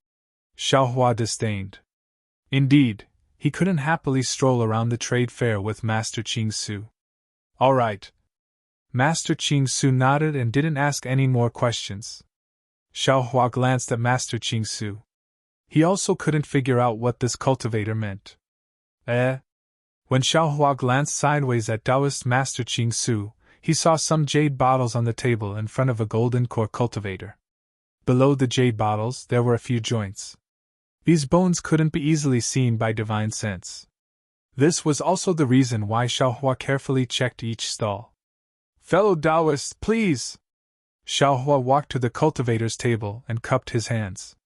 Xiaohua disdained. Indeed, he couldn't happily stroll around the trade fair with Master Qing Su. "All right." Master Qing Su nodded and didn't ask any more questions. Xiaohua glanced at Master Qing Su. He also couldn't figure out what this cultivator meant. When Xiaohua glanced sideways at Taoist Master Qing Su, he saw some jade bottles on the table in front of a golden core cultivator. Below the jade bottles, there were a few joints. These bones couldn't be easily seen by divine sense. This was also the reason why Xiaohua carefully checked each stall. "Fellow Taoists, please!" Xiaohua walked to the cultivator's table and cupped his hands.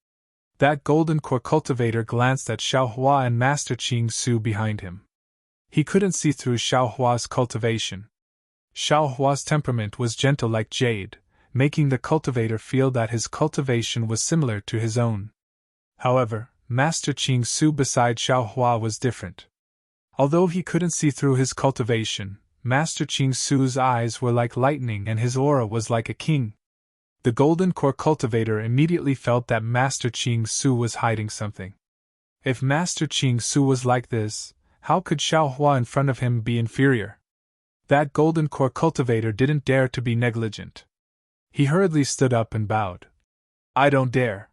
That golden core cultivator glanced at Xiaohua and Master Qing Su behind him. He couldn't see through Xiaohua's cultivation. Xiaohua's temperament was gentle like jade, making the cultivator feel that his cultivation was similar to his own. However, Master Ching Su beside Xiao Hua was different. Although he couldn't see through his cultivation, Master Ching Su's eyes were like lightning and his aura was like a king. The golden core cultivator immediately felt that Master Ching Su was hiding something. If Master Ching Su was like this, how could Xiao Hua in front of him be inferior? That golden core cultivator didn't dare to be negligent. He hurriedly stood up and bowed. I don't dare.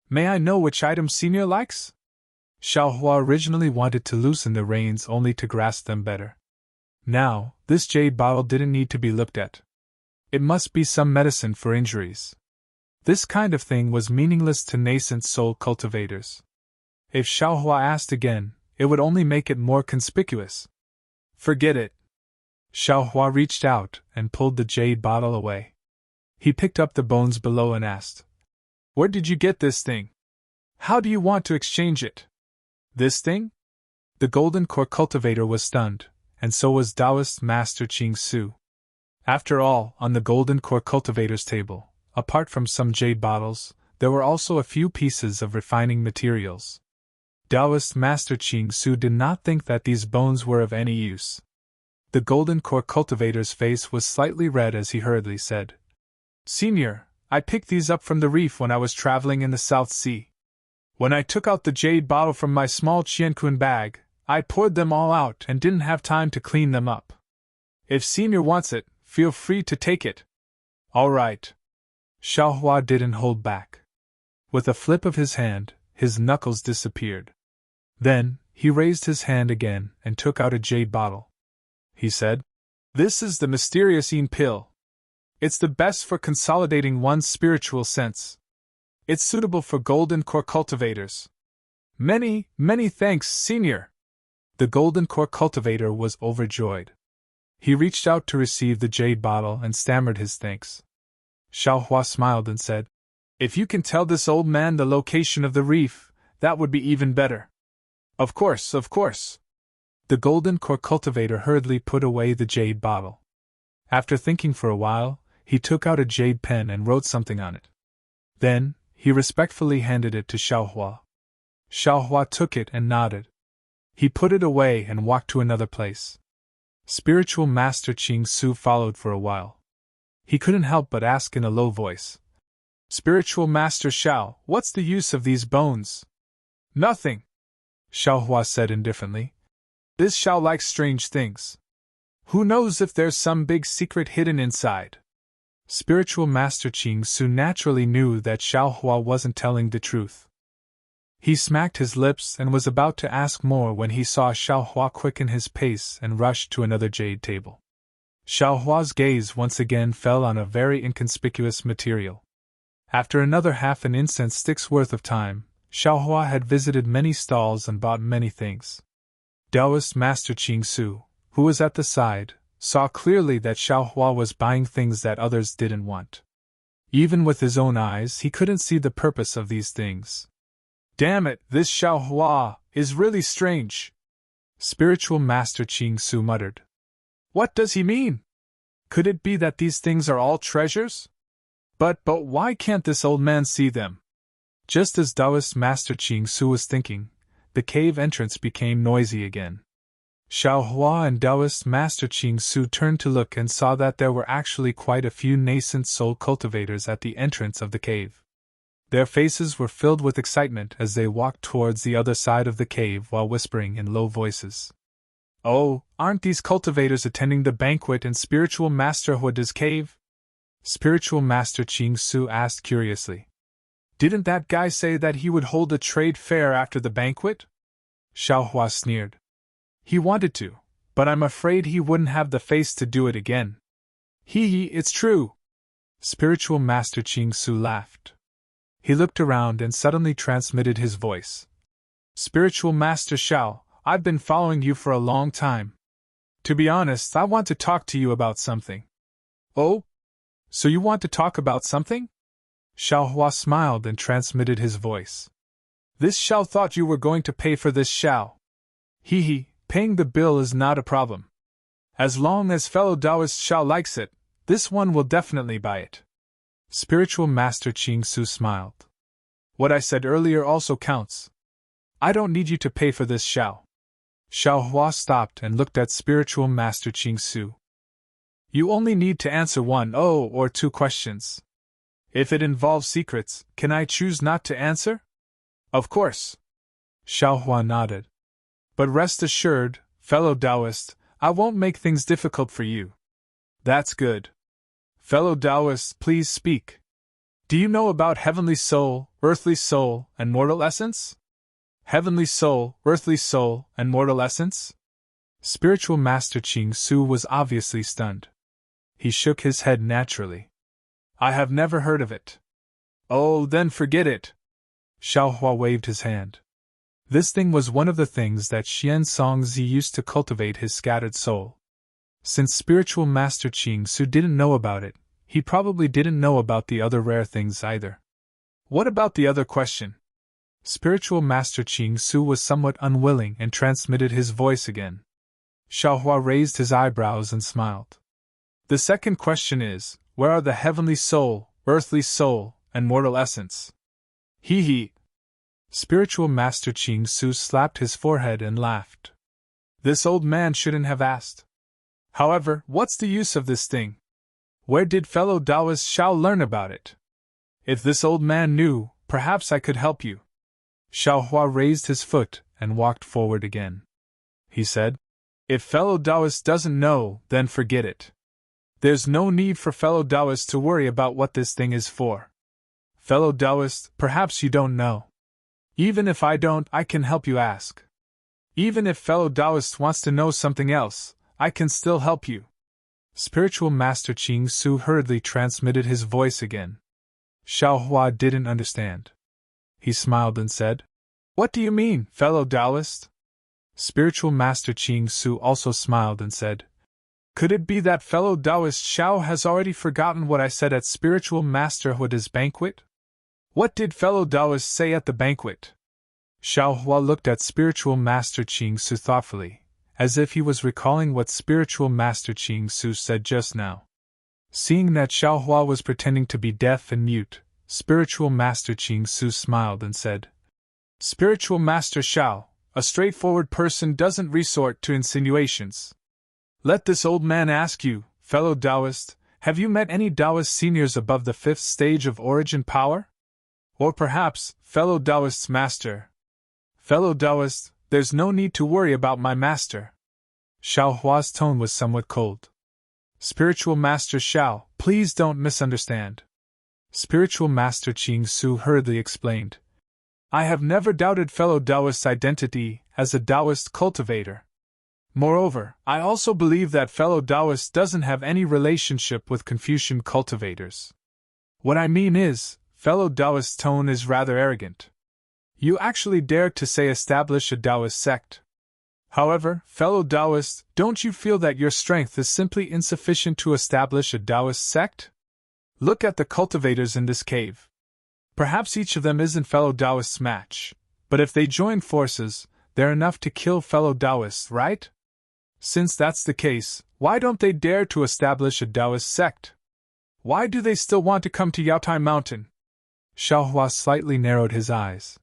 May I know which item Senior likes? Xiao Hua originally wanted to loosen the reins only to grasp them better. Now, this jade bottle didn't need to be looked at. It must be some medicine for injuries. This kind of thing was meaningless to nascent soul cultivators. If Xiao Hua asked again, it would only make it more conspicuous. Forget it. Xiao Hua reached out and pulled the jade bottle away. He picked up the bones below and asked, Where did you get this thing? How do you want to exchange it? This thing? The golden core cultivator was stunned, and so was Taoist Master Ching Su. After all, on the golden core cultivator's table, apart from some jade bottles, there were also a few pieces of refining materials. Taoist Master Ching Su did not think that these bones were of any use. The golden core cultivator's face was slightly red as he hurriedly said, Senior, I picked these up from the reef when I was traveling in the South Sea. When I took out the jade bottle from my small qiankun bag, I poured them all out and didn't have time to clean them up. If Senior wants it, feel free to take it. All right. Xiao Hua didn't hold back. With a flip of his hand, his knuckles disappeared. Then, he raised his hand again and took out a jade bottle. He said, This is the mysterious Yin pill. It's the best for consolidating one's spiritual sense. It's suitable for golden core cultivators. Many, many thanks, Senior. The golden core cultivator was overjoyed. He reached out to receive the jade bottle and stammered his thanks. Xiao Hua smiled and said, If you can tell this old man the location of the reef, that would be even better. Of course, of course. The golden core cultivator hurriedly put away the jade bottle. After thinking for a while, he took out a jade pen and wrote something on it. Then, he respectfully handed it to Xiao Hua. Xiao Hua took it and nodded. He put it away and walked to another place. Spiritual Master Ching Su followed for a while. He couldn't help but ask in a low voice, Spiritual Master Xiao, what's the use of these bones? Nothing, Xiao Hua said indifferently. This Xiao likes strange things. Who knows if there's some big secret hidden inside? Spiritual Master Ching Su naturally knew that Xiao Hua wasn't telling the truth. He smacked his lips and was about to ask more when he saw Xiao Hua quicken his pace and rush to another jade table. Xiao Hua's gaze once again fell on a very inconspicuous material. After another half an incense stick's worth of time, Xiao Hua had visited many stalls and bought many things. Taoist Master Ching Su, who was at the side, saw clearly that Xiao Hua was buying things that others didn't want. Even with his own eyes, he couldn't see the purpose of these things. Damn it, this Xiao Hua is really strange, Spiritual Master Ching Su muttered. What does he mean? Could it be that these things are all treasures? But why can't this old man see them? Just as Taoist Master Ching Su was thinking, the cave entrance became noisy again. Xiao Hua and Taoist Master Ching Su turned to look and saw that there were actually quite a few nascent soul cultivators at the entrance of the cave. Their faces were filled with excitement as they walked towards the other side of the cave while whispering in low voices. Oh, aren't these cultivators attending the banquet in Spiritual Master Huada's cave? Spiritual Master Ching Su asked curiously. Didn't that guy say that he would hold a trade fair after the banquet? Xiao Hua sneered. He wanted to, but I'm afraid he wouldn't have the face to do it again. It's true. Spiritual Master Ching Su laughed. He looked around and suddenly transmitted his voice. Spiritual Master Xiao, I've been following you for a long time. To be honest, I want to talk to you about something. Oh? So you want to talk about something? Xiao Hua smiled and transmitted his voice. This Xiao thought you were going to pay for this Xiao. Paying the bill is not a problem. As long as fellow Taoist Xiao likes it, this one will definitely buy it. Spiritual Master Ching Su smiled. What I said earlier also counts. I don't need you to pay for this, Xiao. Xiao Hua stopped and looked at Spiritual Master Qing Su. You only need to answer one or two questions. If it involves secrets, can I choose not to answer? Of course. Xiao Hua nodded. But rest assured, fellow Taoist, I won't make things difficult for you. That's good. Fellow Taoists, please speak. Do you know about heavenly soul, earthly soul, and mortal essence? Heavenly soul, earthly soul, and mortal essence? Spiritual Master Qing Su was obviously stunned. He shook his head naturally. I have never heard of it. Oh, then forget it. Xiao Hua waved his hand. This thing was one of the things that Xian Songzi used to cultivate his scattered soul. Since Spiritual Master Qing Su didn't know about it, he probably didn't know about the other rare things either. What about the other question? Spiritual Master Qing Su was somewhat unwilling and transmitted his voice again. Xiao Hua raised his eyebrows and smiled. The second question is, where are the heavenly soul, earthly soul, and mortal essence? He. Spiritual Master Qing Su slapped his forehead and laughed. This old man shouldn't have asked. However, what's the use of this thing? Where did fellow Taoist Xiao learn about it? If this old man knew, perhaps I could help you. Xiao Hua raised his foot and walked forward again. He said, if fellow Taoist doesn't know, then forget it. There's no need for fellow Taoist to worry about what this thing is for. Fellow Taoist, perhaps you don't know. Even if I don't, I can help you ask. Even if fellow Taoist wants to know something else, I can still help you. Spiritual Master Qing Su hurriedly transmitted his voice again. Xiao Hua didn't understand. He smiled and said, What do you mean, fellow Taoist? Spiritual Master Qing Su also smiled and said, Could it be that fellow Taoist Xiao has already forgotten what I said at Spiritual Master Hua's banquet? What did fellow Taoist say at the banquet? Xiao Hua looked at Spiritual Master Qing Su thoughtfully, as if he was recalling what Spiritual Master Qing Su said just now. Seeing that Xiao Hua was pretending to be deaf and mute, Spiritual Master Qing Su smiled and said, Spiritual Master Xiao, a straightforward person doesn't resort to insinuations. Let this old man ask you, fellow Taoist, have you met any Taoist seniors above the 5th stage of origin power? Or perhaps, fellow Taoist's master. Fellow Taoist, there's no need to worry about my master. Xiao Hua's tone was somewhat cold. Spiritual Master Xiao, please don't misunderstand. Spiritual Master Qing Su hurriedly explained. I have never doubted fellow Taoist's identity as a Taoist cultivator. Moreover, I also believe that fellow Taoist doesn't have any relationship with Confucian cultivators. What I mean is, fellow Taoist's tone is rather arrogant. You actually dare to say establish a Taoist sect. However, fellow Taoist, don't you feel that your strength is simply insufficient to establish a Taoist sect? Look at the cultivators in this cave. Perhaps each of them isn't fellow Taoist's match, but if they join forces, they're enough to kill fellow Taoists, right? Since that's the case, why don't they dare to establish a Taoist sect? Why do they still want to come to Yaotai Mountain? Xiao Hua slightly narrowed his eyes.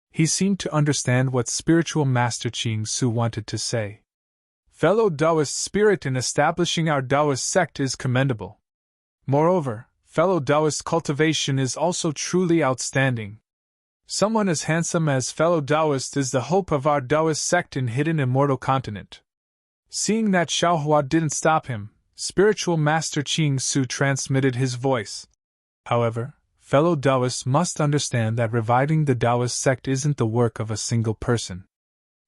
He seemed to understand what Spiritual Master Qing Su wanted to say. Fellow Taoist spirit in establishing our Taoist sect is commendable. Moreover, fellow Taoist cultivation is also truly outstanding. Someone as handsome as fellow Taoist is the hope of our Taoist sect in hidden Immortal continent. Seeing that Xiao Hua didn't stop him, Spiritual Master Qing Su transmitted his voice. However, fellow Taoists must understand that reviving the Taoist sect isn't the work of a single person.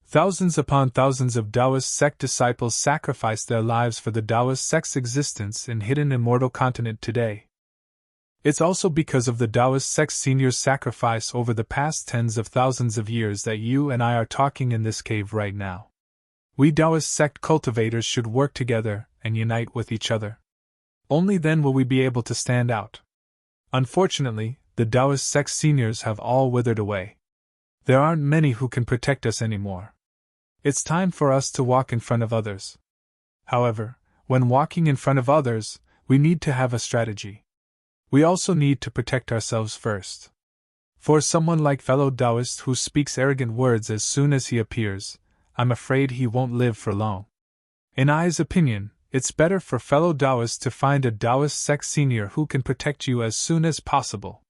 Thousands upon thousands of Taoist sect disciples sacrificed their lives for the Taoist sect's existence in hidden Immortal continent today. It's also because of the Taoist sect's seniors' sacrifice over the past tens of thousands of years that you and I are talking in this cave right now. We Taoist sect cultivators should work together and unite with each other. Only then will we be able to stand out. Unfortunately, the Taoist sect seniors have all withered away. There aren't many who can protect us anymore. It's time for us to walk in front of others. However, when walking in front of others, we need to have a strategy. We also need to protect ourselves first. For someone like fellow Taoist who speaks arrogant words as soon as he appears, I'm afraid he won't live for long. In I's opinion, it's better for fellow Taoists to find a Taoist sect senior who can protect you as soon as possible.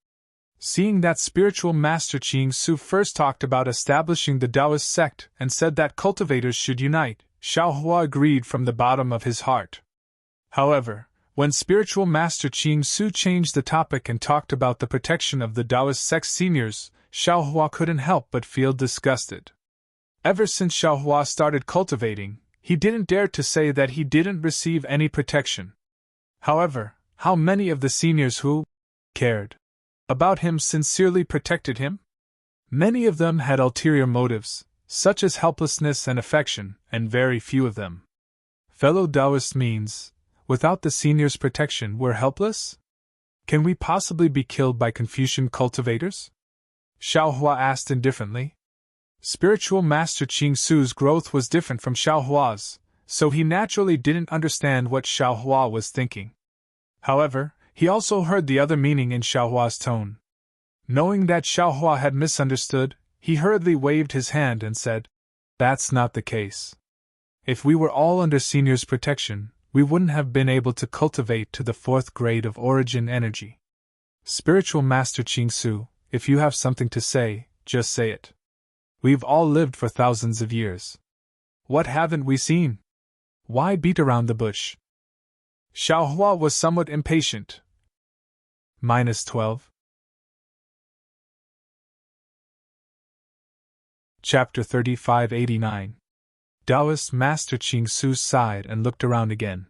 Seeing that spiritual master Qing Su first talked about establishing the Taoist sect and said that cultivators should unite, Xiaohua agreed from the bottom of his heart. However, when spiritual master Qing Su changed the topic and talked about the protection of the Taoist sect seniors, Xiaohua couldn't help but feel disgusted. Ever since Xiaohua started cultivating, he didn't dare to say that he didn't receive any protection. However, how many of the seniors who cared about him sincerely protected him? Many of them had ulterior motives, such as helplessness and affection, and very few of them. Fellow Taoist means, without the seniors' protection, we're helpless? Can we possibly be killed by Confucian cultivators? Xiaohua asked indifferently. Spiritual Master Qing Su's growth was different from Xiaohua's, so he naturally didn't understand what Xiaohua was thinking. However, he also heard the other meaning in Xiaohua's tone. Knowing that Xiaohua had misunderstood, he hurriedly waved his hand and said, "That's not the case. If we were all under seniors' protection, we wouldn't have been able to cultivate to the 4th grade of origin energy. Spiritual Master Qing Su, if you have something to say, just say it. We've all lived for thousands of years. What haven't we seen? Why beat around the bush?" Xiaohua was somewhat impatient. -12. Chapter 3589. Taoist Master Qing Su sighed and looked around again.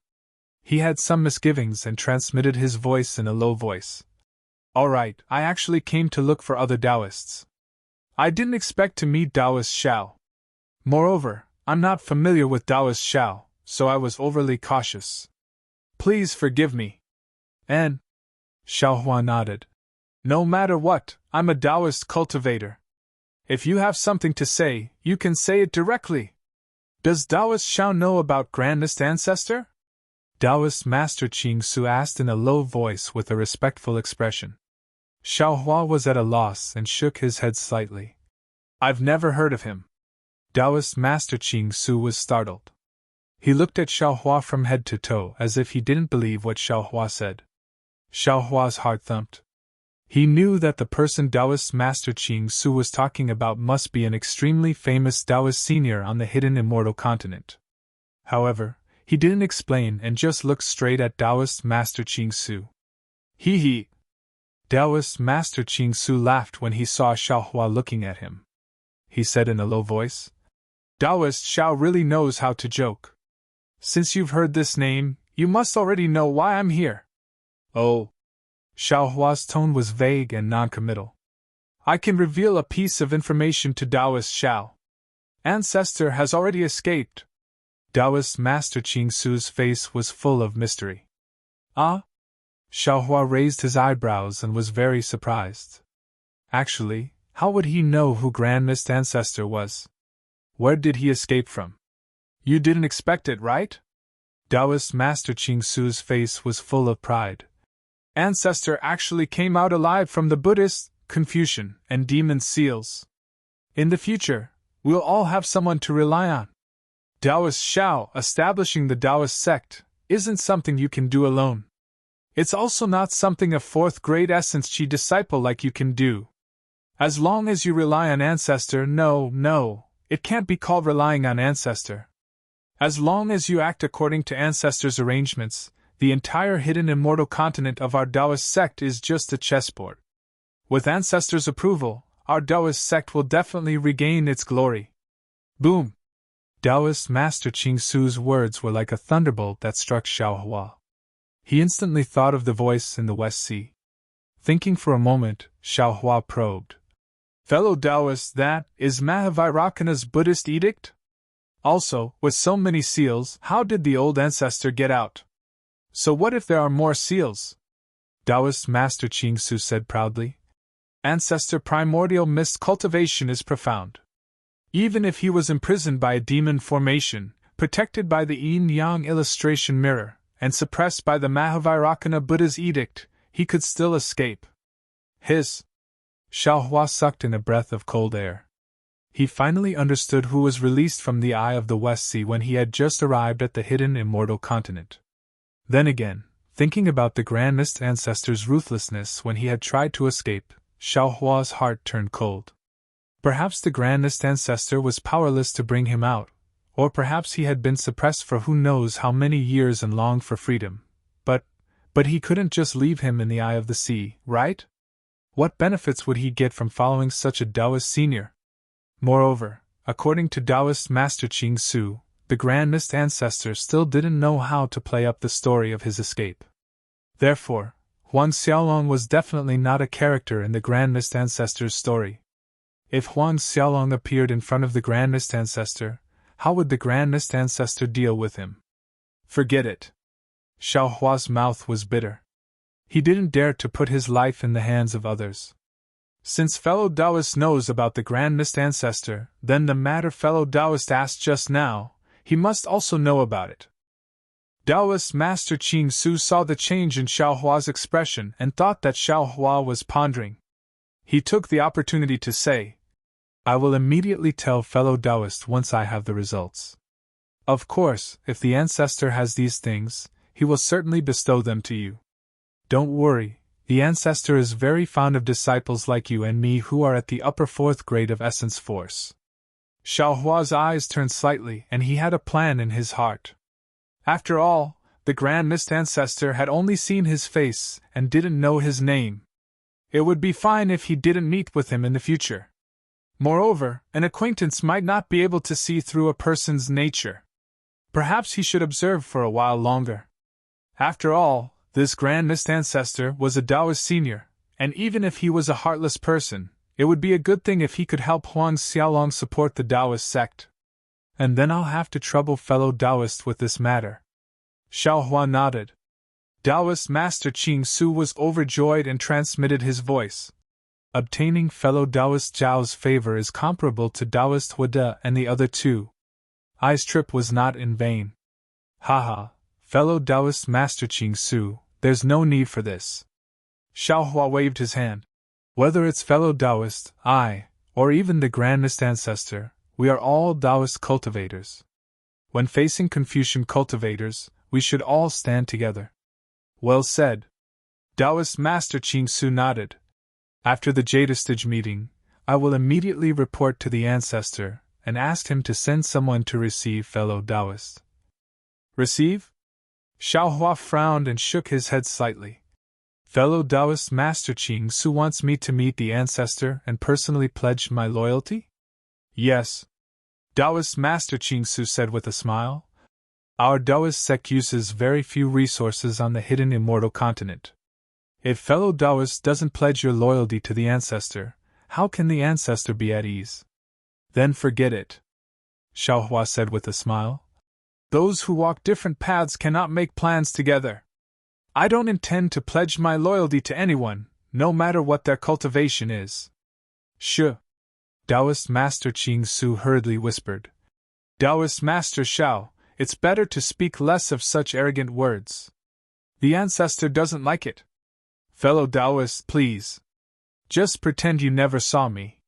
He had some misgivings and transmitted his voice in a low voice. "All right, I actually came to look for other Taoists. I didn't expect to meet Taoist Xiao. Moreover, I'm not familiar with Taoist Xiao, so I was overly cautious. Please forgive me." "And?" Xiaohua nodded. "No matter what, I'm a Taoist cultivator. If you have something to say, you can say it directly. Does Taoist Xiao know about Grandest Ancestor?" Taoist Master Qing Su asked in a low voice with a respectful expression. Xiaohua was at a loss and shook his head slightly. "I've never heard of him." Taoist Master Qing Su was startled. He looked at Xiaohua from head to toe as if he didn't believe what Xiaohua said. Xiaohua's heart thumped. He knew that the person Taoist Master Qing Su was talking about must be an extremely famous Taoist senior on the hidden Immortal continent. However, he didn't explain and just looked straight at Taoist Master Qing Su. He. Taoist Master Qing Su laughed when he saw Xiaohua looking at him. He said in a low voice, "Taoist Xiao really knows how to joke. Since you've heard this name, you must already know why I'm here." "Oh." Xiaohua's tone was vague and noncommittal. "I can reveal a piece of information to Taoist Xiao. Ancestor has already escaped." Taoist Master Qing Su's face was full of mystery. "Ah?" Xiaohua raised his eyebrows and was very surprised. Actually, how would he know who Grandest Ancestor was? Where did he escape from? "You didn't expect it, right?" Taoist Master Qing Su's face was full of pride. "Ancestor actually came out alive from the Buddhist, Confucian, and demon seals. In the future, we'll all have someone to rely on. Taoist Xiao establishing the Taoist sect isn't something you can do alone. It's also not something a 4th grade Essence Chi disciple like you can do. As long as you rely on Ancestor, no, it can't be called relying on Ancestor. As long as you act according to Ancestor's arrangements, the entire hidden Immortal continent of our Taoist sect is just a chessboard. With Ancestor's approval, our Taoist sect will definitely regain its glory." Boom! Taoist Master Qing Su's words were like a thunderbolt that struck Xiaohua. He instantly thought of the voice in the West Sea. Thinking for a moment, Xiaohua probed. "Fellow Taoist, that is Mahavairocana's Buddhist edict? Also, with so many seals, how did the old ancestor get out? So what if there are more seals?" Taoist Master Qing Su said proudly. "Ancestor primordial mist cultivation is profound. Even if he was imprisoned by a demon formation, protected by the yin-yang illustration mirror, and suppressed by the Mahavairocana Buddha's edict, he could still escape. His Xiao Hua sucked in a breath of cold air. He finally understood who was released from the eye of the West Sea when he had just arrived at the hidden Immortal continent. Then again, thinking about the Grand Mist Ancestor's ruthlessness when he had tried to escape, Xiao Hua's heart turned cold. Perhaps the Grand Mist Ancestor was powerless to bring him out, or perhaps he had been suppressed for who knows how many years and longed for freedom. But he couldn't just leave him in the eye of the sea, right? What benefits would he get from following such a Taoist senior? Moreover, according to Taoist Master Qing Su, the Grand Mist Ancestor still didn't know how to play up the story of his escape. Therefore, Huan Xiaolong was definitely not a character in the Grand Mist Ancestor's story. If Huan Xiaolong appeared in front of the Grand Mist Ancestor, how would the Grand Mist Ancestor deal with him? Forget it. Xiao Hua's mouth was bitter. He didn't dare to put his life in the hands of others. Since fellow Taoist knows about the Grand Mist Ancestor, then the matter fellow Taoist asked just now, he must also know about it. Taoist Master Qing Su saw the change in Xiao Hua's expression and thought that Xiao Hua was pondering. He took the opportunity to say, "I will immediately tell fellow Taoist once I have the results. Of course, if the ancestor has these things, he will certainly bestow them to you. Don't worry, the ancestor is very fond of disciples like you and me who are at the upper fourth grade of essence force." Xiao Hua's eyes turned slightly and he had a plan in his heart. After all, the Grand Mist Ancestor had only seen his face and didn't know his name. It would be fine if he didn't meet with him in the future. Moreover, an acquaintance might not be able to see through a person's nature. Perhaps he should observe for a while longer. After all, this Grand Mist Ancestor was a Taoist senior, and even if he was a heartless person, it would be a good thing if he could help Huan Xiaolong support the Taoist sect. And then I'll have to trouble fellow Taoist with this matter. Xiao Hua nodded. Taoist Master Qing Su was overjoyed and transmitted his voice. Obtaining fellow Taoist Zhao's favor is comparable to Taoist Huada and the other two. I's trip was not in vain. Haha, fellow Taoist Master Qing Su, there's no need for this. Xiao Hua waved his hand. Whether it's fellow Taoist, I, or even the Grand Mist Ancestor, we are all Taoist cultivators. When facing Confucian cultivators, we should all stand together. Well said. Taoist Master Qing Su nodded. After the Jadestage meeting, I will immediately report to the ancestor and ask him to send someone to receive fellow Taoist. Receive? Xiao Hua frowned and shook his head slightly. Fellow Taoist Master Qing Su wants me to meet the ancestor and personally pledge my loyalty? Yes. Taoist Master Qing Su said with a smile. Our Taoist sect uses very few resources on the hidden Immortal continent. If fellow Taoist doesn't pledge your loyalty to the ancestor, how can the ancestor be at ease? Then forget it. Xiao Hua said with a smile. Those who walk different paths cannot make plans together. I don't intend to pledge my loyalty to anyone, no matter what their cultivation is. Shh. Taoist Master Qing Su hurriedly whispered. Taoist Master Xiao, it's better to speak less of such arrogant words. The ancestor doesn't like it. Fellow Taoist, please. Just pretend you never saw me.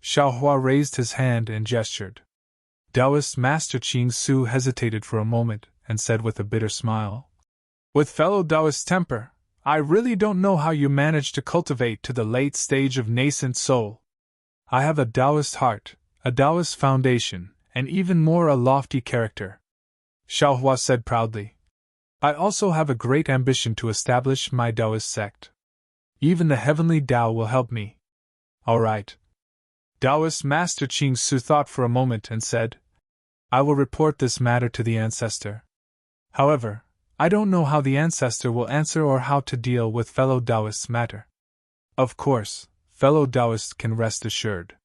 Xiao Hua raised his hand and gestured. Taoist Master Qing Su hesitated for a moment and said with a bitter smile. With fellow Taoist temper, I really don't know how you manage to cultivate to the late stage of nascent soul. I have a Taoist heart, a Taoist foundation, and even more a lofty character. Xiao Hua said proudly. I also have a great ambition to establish my Taoist sect. Even the heavenly Tao will help me. All right. Taoist Master Qing Su thought for a moment and said, I will report this matter to the ancestor. However, I don't know how the ancestor will answer or how to deal with fellow Taoist's matter. Of course, fellow Taoist can rest assured.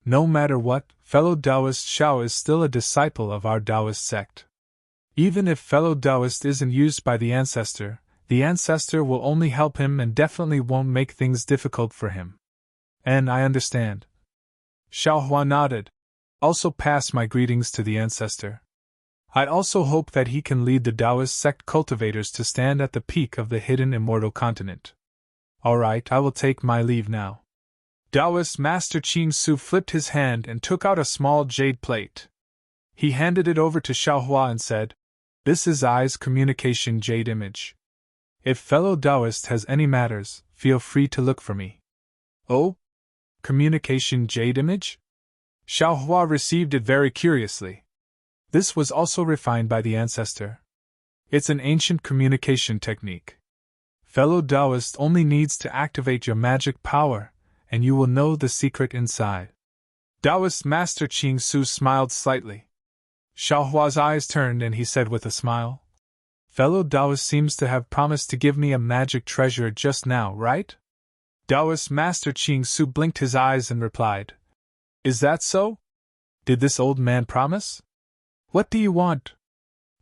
No matter what, fellow Taoist Xiao is still a disciple of our Taoist sect. Even if fellow Taoist isn't used by the ancestor will only help him and definitely won't make things difficult for him. And I understand. Xiao Hua nodded. Also pass my greetings to the ancestor. I also hope that he can lead the Taoist sect cultivators to stand at the peak of the hidden Immortal continent. All right, I will take my leave now. Taoist Master Qing Su flipped his hand and took out a small jade plate. He handed it over to Xiaohua and said, "This is I's communication jade image. If fellow Taoist has any matters, feel free to look for me." "Oh? Communication jade image?" Xiaohua received it very curiously. This was also refined by the ancestor. It's an ancient communication technique. Fellow Taoist only needs to activate your magic power, and you will know the secret inside. Taoist Master Qing Su smiled slightly. Xiaohua's eyes turned and he said with a smile, "Fellow Taoist seems to have promised to give me a magic treasure just now, right?" Taoist Master Qing Su blinked his eyes and replied, "Is that so? Did this old man promise? What do you want?"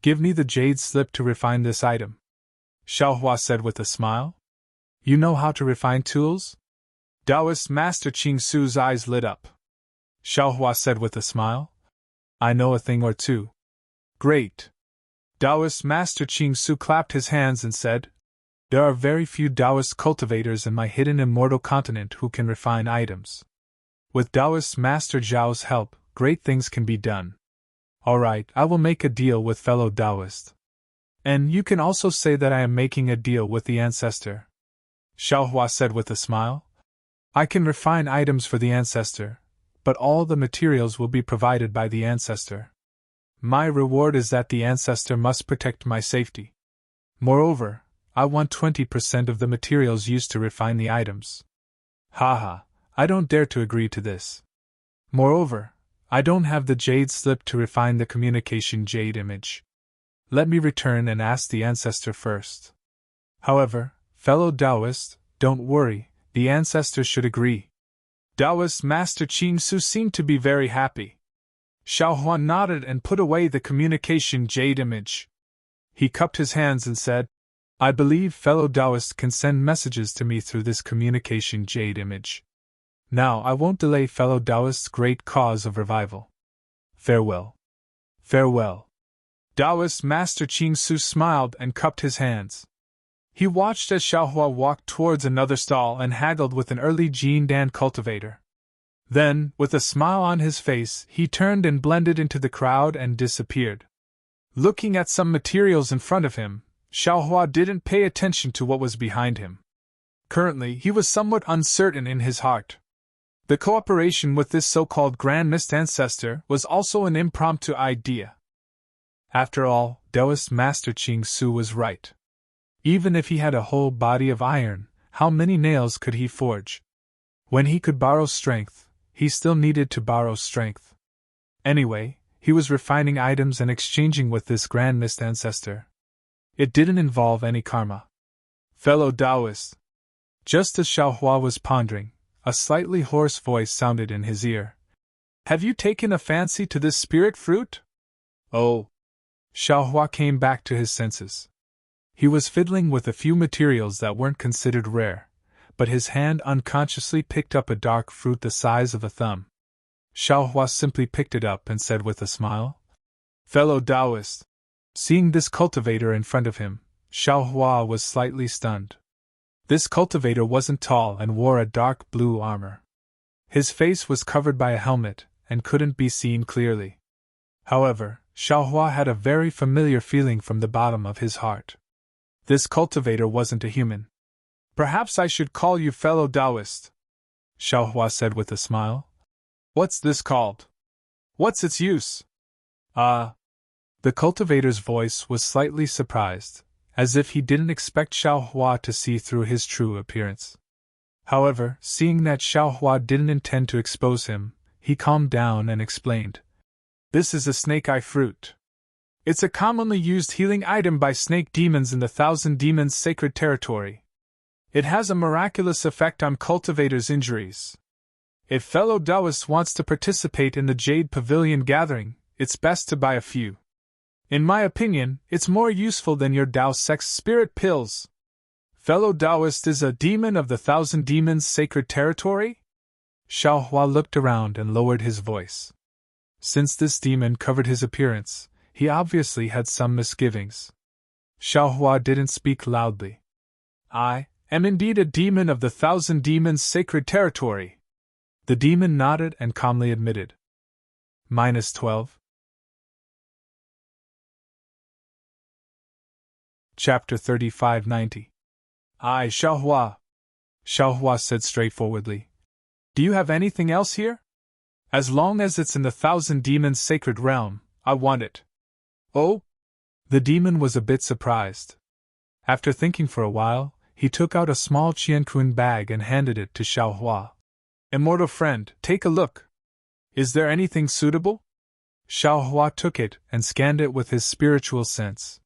"Give me the jade slip to refine this item," Xiaohua said with a smile. "You know how to refine tools?" Taoist Master Qing Su's eyes lit up. Xiaohua said with a smile, "I know a thing or two." "Great." Taoist Master Qing Su clapped his hands and said, "There are very few Taoist cultivators in my hidden immortal continent who can refine items. With Taoist Master Zhao's help, great things can be done. All right, I will make a deal with fellow Taoist. And you can also say that I am making a deal with the ancestor," Xiaohua said with a smile. "I can refine items for the ancestor, but all the materials will be provided by the ancestor. My reward is that the ancestor must protect my safety. Moreover, I want 20% of the materials used to refine the items." "Haha, I don't dare to agree to this. Moreover, I don't have the jade slip to refine the communication jade image. Let me return and ask the ancestor first. However, fellow Taoist, don't worry, the ancestor should agree." Taoist Master Qing Su seemed to be very happy. Xiaohua nodded and put away the communication jade image. He cupped his hands and said, "I believe fellow Taoist can send messages to me through this communication jade image. Now I won't delay fellow Taoist's great cause of revival. Farewell." "Farewell." Taoist Master Qing Su smiled and cupped his hands. He watched as Xiaohua walked towards another stall and haggled with an early Jindan cultivator. Then, with a smile on his face, he turned and blended into the crowd and disappeared. Looking at some materials in front of him, Xiaohua didn't pay attention to what was behind him. Currently, he was somewhat uncertain in his heart. The cooperation with this so-called Grand Mist Ancestor was also an impromptu idea. After all, Taoist Master Qing Su was right. Even if he had a whole body of iron, how many nails could he forge? When he could borrow strength, he still needed to borrow strength. Anyway, he was refining items and exchanging with this Grand Mist Ancestor. It didn't involve any karma. "Fellow Taoist." Just as Xiaohua was pondering, a slightly hoarse voice sounded in his ear. "Have you taken a fancy to this spirit fruit?" "Oh." Xiaohua came back to his senses. He was fiddling with a few materials that weren't considered rare, but his hand unconsciously picked up a dark fruit the size of a thumb. Xiaohua simply picked it up and said with a smile, "Fellow Taoist." Seeing this cultivator in front of him, Xiaohua was slightly stunned. This cultivator wasn't tall and wore a dark blue armor. His face was covered by a helmet and couldn't be seen clearly. However, Xiaohua had a very familiar feeling from the bottom of his heart. This cultivator wasn't a human. "Perhaps I should call you fellow Taoist," Xiaohua said with a smile. "What's this called? What's its use?" The cultivator's voice was slightly surprised, as if he didn't expect Xiaohua to see through his true appearance. However, seeing that Xiaohua didn't intend to expose him, he calmed down and explained. "This is a snake-eye fruit. It's a commonly used healing item by snake demons in the Thousand Demons Sacred Territory. It has a miraculous effect on cultivators' injuries. If fellow Taoist wants to participate in the Jade Pavilion gathering, it's best to buy a few. In my opinion, it's more useful than your Tao Sex Spirit pills. Fellow Taoist is a demon of the Thousand Demons Sacred Territory?" Xiaohua looked around and lowered his voice. Since this demon covered his appearance, he obviously had some misgivings. Xiaohua didn't speak loudly. "I am indeed a demon of the Thousand Demons Sacred Territory," The demon nodded and calmly admitted. -12. Chapter 3590. "I, Xiaohua," Xiaohua said straightforwardly. "Do you have anything else here? As long as it's in the Thousand Demons' sacred realm, I want it." "Oh?" The demon was a bit surprised. After thinking for a while, he took out a small qiankun bag and handed it to Xiaohua. "Immortal friend, take a look. Is there anything suitable?" Xiaohua took it and scanned it with his spiritual sense.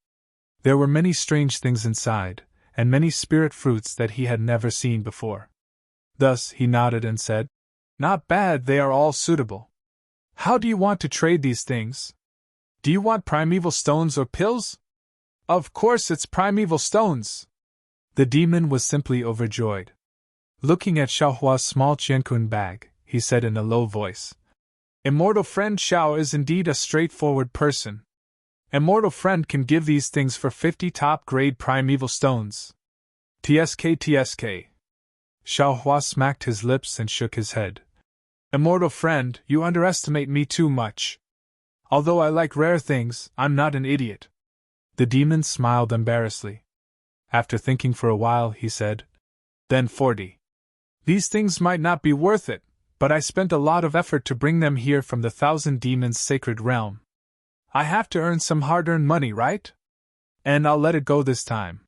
There were many strange things inside, and many spirit fruits that he had never seen before. Thus he nodded and said, "Not bad, they are all suitable. How do you want to trade these things? Do you want primeval stones or pills?" "Of course it's primeval stones!" The demon was simply overjoyed. Looking at Xiaohua's small qiankun bag, he said in a low voice, "Immortal friend Xiao is indeed a straightforward person. Immortal friend can give these things for 50 top-grade primeval stones." "TSK. Xiaohua smacked his lips and shook his head. "Immortal friend, you underestimate me too much. Although I like rare things, I'm not an idiot." The demon smiled embarrassedly. After thinking for a while, he said, "Then 40. These things might not be worth it, but I spent a lot of effort to bring them here from the Thousand Demons' sacred realm. I have to earn some hard-earned money, right? And I'll let it go this time.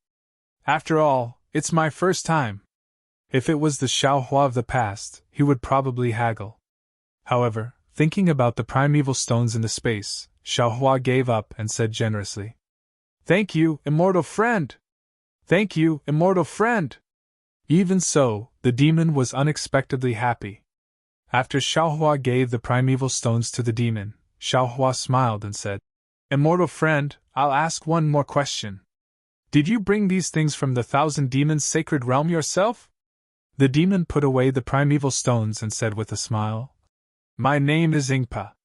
After all, it's my first time." If it was the Xiaohua of the past, he would probably haggle. However, thinking about the primeval stones in the space, Xiaohua gave up and said generously, "Thank you, immortal friend! Thank you, immortal friend!" Even so, the demon was unexpectedly happy. After Xiaohua gave the primeval stones to the demon, Xiaohua smiled and said, "Immortal friend, I'll ask one more question. Did you bring these things from the Thousand Demons' sacred realm yourself?" The demon put away the primeval stones and said with a smile, "My name is Ingpa.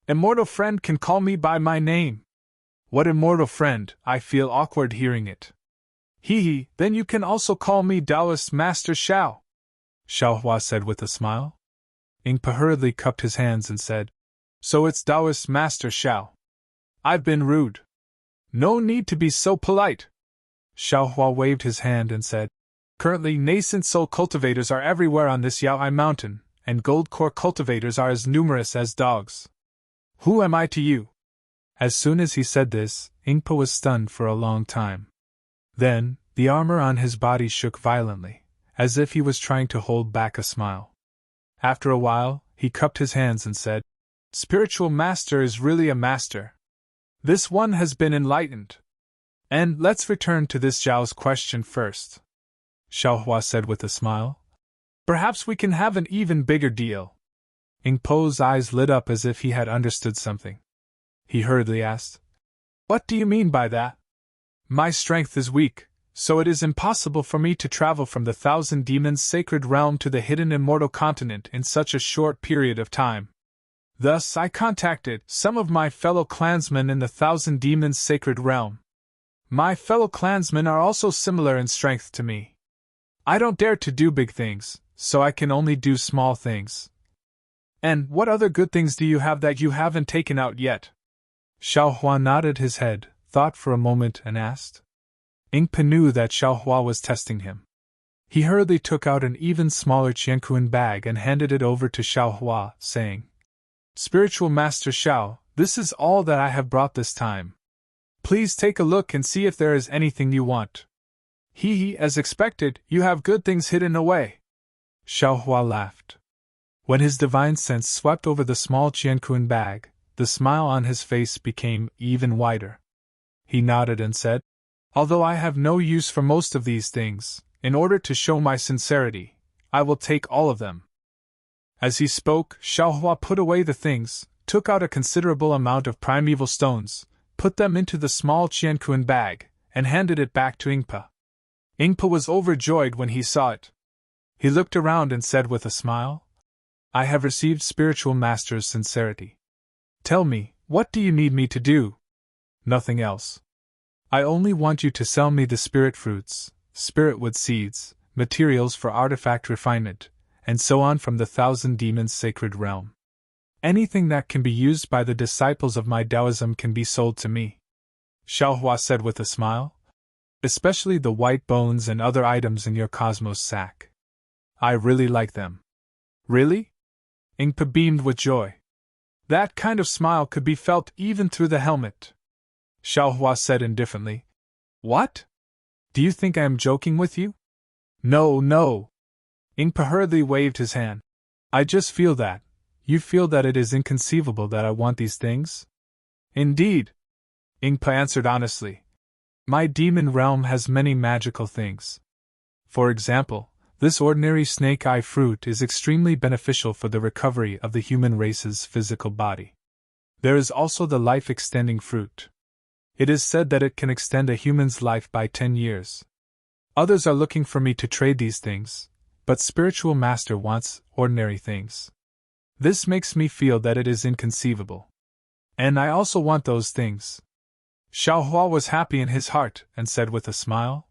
Immortal friend can call me by my name." "What immortal friend? I feel awkward hearing it." "Hee, then you can also call me Taoist Master Xiao," Xiaohua said with a smile. Ingpa hurriedly cupped his hands and said, "So it's Taoist Master Xiao. I've been rude. No need to be so polite." Xiaohua waved his hand and said, "Currently, nascent soul cultivators are everywhere on this Yaoai mountain, and gold core cultivators are as numerous as dogs. Who am I to you?" As soon as he said this, Ingpa was stunned for a long time. Then, the armor on his body shook violently, as if he was trying to hold back a smile. After a while, he cupped his hands and said, "Spiritual master is really a master. This one has been enlightened. And let's return to this Zhao's question first," Xiaohua said with a smile. "Perhaps we can have an even bigger deal." Ingpo's eyes lit up as if he had understood something. He hurriedly asked, "What do you mean by that?" "My strength is weak, so it is impossible for me to travel from the Thousand Demons' sacred realm to the hidden immortal continent in such a short period of time. Thus I contacted some of my fellow clansmen in the Thousand Demons' sacred realm. My fellow clansmen are also similar in strength to me. I don't dare to do big things, so I can only do small things." "And what other good things do you have that you haven't taken out yet?" Xiaohua nodded his head, thought for a moment and asked. Ingpa knew that Xiaohua was testing him. He hurriedly took out an even smaller qiankun bag and handed it over to Xiaohua, saying, "Spiritual Master Xiao, this is all that I have brought this time. Please take a look and see if there is anything you want." "Hee, as expected, you have good things hidden away." Xiaohua laughed. When his divine sense swept over the small qiankun bag, the smile on his face became even wider. He nodded and said, "Although I have no use for most of these things, in order to show my sincerity, I will take all of them." As he spoke, Xiaohua put away the things, took out a considerable amount of primeval stones, put them into the small qiankun bag, and handed it back to Ingpa. Ingpa was overjoyed when he saw it. He looked around and said with a smile, "I have received Spiritual Master's sincerity. Tell me, what do you need me to do?" "Nothing else. I only want you to sell me the spirit fruits, spirit wood seeds, materials for artifact refinement, and so on from the thousand demons' sacred realm. Anything that can be used by the disciples of my Taoism can be sold to me, Xiaohua said with a smile. Especially the white bones and other items in your cosmos sack. I really like them. Really? Ingpa beamed with joy. That kind of smile could be felt even through the helmet. Xiaohua said indifferently. What? Do you think I am joking with you? No, no. Ingpa hurriedly waved his hand. I just feel that. You feel that it is inconceivable that I want these things? Indeed. Ingpa answered honestly. My demon realm has many magical things. For example, this ordinary snake-eye fruit is extremely beneficial for the recovery of the human race's physical body. There is also the life-extending fruit. It is said that it can extend a human's life by 10 years. Others are looking for me to trade these things, but Spiritual Master wants ordinary things. This makes me feel that it is inconceivable. And I also want those things. Xiaohua was happy in his heart and said with a smile,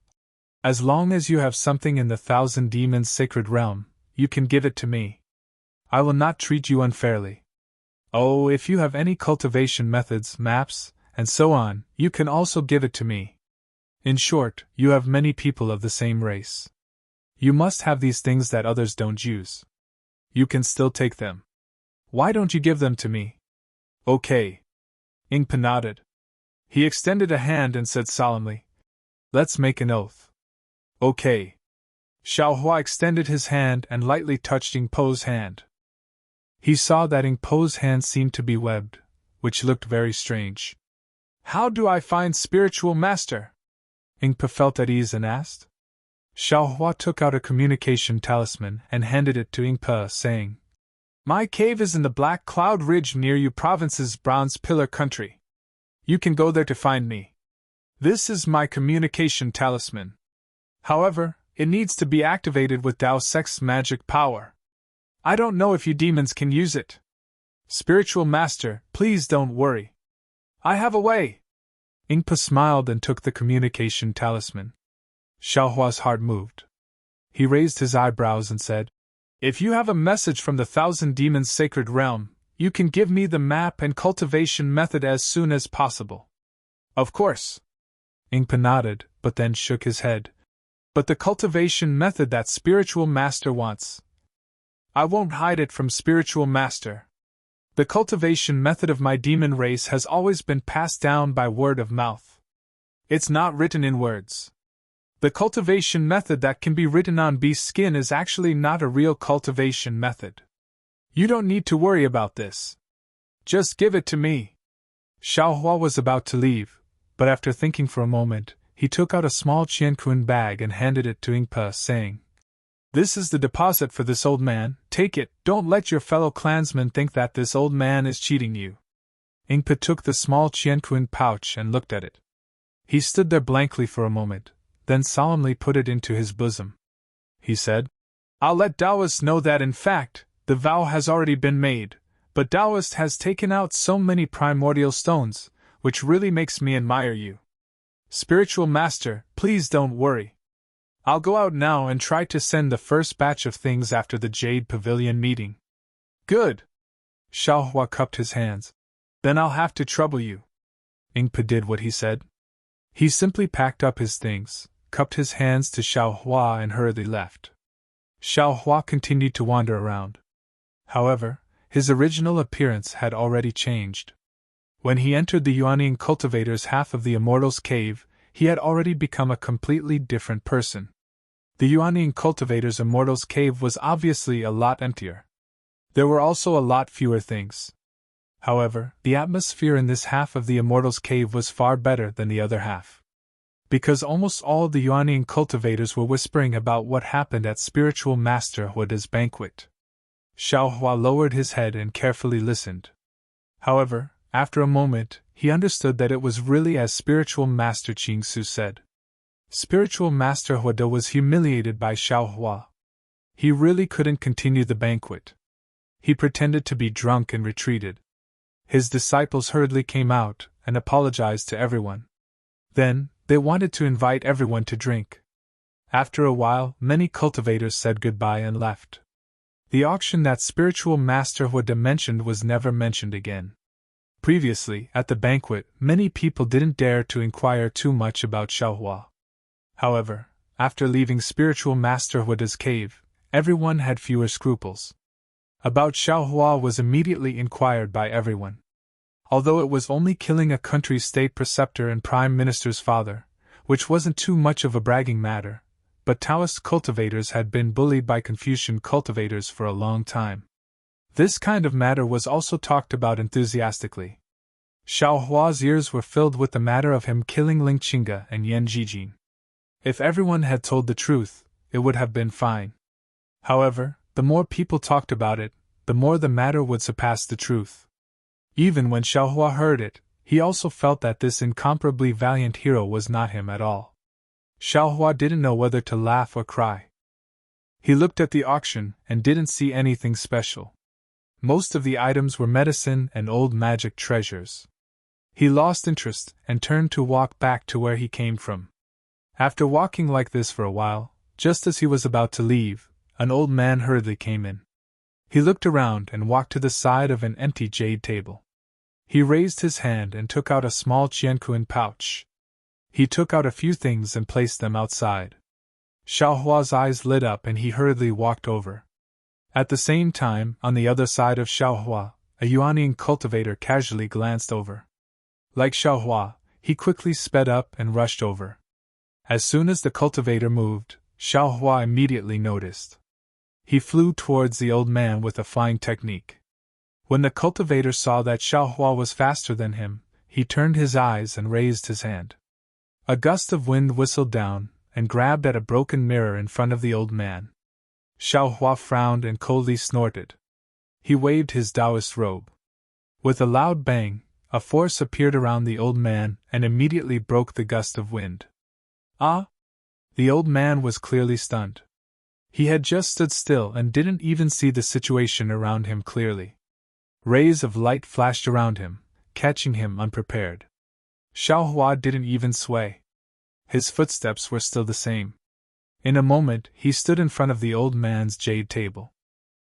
As long as you have something in the thousand demons' sacred realm, you can give it to me. I will not treat you unfairly. Oh, if you have any cultivation methods, maps, and so on, you can also give it to me. In short, you have many people of the same race. You must have these things that others don't use. You can still take them. Why don't you give them to me? Okay. Ingpa nodded. He extended a hand and said solemnly, Let's make an oath. Okay. Xiaohua extended his hand and lightly touched Ingpo's hand. He saw that Ingpo's hand seemed to be webbed, which looked very strange. How do I find Spiritual Master? Ingpa felt at ease and asked. Xiaohua took out a communication talisman and handed it to Ingpa, saying, My cave is in the Black Cloud Ridge near Yu Province's Bronze Pillar country. You can go there to find me. This is my communication talisman. However, it needs to be activated with Dao Sect's magic power. I don't know if you demons can use it. Spiritual Master, please don't worry. I have a way. Ingpa smiled and took the communication talisman. Xiaohua's heart moved. He raised his eyebrows and said, If you have a message from the thousand demons' sacred realm, you can give me the map and cultivation method as soon as possible. Of course. Ingpa nodded, but then shook his head. But the cultivation method that Spiritual Master wants. I won't hide it from Spiritual Master. The cultivation method of my demon race has always been passed down by word of mouth. It's not written in words. The cultivation method that can be written on beast skin is actually not a real cultivation method. You don't need to worry about this. Just give it to me. Xiaohua was about to leave, but after thinking for a moment, he took out a small qiankun bag and handed it to Ingpa, saying, This is the deposit for this old man, take it, don't let your fellow clansmen think that this old man is cheating you. Ingpa took the small qiankun pouch and looked at it. He stood there blankly for a moment, then solemnly put it into his bosom. He said, I'll let Taoist know that in fact, the vow has already been made, but Taoist has taken out so many primordial stones, which really makes me admire you. Spiritual Master, please don't worry. I'll go out now and try to send the first batch of things after the Jade Pavilion meeting. Good. Xiaohua cupped his hands. Then I'll have to trouble you. Ingpa did what he said. He simply packed up his things, cupped his hands to Xiaohua and hurriedly left. Xiaohua continued to wander around. However, his original appearance had already changed. When he entered the Yuanian cultivator's half of the Immortal's cave, he had already become a completely different person. The Yuanian cultivator's Immortal's cave was obviously a lot emptier. There were also a lot fewer things. However, the atmosphere in this half of the Immortal's cave was far better than the other half. Because almost all the Yuanian cultivators were whispering about what happened at Spiritual Master Huada's banquet. Xiaohua lowered his head and carefully listened. However, after a moment, he understood that it was really as Spiritual Master Qingsu said. Spiritual Master Huada was humiliated by Xiaohua. He really couldn't continue the banquet. He pretended to be drunk and retreated. His disciples hurriedly came out and apologized to everyone. Then, they wanted to invite everyone to drink. After a while, many cultivators said goodbye and left. The auction that spiritual master Huada mentioned was never mentioned again. Previously, at the banquet, many people didn't dare to inquire too much about Xiaohua. However, after leaving spiritual master Huada's cave, everyone had fewer scruples. About Xiaohua was immediately inquired by everyone. Although it was only killing a country's state preceptor and prime minister's father, which wasn't too much of a bragging matter, but Taoist cultivators had been bullied by Confucian cultivators for a long time. This kind of matter was also talked about enthusiastically. Xiaohua's ears were filled with the matter of him killing Ling Qingge and Yan Jijin. If everyone had told the truth, it would have been fine. However, the more people talked about it, the more the matter would surpass the truth. Even when Xiaohua heard it, he also felt that this incomparably valiant hero was not him at all. Xiaohua didn't know whether to laugh or cry. He looked at the auction and didn't see anything special. Most of the items were medicine and old magic treasures. He lost interest and turned to walk back to where he came from. After walking like this for a while, just as he was about to leave, an old man hurriedly came in. He looked around and walked to the side of an empty jade table. He raised his hand and took out a small qianquan pouch. He took out a few things and placed them outside. Xiaohua's eyes lit up and he hurriedly walked over. At the same time, on the other side of Xiaohua, a Yuanian cultivator casually glanced over. Like Xiaohua, he quickly sped up and rushed over. As soon as the cultivator moved, Xiaohua immediately noticed. He flew towards the old man with a flying technique. When the cultivator saw that Xiaohua was faster than him, he turned his eyes and raised his hand. A gust of wind whistled down and grabbed at a broken mirror in front of the old man. Xiaohua frowned and coldly snorted. He waved his Taoist robe. With a loud bang, a force appeared around the old man and immediately broke the gust of wind. Ah! The old man was clearly stunned. He had just stood still and didn't even see the situation around him clearly. Rays of light flashed around him, catching him unprepared. Xiaohua didn't even sway. His footsteps were still the same. In a moment, he stood in front of the old man's jade table.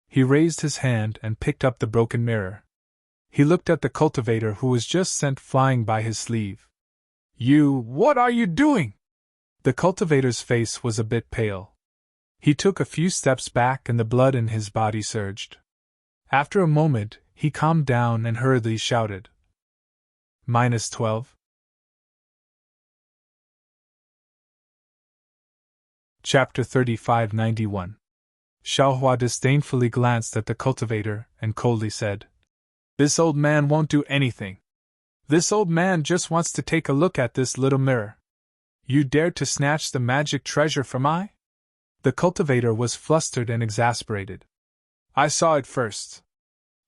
He raised his hand and picked up the broken mirror. He looked at the cultivator who was just sent flying by his sleeve. What are you doing?" The cultivator's face was a bit pale. He took a few steps back and the blood in his body surged. After a moment, he calmed down and hurriedly shouted. -12. Chapter 3591. Xiaohua disdainfully glanced at the cultivator and coldly said, "This old man won't do anything. This old man just wants to take a look at this little mirror. You dared to snatch the magic treasure from I?" The cultivator was flustered and exasperated. "I saw it first."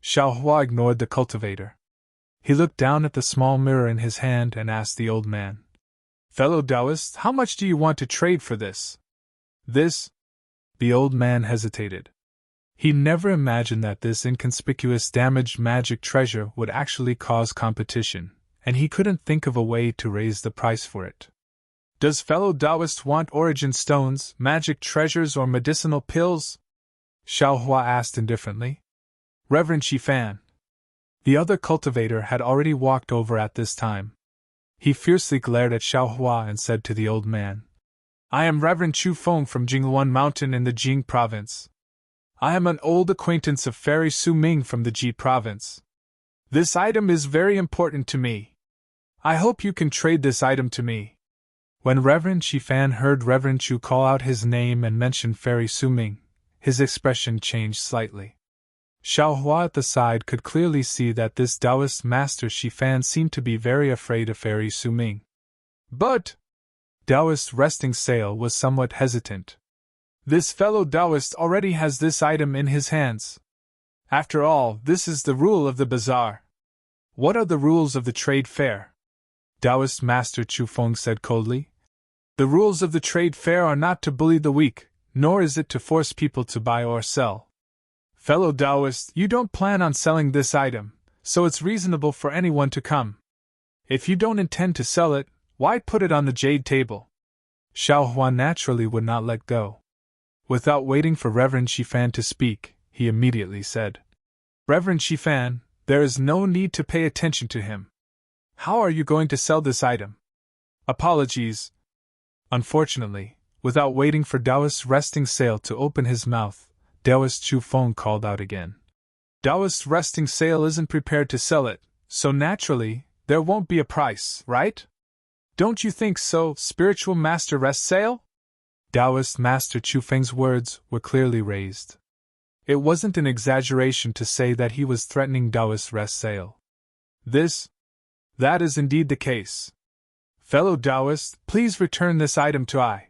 Xiaohua ignored the cultivator. He looked down at the small mirror in his hand and asked the old man, "Fellow Taoist, how much do you want to trade for this?" "This?" The old man hesitated. He never imagined that this inconspicuous damaged magic treasure would actually cause competition, and he couldn't think of a way to raise the price for it. "Does fellow Taoist want origin stones, magic treasures, or medicinal pills?" Xiaohua asked indifferently. "Reverend Shifan." The other cultivator had already walked over at this time. He fiercely glared at Xiaohua and said to the old man, "I am Reverend Chu Feng from Jingluan Mountain in the Jing province. I am an old acquaintance of Fairy Su Ming from the Ji province. This item is very important to me. I hope you can trade this item to me." When Reverend Shifan heard Reverend Chu call out his name and mention Fairy Su Ming, his expression changed slightly. Xiaohua at the side could clearly see that this Taoist master Shifan seemed to be very afraid of Fairy Su Ming. "But," Taoist Resting Sail was somewhat hesitant, "this fellow Taoist already has this item in his hands. After all, this is the rule of the bazaar." "What are the rules of the trade fair?" Taoist Master Chu Feng said coldly. "The rules of the trade fair are not to bully the weak, nor is it to force people to buy or sell. Fellow Taoist, you don't plan on selling this item, so it's reasonable for anyone to come. If you don't intend to sell it, why put it on the jade table?" Xiaohua naturally would not let go. Without waiting for Reverend Shifan to speak, he immediately said. Reverend Shifan, there is no need to pay attention to him. How are you going to sell this item? Apologies. Unfortunately, without waiting for Taoist's resting sail to open his mouth, Taoist Chu Feng called out again. Taoist's resting sail isn't prepared to sell it, so naturally, there won't be a price, right? Don't you think so, spiritual master rest sail? Taoist Master Chu Feng's words were clearly raised. It wasn't an exaggeration to say that he was threatening Taoist's rest sail. That is indeed the case. Fellow Taoist, please return this item to I.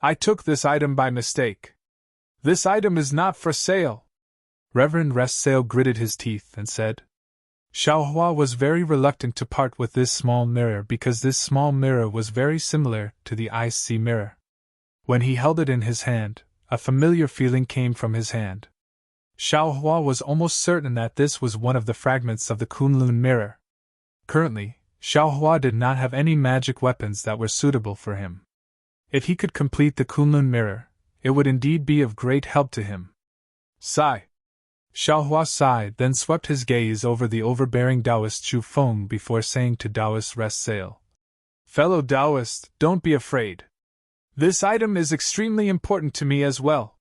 I took this item by mistake. This item is not for sale. Reverend Rest Sail gritted his teeth and said. Xiaohua was very reluctant to part with this small mirror because this small mirror was very similar to the ice mirror. When he held it in his hand, a familiar feeling came from his hand. Xiaohua was almost certain that this was one of the fragments of the Kunlun mirror. Currently, Xiaohua did not have any magic weapons that were suitable for him. If he could complete the Kunlun mirror, it would indeed be of great help to him. Sigh. Xiaohua sighed, then swept his gaze over the overbearing Taoist Chu Feng before saying to Taoist Rest Sail. Fellow Taoist, don't be afraid. This item is extremely important to me as well.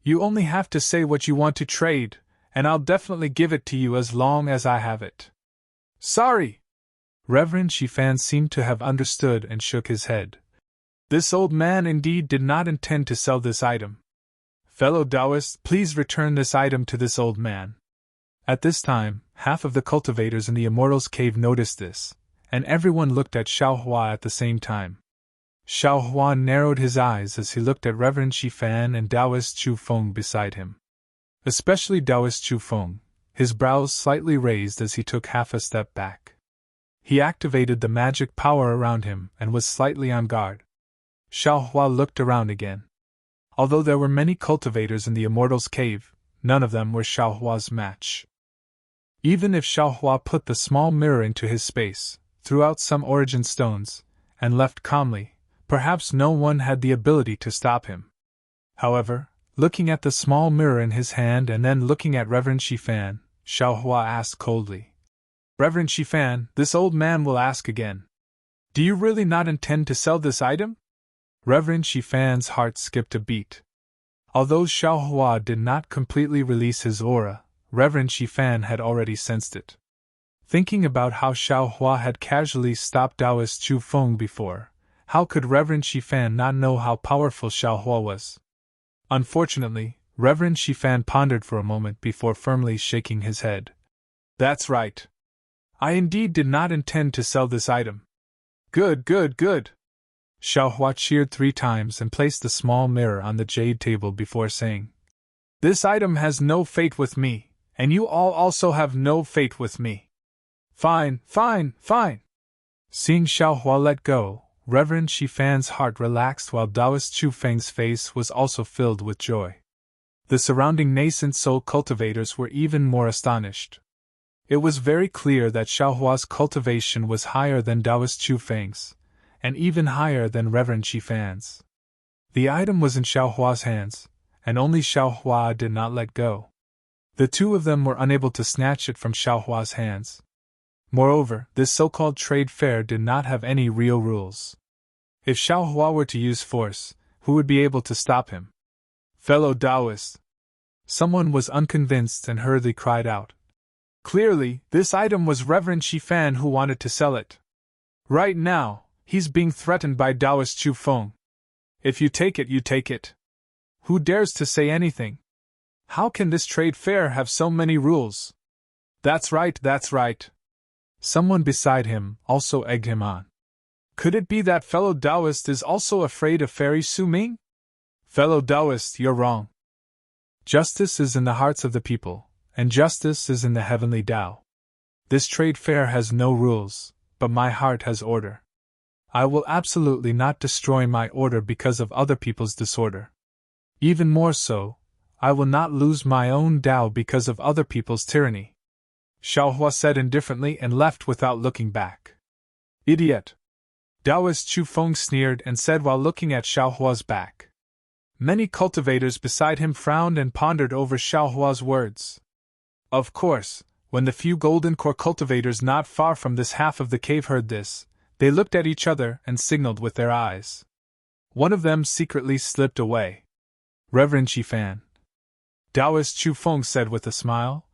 You only have to say what you want to trade, and I'll definitely give it to you as long as I have it. Sorry! Reverend Shifan seemed to have understood and shook his head. This old man indeed did not intend to sell this item. Fellow Taoist, please return this item to this old man. At this time, half of the cultivators in the Immortal's cave noticed this, and everyone looked at Xiaohua at the same time. Xiaohua narrowed his eyes as he looked at Reverend Shifan and Taoist Chu Feng beside him. Especially Taoist Chu Feng, his brows slightly raised as he took half a step back. He activated the magic power around him and was slightly on guard. Xiaohua looked around again. Although there were many cultivators in the Immortal's cave, none of them were Xiaohua's match. Even if Xiaohua put the small mirror into his space, threw out some origin stones, and left calmly, perhaps no one had the ability to stop him. However, looking at the small mirror in his hand and then looking at Reverend Shifan, Xiaohua asked coldly. Reverend Shifan, this old man will ask again. Do you really not intend to sell this item? Reverend Shifan's heart skipped a beat. Although Xiaohua did not completely release his aura, Reverend Shifan had already sensed it. Thinking about how Xiaohua had casually stopped Taoist Chu Feng before, how could Reverend Shifan not know how powerful Xiaohua was? Unfortunately, Reverend Shifan pondered for a moment before firmly shaking his head. That's right. I indeed did not intend to sell this item. Good, good, good. Xiaohua cheered 3 times and placed the small mirror on the jade table before saying, This item has no fate with me, and you all also have no fate with me. Fine, fine, fine. Seeing Xiaohua let go, Reverend Shifan's heart relaxed while Taoist Chu Feng's face was also filled with joy. The surrounding nascent soul cultivators were even more astonished. It was very clear that Xiaohua's cultivation was higher than Taoist Chu Feng's, and even higher than Reverend Shifan's. The item was in Xiaohua's hands, and only Xiaohua did not let go. The two of them were unable to snatch it from Xiaohua's hands. Moreover, this so-called trade fair did not have any real rules. If Xiaohua were to use force, who would be able to stop him? Fellow Taoist! Someone was unconvinced and hurriedly cried out. Clearly, this item was Reverend Shifan who wanted to sell it. Right now, he's being threatened by Taoist Chu Feng. If you take it, you take it. Who dares to say anything? How can this trade fair have so many rules? That's right, that's right. Someone beside him also egged him on. Could it be that fellow Taoist is also afraid of Fairy Su Ming? Fellow Taoist, you're wrong. Justice is in the hearts of the people, and justice is in the heavenly Tao. This trade fair has no rules, but my heart has order. I will absolutely not destroy my order because of other people's disorder. Even more so, I will not lose my own Tao because of other people's tyranny. Xiaohua said indifferently and left without looking back. Idiot! Taoist Chu Feng sneered and said while looking at Xiaohua's back. Many cultivators beside him frowned and pondered over Xiaohua's words. Of course, when the few golden core cultivators not far from this half of the cave heard this, they looked at each other and signaled with their eyes. One of them secretly slipped away. Reverend Qifan, Taoist Chu Feng said with a smile,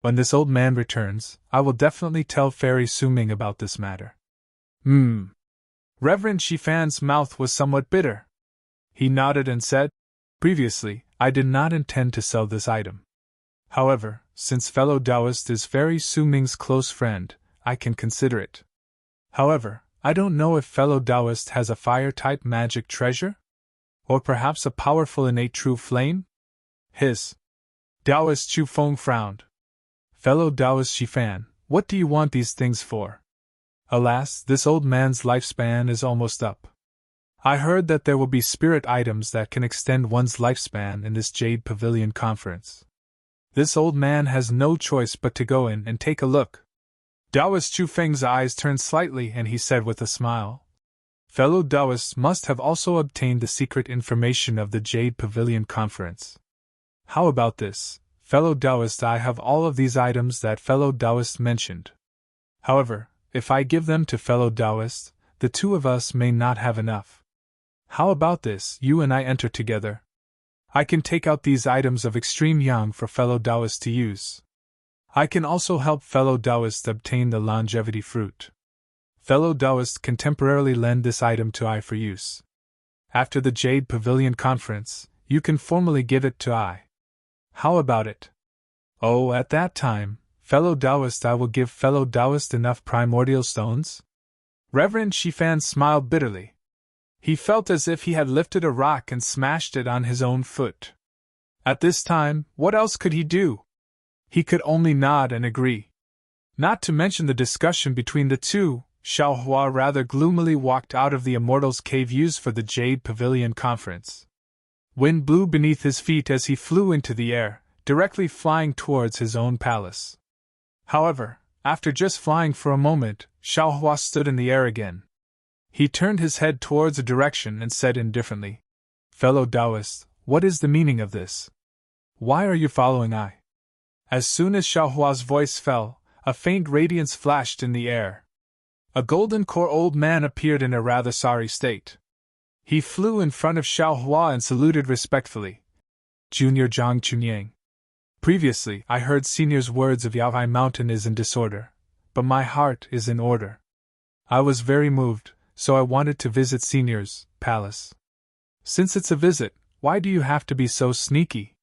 when this old man returns, I will definitely tell Fairy Suming about this matter. Reverend Shifan's mouth was somewhat bitter. He nodded and said, previously, I did not intend to sell this item. However, since fellow Taoist is Fairy Suming's close friend, I can consider it. However, I don't know if fellow Taoist has a fire-type magic treasure? Or perhaps a powerful innate true flame? Taoist Chu Feng frowned. Fellow Taoist Shifan, what do you want these things for? Alas, this old man's lifespan is almost up. I heard that there will be spirit items that can extend one's lifespan in this Jade Pavilion conference. This old man has no choice but to go in and take a look. Taoist Chu Feng's eyes turned slightly and he said with a smile, fellow Taoists must have also obtained the secret information of the Jade Pavilion conference. How about this, fellow Taoist? I have all of these items that fellow Taoist mentioned. However, if I give them to fellow Taoist, the two of us may not have enough. How about this, you and I enter together? I can take out these items of extreme yang for fellow Taoist to use. I can also help fellow Taoist obtain the longevity fruit. Fellow Taoist can temporarily lend this item to I for use. After the Jade Pavilion conference, you can formally give it to I. How about it? Oh, at that time, fellow Taoist, I will give fellow Taoist enough primordial stones? Reverend Shifan smiled bitterly. He felt as if he had lifted a rock and smashed it on his own foot. At this time, what else could he do? He could only nod and agree. Not to mention the discussion between the two, Xiaohua rather gloomily walked out of the Immortal's cave used for the Jade Pavilion conference. Wind blew beneath his feet as he flew into the air, directly flying towards his own palace. However, after just flying for a moment, Xiaohua stood in the air again. He turned his head towards a direction and said indifferently, fellow Taoist, what is the meaning of this? Why are you following I? As soon as Xiaohua's voice fell, a faint radiance flashed in the air. A golden core old man appeared in a rather sorry state. He flew in front of Xiaohua and saluted respectfully. Junior Zhang Chunyang. Previously, I heard Senior's words of Yaohai Mountain is in disorder, but my heart is in order. I was very moved, so I wanted to visit Senior's palace. Since it's a visit, why do you have to be so sneaky?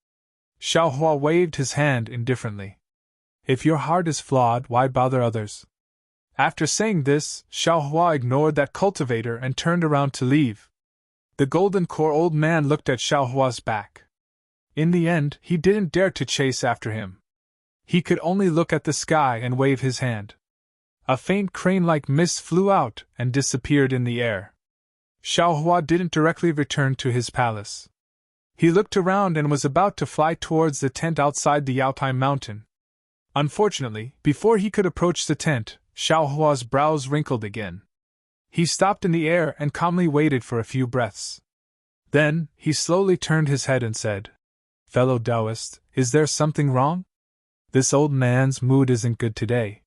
Xiaohua waved his hand indifferently. If your heart is flawed, why bother others? After saying this, Xiaohua ignored that cultivator and turned around to leave. The golden core old man looked at Xiaohua's back. In the end, he didn't dare to chase after him. He could only look at the sky and wave his hand. A faint crane-like mist flew out and disappeared in the air. Xiaohua didn't directly return to his palace. He looked around and was about to fly towards the tent outside the Yaotai Mountain. Unfortunately, before he could approach the tent, Xiaohua's brows wrinkled again. He stopped in the air and calmly waited for a few breaths. Then, he slowly turned his head and said, fellow Taoist, is there something wrong? This old man's mood isn't good today.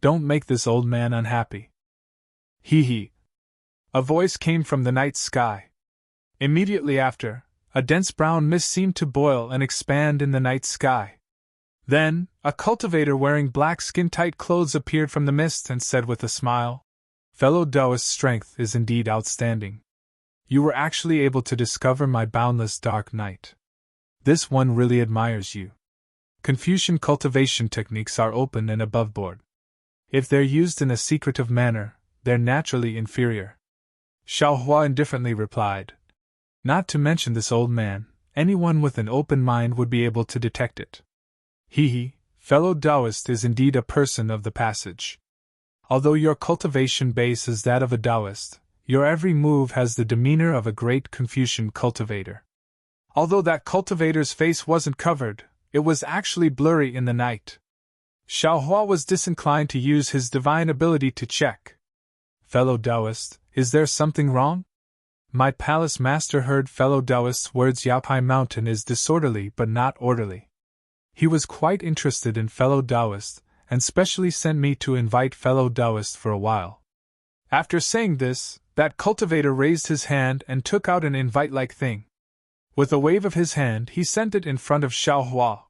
Don't make this old man unhappy. Hee. A voice came from the night sky. Immediately after, a dense brown mist seemed to boil and expand in the night sky. Then, a cultivator wearing black skin-tight clothes appeared from the mist and said with a smile, fellow Taoist, strength is indeed outstanding. You were actually able to discover my boundless dark night. This one really admires you. Confucian cultivation techniques are open and aboveboard. If they're used in a secretive manner, they're naturally inferior. Xiaohua indifferently replied. Not to mention this old man, anyone with an open mind would be able to detect it. Hee, fellow Taoist is indeed a person of the passage. Although your cultivation base is that of a Taoist, your every move has the demeanor of a great Confucian cultivator. Although that cultivator's face wasn't covered, it was actually blurry in the night. Xiaohua was disinclined to use his divine ability to check. Fellow Taoist, is there something wrong? My palace master heard fellow Taoist's words. Yaopai Mountain is disorderly but not orderly. He was quite interested in fellow Taoist, and specially sent me to invite fellow Taoist for a while. After saying this, that cultivator raised his hand and took out an invite-like thing. With a wave of his hand, he sent it in front of Xiao Hua.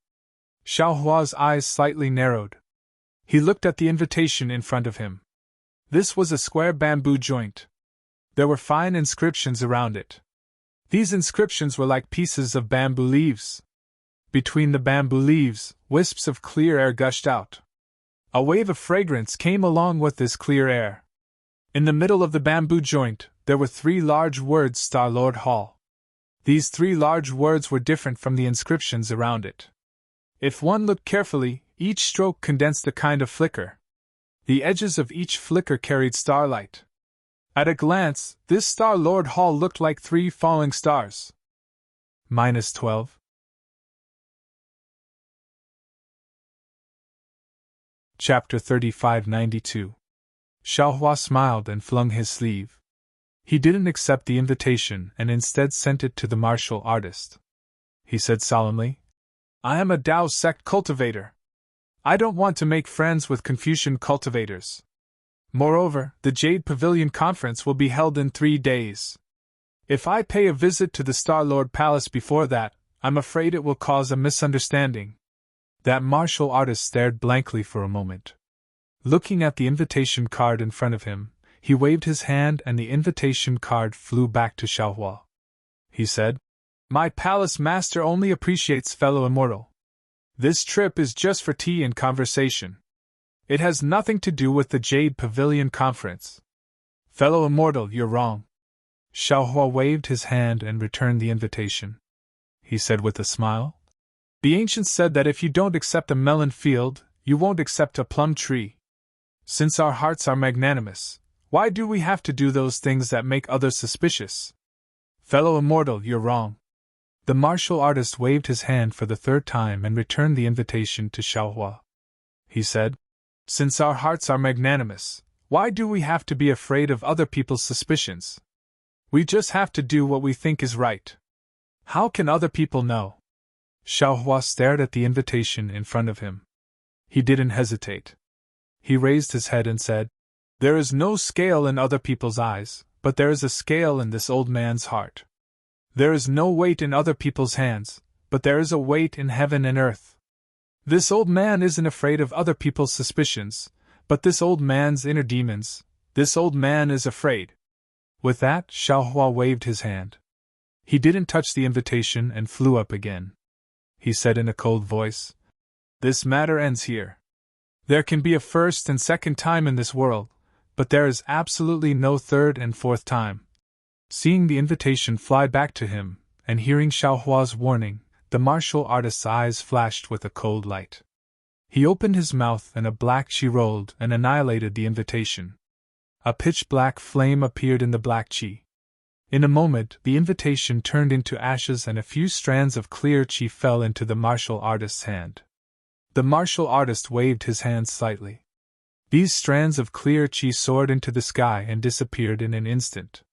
Xiao Hua's eyes slightly narrowed. He looked at the invitation in front of him. This was a square bamboo joint. There were fine inscriptions around it. These inscriptions were like pieces of bamboo leaves. Between the bamboo leaves, wisps of clear air gushed out. A wave of fragrance came along with this clear air. In the middle of the bamboo joint, there were 3 large words: Star Lord Hall. These 3 large words were different from the inscriptions around it. If one looked carefully, each stroke condensed a kind of flicker. The edges of each flicker carried starlight. At a glance, this Star Lord Hall looked like 3 falling stars. -12. Chapter 3592. Xiao Hua smiled and flung his sleeve. He didn't accept the invitation and instead sent it to the martial artist. He said solemnly, "I am a Tao sect cultivator. I don't want to make friends with Confucian cultivators. Moreover, the Jade Pavilion Conference will be held in 3 days. If I pay a visit to the Star Lord Palace before that, I'm afraid it will cause a misunderstanding." That martial artist stared blankly for a moment. Looking at the invitation card in front of him, he waved his hand and the invitation card flew back to Xiao Hua. He said, "My palace master only appreciates fellow Immortal. This trip is just for tea and conversation. It has nothing to do with the Jade Pavilion Conference. Fellow Immortal, you're wrong." Xiao Hua waved his hand and returned the invitation. He said with a smile, "The ancients said that if you don't accept a melon field, you won't accept a plum tree. Since our hearts are magnanimous, why do we have to do those things that make others suspicious? Fellow Immortal, you're wrong." The martial artist waved his hand for the 3rd time and returned the invitation to Xiao Hua. He said, "Since our hearts are magnanimous, why do we have to be afraid of other people's suspicions? We just have to do what we think is right. How can other people know?" Xiao Hua stared at the invitation in front of him. He didn't hesitate. He raised his head and said, "There is no scale in other people's eyes, but there is a scale in this old man's heart. There is no weight in other people's hands, but there is a weight in heaven and earth. This old man isn't afraid of other people's suspicions, but this old man's inner demons, this old man is afraid." With that, Xiao Hua waved his hand. He didn't touch the invitation and flew up again. He said in a cold voice, "This matter ends here. There can be a first and second time in this world, but there is absolutely no 3rd and 4th time." Seeing the invitation fly back to him, and hearing Xiao Hua's warning, the martial artist's eyes flashed with a cold light. He opened his mouth and a black chi rolled and annihilated the invitation. A pitch-black flame appeared in the black chi. In a moment, the invitation turned into ashes and a few strands of clear chi fell into the martial artist's hand. The martial artist waved his hand slightly. These strands of clear chi soared into the sky and disappeared in an instant.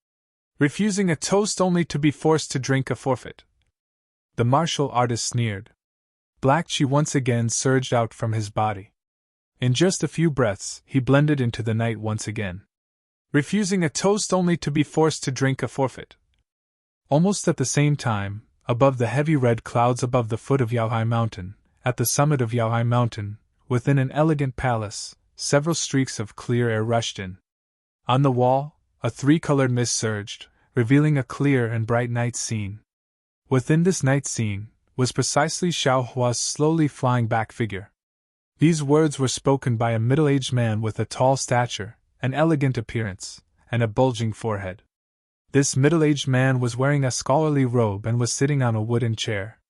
"Refusing a toast only to be forced to drink a forfeit." The martial artist sneered. Black chi once again surged out from his body. In just a few breaths, he blended into the night once again. "Refusing a toast only to be forced to drink a forfeit." Almost at the same time, above the heavy red clouds above the foot of Yaohai Mountain, at the summit of Yaohai Mountain, within an elegant palace, several streaks of clear air rushed in. On the wall, a 3-colored mist surged, revealing a clear and bright night scene. Within this night scene was precisely Xiao Hua's slowly flying back figure. These words were spoken by a middle-aged man with a tall stature, an elegant appearance, and a bulging forehead. This middle-aged man was wearing a scholarly robe and was sitting on a wooden chair.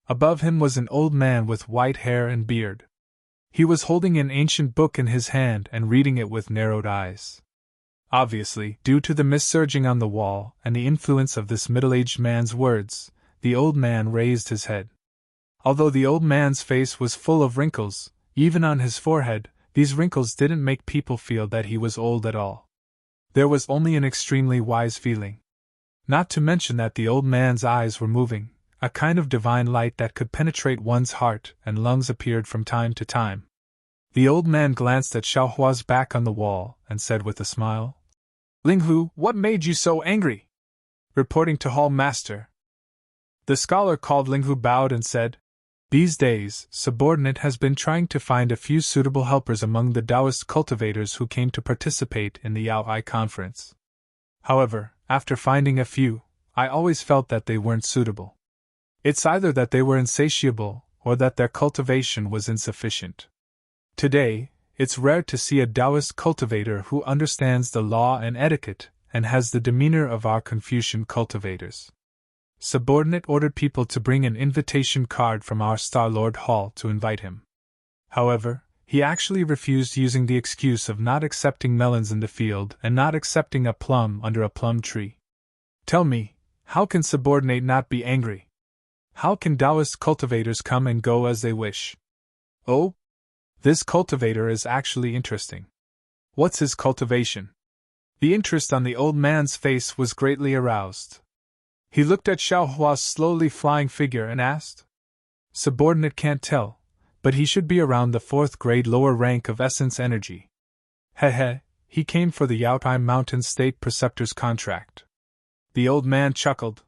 Above him was an old man with white hair and beard. He was holding an ancient book in his hand and reading it with narrowed eyes. Obviously, due to the mist surging on the wall and the influence of this middle-aged man's words, the old man raised his head. Although the old man's face was full of wrinkles, even on his forehead, these wrinkles didn't make people feel that he was old at all. There was only an extremely wise feeling. Not to mention that the old man's eyes were moving, a kind of divine light that could penetrate one's heart and lungs appeared from time to time. The old man glanced at Xiaohua's back on the wall and said with a smile, "Linghu, what made you so angry?" Reporting to Hall Master. The scholar called Linghu bowed and said, "These days, subordinate has been trying to find a few suitable helpers among the Taoist cultivators who came to participate in the Yao Ai conference. However, after finding a few, I always felt that they weren't suitable. It's either that they were insatiable, or that their cultivation was insufficient. Today, it's rare to see a Taoist cultivator who understands the law and etiquette, and has the demeanor of our Confucian cultivators." Subordinate ordered people to bring an invitation card from our Star Lord Hall to invite him. However, he actually refused, using the excuse of not accepting melons in the field and not accepting a plum under a plum tree. Tell me, how can subordinate not be angry? How can Taoist cultivators come and go as they wish? Oh? This cultivator is actually interesting. What's his cultivation? The interest on the old man's face was greatly aroused. He looked at Xiaohua's slowly flying figure and asked. Subordinate can't tell, but he should be around the 4th grade lower rank of essence energy. He came for the Yao Ai Mountain State Preceptor's contract. The old man chuckled.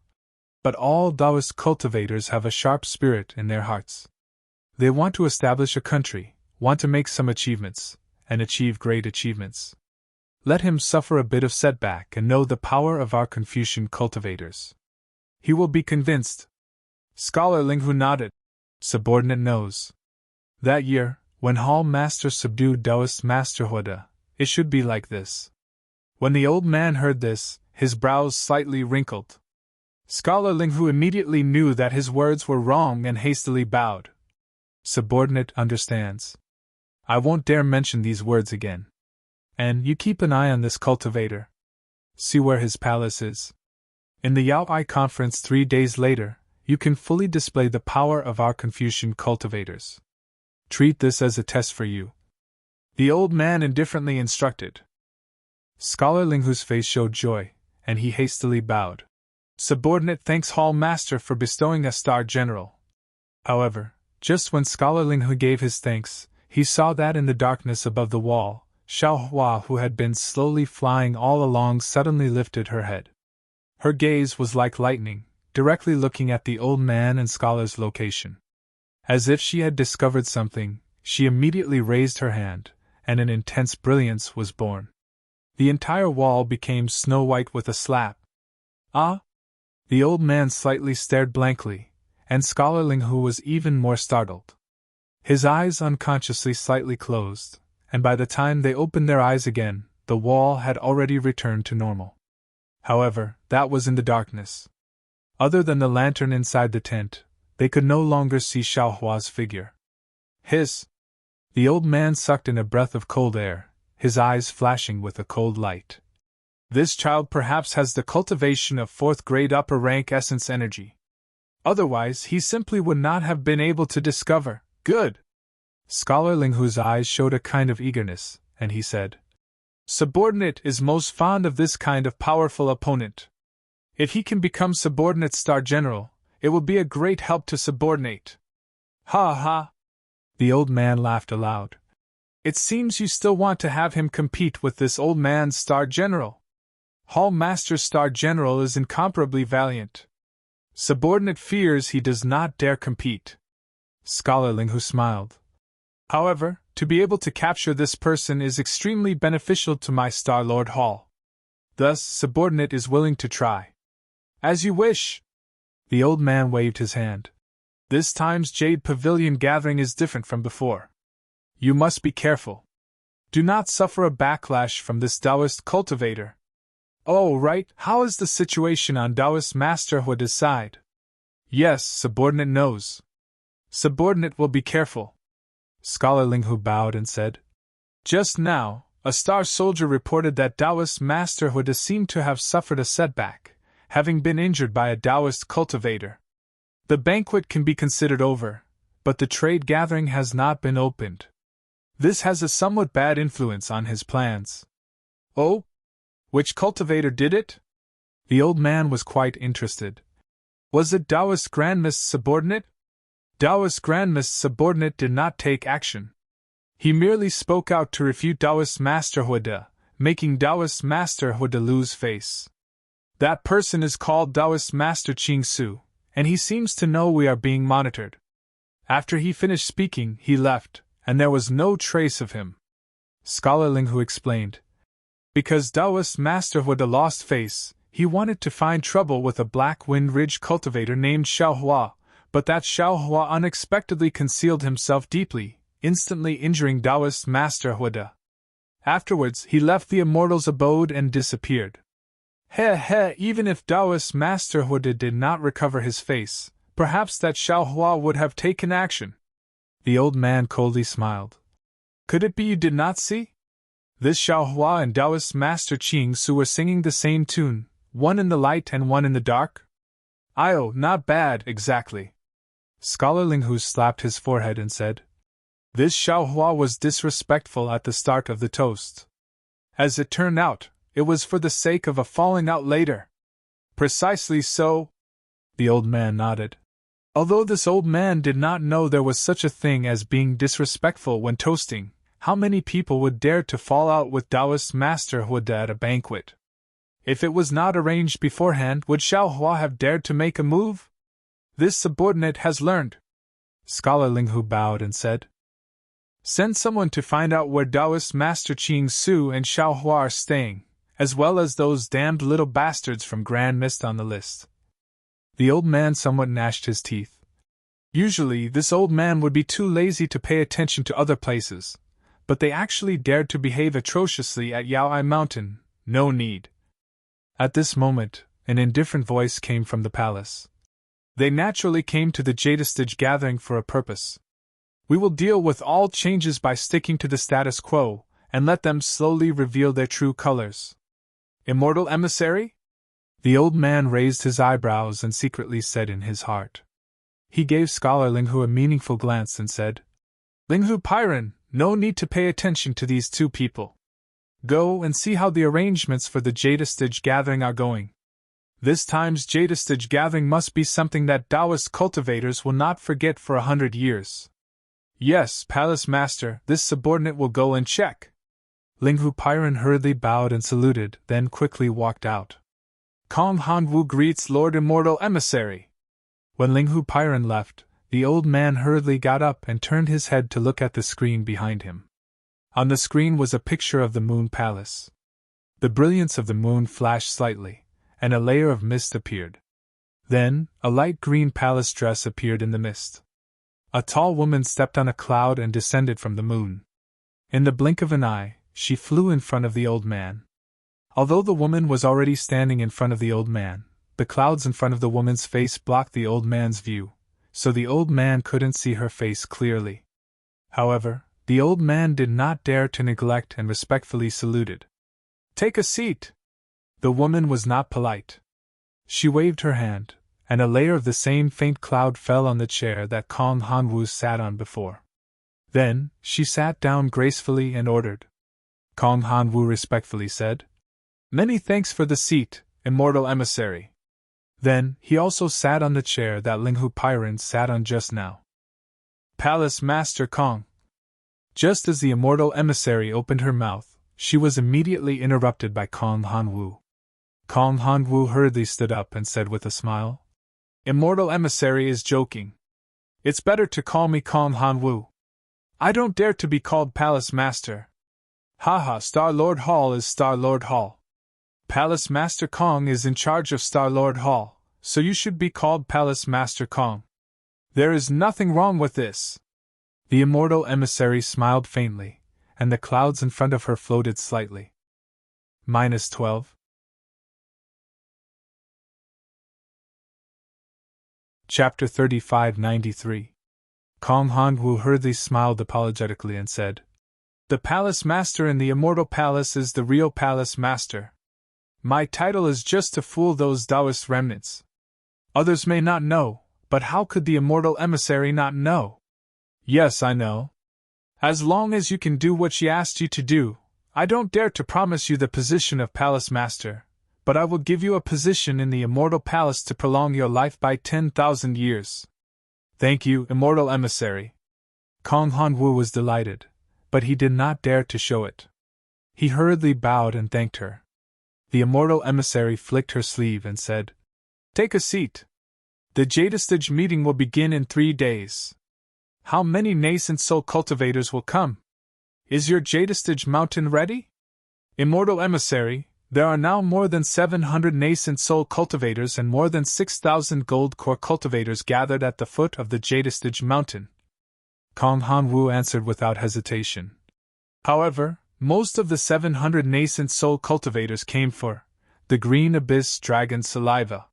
But all Taoist cultivators have a sharp spirit in their hearts. They want to establish a country, want to make some achievements, and achieve great achievements. Let him suffer a bit of setback and know the power of our Confucian cultivators. He will be convinced. Scholar Linghu nodded. Subordinate knows. That year, when Hall Master subdued Taoist Master Huada, it should be like this. When the old man heard this, his brows slightly wrinkled. Scholar Linghu immediately knew that his words were wrong and hastily bowed. Subordinate understands. I won't dare mention these words again. And you keep an eye on this cultivator. See where his palace is. In the Yao Ai conference 3 days later, you can fully display the power of our Confucian cultivators. Treat this as a test for you. The old man indifferently instructed. Scholar Linghu's face showed joy, and he hastily bowed. Subordinate thanks Hall Master for bestowing a Star General. However, just when Scholar Linghu gave his thanks, he saw that in the darkness above the wall, Xiaohua, who had been slowly flying all along, suddenly lifted her head. Her gaze was like lightning, directly looking at the old man and Scholar's location. As if she had discovered something, she immediately raised her hand, and an intense brilliance was born. The entire wall became snow-white with a slap. Ah! The old man slightly stared blankly, and Scholar Linghu was even more startled. His eyes unconsciously slightly closed, and by the time they opened their eyes again, the wall had already returned to normal. However, that was in the darkness. Other than the lantern inside the tent, they could no longer see Xiaohua's figure. Hiss! The old man sucked in a breath of cold air, his eyes flashing with a cold light. This child perhaps has the cultivation of 4th grade upper rank essence energy. Otherwise, he simply would not have been able to discover. Good! Scholar Linghu's eyes showed a kind of eagerness, and he said, Subordinate is most fond of this kind of powerful opponent. If he can become Subordinate Star General, it will be a great help to Subordinate. Ha ha! The old man laughed aloud. It seems you still want to have him compete with this old man's Star General. Hall Master Star General is incomparably valiant. Subordinate fears he does not dare compete. Scholar Linghu smiled. However, to be able to capture this person is extremely beneficial to my Star Lord Hall. Thus, Subordinate is willing to try. As you wish. The old man waved his hand. This time's Jade Pavilion gathering is different from before. You must be careful. Do not suffer a backlash from this Taoist cultivator. Oh, right, how is the situation on Taoist Master Huada's side? Yes, Subordinate knows. Subordinate will be careful. Scholar Linghu bowed and said, Just now, a Star Soldier reported that Taoist Master Huada seemed to have suffered a setback, having been injured by a Taoist cultivator. The banquet can be considered over, but the trade gathering has not been opened. This has a somewhat bad influence on his plans. Oh? Which cultivator did it? The old man was quite interested. Was it Taoist Grandmist's subordinate? Taoist Grandmist's subordinate did not take action. He merely spoke out to refute Taoist Master Huida, making Taoist Master Huida lose face. That person is called Taoist Master Ching Su, and he seems to know we are being monitored. After he finished speaking, he left, and there was no trace of him. Scholar Ling Hu explained. Because Taoist Master Huida lost face, he wanted to find trouble with a Black Wind Ridge cultivator named Xiao Hua, but that Xiao Hua unexpectedly concealed himself deeply, instantly injuring Taoist Master Huida. Afterwards, he left the Immortal's abode and disappeared. Even if Taoist Master Huida did not recover his face, perhaps that Xiao Hua would have taken action. The old man coldly smiled. Could it be you did not see? This Xiao Hua and Taoist Master Ching Su were singing the same tune, one in the light and one in the dark? Not bad, exactly. Scholar Ling Hu slapped his forehead and said, This Xiao Hua was disrespectful at the start of the toast. As it turned out, it was for the sake of a falling out later. Precisely so. The old man nodded. Although this old man did not know there was such a thing as being disrespectful when toasting, how many people would dare to fall out with Taoist Master Huida at a banquet? If it was not arranged beforehand, would Xiao Hua have dared to make a move? This subordinate has learned. Scholar Ling Hu bowed and said, Send someone to find out where Taoist Master Ching Su and Xiao Hua are staying, as well as those damned little bastards from Grand Mist on the list. The old man somewhat gnashed his teeth. Usually, this old man would be too lazy to pay attention to other places, but they actually dared to behave atrociously at Yao Ai Mountain. No need. At this moment, an indifferent voice came from the palace. They naturally came to the Jadestage gathering for a purpose. We will deal with all changes by sticking to the status quo, and let them slowly reveal their true colors. Immortal emissary? The old man raised his eyebrows and secretly said in his heart. He gave Scholar Ling Hu a meaningful glance and said, Ling Hu Pyron, no need to pay attention to these two people. Go and see how the arrangements for the Jadestage gathering are going. This time's Jadestage gathering must be something that Taoist cultivators will not forget for 100 years. Yes, Palace Master, this subordinate will go and check. Ling Hu Pyron hurriedly bowed and saluted, then quickly walked out. Kong Han Wu greets Lord Immortal Emissary. When Ling Hu Pyron left, the old man hurriedly got up and turned his head to look at the screen behind him. On the screen was a picture of the Moon Palace. The brilliance of the moon flashed slightly, and a layer of mist appeared. Then, a light green palace dress appeared in the mist. A tall woman stepped on a cloud and descended from the moon. In the blink of an eye, she flew in front of the old man. Although the woman was already standing in front of the old man, the clouds in front of the woman's face blocked the old man's view, so the old man couldn't see her face clearly. However, the old man did not dare to neglect and respectfully saluted. Take a seat. The woman was not polite. She waved her hand, and a layer of the same faint cloud fell on the chair that Kong Han Wu sat on before. Then, she sat down gracefully and ordered. Kong Han Wu respectfully said, Many thanks for the seat, Immortal Emissary. Then, he also sat on the chair that Ling Hu Pyron sat on just now. Palace Master Kong. Just as the Immortal Emissary opened her mouth, she was immediately interrupted by Kong Han Wu. Kong Han Wu hurriedly stood up and said with a smile, Immortal Emissary is joking. It's better to call me Kong Han Wu. I don't dare to be called Palace Master. Haha, Star-Lord Hall is Star-Lord Hall. Palace Master Kong is in charge of Star-Lord Hall, so you should be called Palace Master Kong. There is nothing wrong with this. The Immortal Emissary smiled faintly, and the clouds in front of her floated slightly. -12. Chapter 3593. Kong Han Wu hurriedly smiled apologetically and said, The Palace Master in the Immortal Palace is the real Palace Master. My title is just to fool those Taoist remnants. Others may not know, but how could the Immortal Emissary not know? Yes, I know. As long as you can do what she asked you to do, I don't dare to promise you the position of Palace Master, but I will give you a position in the Immortal Palace to prolong your life by 10,000 years. Thank you, Immortal Emissary. Kong Han-woo was delighted, but he did not dare to show it. He hurriedly bowed and thanked her. The Immortal Emissary flicked her sleeve and said, "Take a seat. The Jadestage meeting will begin in 3 days. How many nascent soul cultivators will come? Is your Jadestage mountain ready?" Immortal Emissary, there are now more than 700 nascent soul cultivators and more than 6,000 gold core cultivators gathered at the foot of the Jadestage mountain. Kong Han-woo answered without hesitation. However, most of the 700 nascent soul cultivators came for the Green Abyss Dragon Saliva.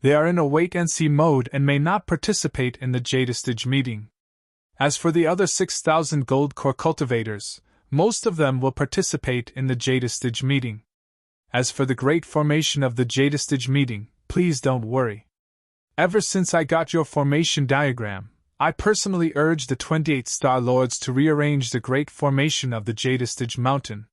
They are in a wait-and-see mode and may not participate in the Jadestage meeting. As for the other 6,000 gold core cultivators, most of them will participate in the Jadestage meeting. As for the great formation of the Jadestage meeting, please don't worry. Ever since I got your formation diagram, I personally urged the 28 Star Lords to rearrange the great formation of the Jadestage mountain.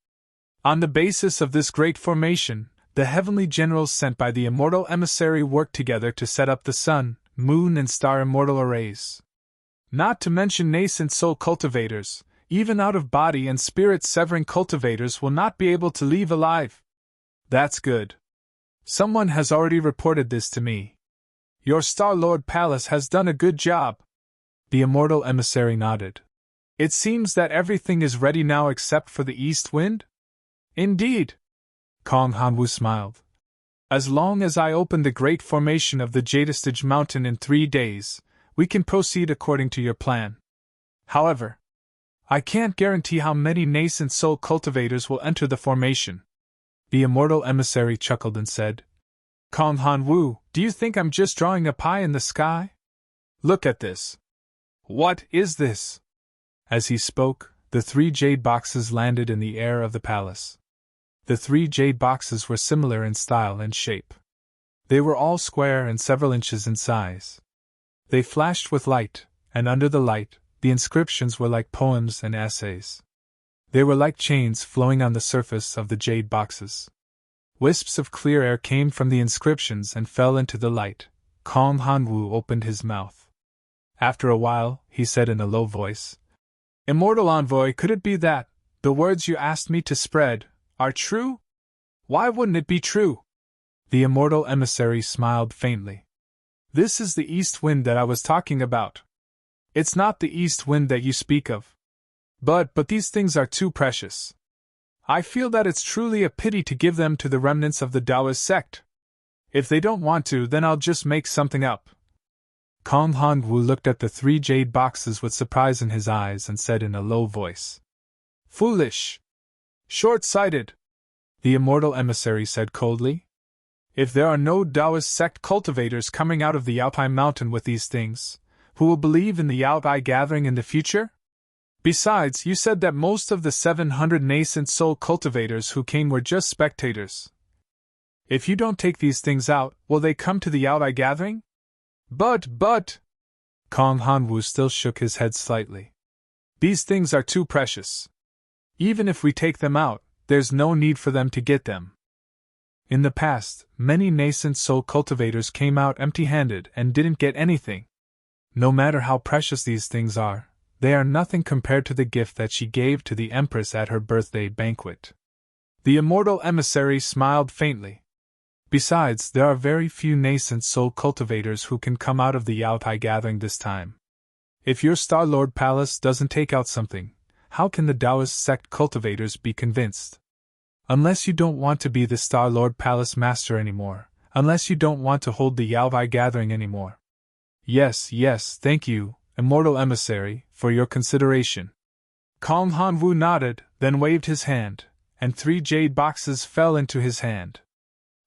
On the basis of this great formation, the heavenly generals sent by the Immortal Emissary worked together to set up the sun, moon, and star immortal arrays. Not to mention nascent soul cultivators, even out-of-body and spirit-severing cultivators will not be able to leave alive. That's good. Someone has already reported this to me. Your Star-Lord Palace has done a good job. The Immortal Emissary nodded. It seems that everything is ready now except for the east wind? Indeed. Kong Han-woo smiled. As long as I open the great formation of the Jadestage mountain in 3 days, we can proceed according to your plan. However, I can't guarantee how many nascent soul cultivators will enter the formation. The Immortal Emissary chuckled and said, Kong Han-woo, do you think I'm just drawing a pie in the sky? Look at this. What is this? As he spoke, the 3 jade boxes landed in the air of the palace. The 3 jade boxes were similar in style and shape. They were all square and several inches in size. They flashed with light, and under the light, the inscriptions were like poems and essays. They were like chains flowing on the surface of the jade boxes. Wisps of clear air came from the inscriptions and fell into the light. Kong Han-woo opened his mouth. After a while, he said in a low voice, Immortal Envoy, could it be that the words you asked me to spread are true? Why wouldn't it be true? The Immortal Emissary smiled faintly. This is the east wind that I was talking about. It's not the east wind that you speak of. But these things are too precious. I feel that it's truly a pity to give them to the remnants of the Taoist sect. If they don't want to, then I'll just make something up. Kong Han-woo looked at the 3 jade boxes with surprise in his eyes and said in a low voice, Foolish! Short-sighted! The Immortal Emissary said coldly. If there are no Taoist sect cultivators coming out of the Yaotai mountain with these things, who will believe in the Yaotai gathering in the future? Besides, you said that most of the 700 nascent soul cultivators who came were just spectators. If you don't take these things out, will they come to the Yaotai gathering? But... Kong Han-woo still shook his head slightly. These things are too precious. Even if we take them out, there's no need for them to get them. In the past, many nascent soul cultivators came out empty-handed and didn't get anything. No matter how precious these things are, they are nothing compared to the gift that she gave to the Empress at her birthday banquet. The Immortal Emissary smiled faintly. Besides, there are very few nascent soul cultivators who can come out of the Yaotai gathering this time. If your Star-Lord Palace doesn't take out something, how can the Taoist sect cultivators be convinced? Unless you don't want to be the Star-Lord Palace Master anymore, unless you don't want to hold the Yaotai gathering anymore. Yes, thank you, Immortal Emissary, for your consideration. Kong Han-woo nodded, then waved his hand, and 3 jade boxes fell into his hand.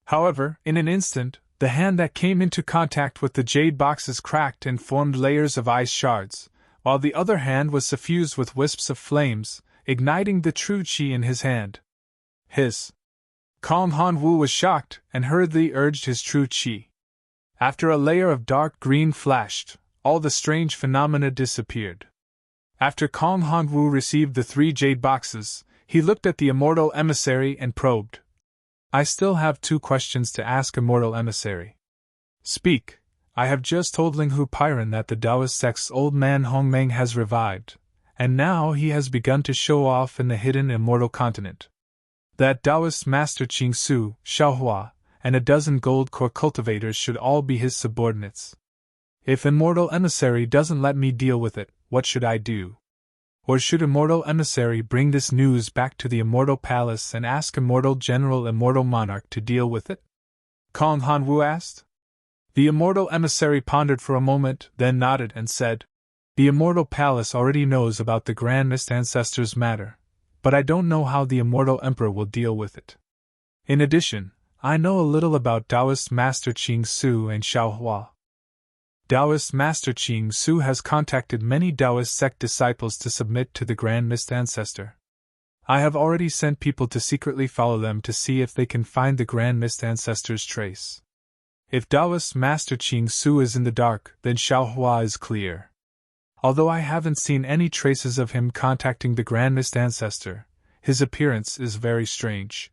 However, in an instant, the hand that came into contact with the jade boxes cracked and formed layers of ice shards, while the other hand was suffused with wisps of flames, igniting the true qi in his hand. Kong Han-woo was shocked and hurriedly urged his true qi. After a layer of dark green flashed, all the strange phenomena disappeared. After Kong Han-woo received the 3 jade boxes, he looked at the Immortal Emissary and probed. I still have 2 questions to ask Immortal Emissary. Speak. I have just told Ling Hu Pyron that the Taoist sect's old man Hongmeng has revived, and now he has begun to show off in the hidden Immortal continent. That Taoist master Qing Su, Xiaohua, and a dozen gold core cultivators should all be his subordinates. If Immortal Emissary doesn't let me deal with it, what should I do? Or should Immortal Emissary bring this news back to the Immortal Palace and ask Immortal General Immortal Monarch to deal with it? Kong Hanwu asked. The Immortal Emissary pondered for a moment, then nodded and said, The Immortal Palace already knows about the Grand Mist Ancestors matter, but I don't know how the Immortal Emperor will deal with it. In addition, I know a little about Taoist Master Qing Su and Xiaohua. Taoist Master Qing Su has contacted many Taoist sect disciples to submit to the Grand Mist Ancestor. I have already sent people to secretly follow them to see if they can find the Grand Mist Ancestor's trace. If Taoist Master Qing Su is in the dark, then Xiaohua is clear. Although I haven't seen any traces of him contacting the Grand Mist Ancestor, his appearance is very strange.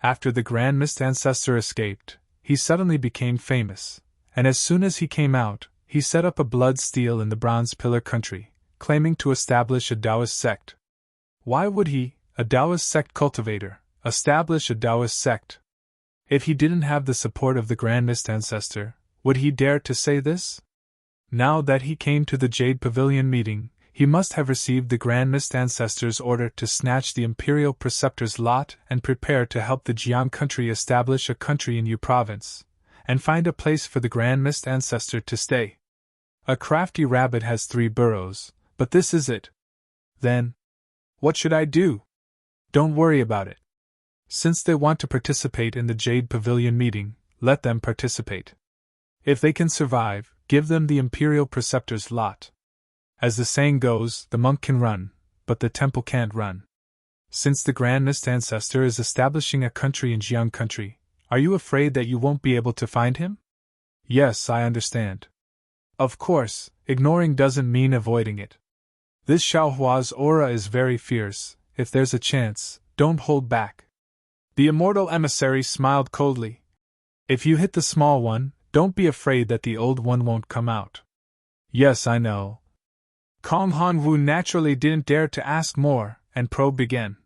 After the Grand Mist Ancestor escaped, he suddenly became famous, and as soon as he came out, he set up a blood steel in the Bronze Pillar country, claiming to establish a Taoist sect. Why would he, a Taoist sect cultivator, establish a Taoist sect? If he didn't have the support of the Grand Mist Ancestor, would he dare to say this? Now that he came to the Jade Pavilion meeting, he must have received the Grand Mist Ancestor's order to snatch the Imperial Preceptor's lot and prepare to help the Jiang country establish a country in Yu province, and find a place for the Grand Mist Ancestor to stay. A crafty rabbit has 3 burrows, but this is it. Then, what should I do? Don't worry about it. Since they want to participate in the Jade Pavilion meeting, let them participate. If they can survive, give them the Imperial Preceptor's lot. As the saying goes, the monk can run, but the temple can't run. Since the Grand Mist Ancestor is establishing a country in Jiang country, are you afraid that you won't be able to find him? Yes, I understand. Of course, ignoring doesn't mean avoiding it. This Xiaohua's aura is very fierce. If there's a chance, don't hold back. The Immortal Emissary smiled coldly. If you hit the small one, don't be afraid that the old one won't come out. Yes, I know. Kong Hanwu naturally didn't dare to ask more, and probe began.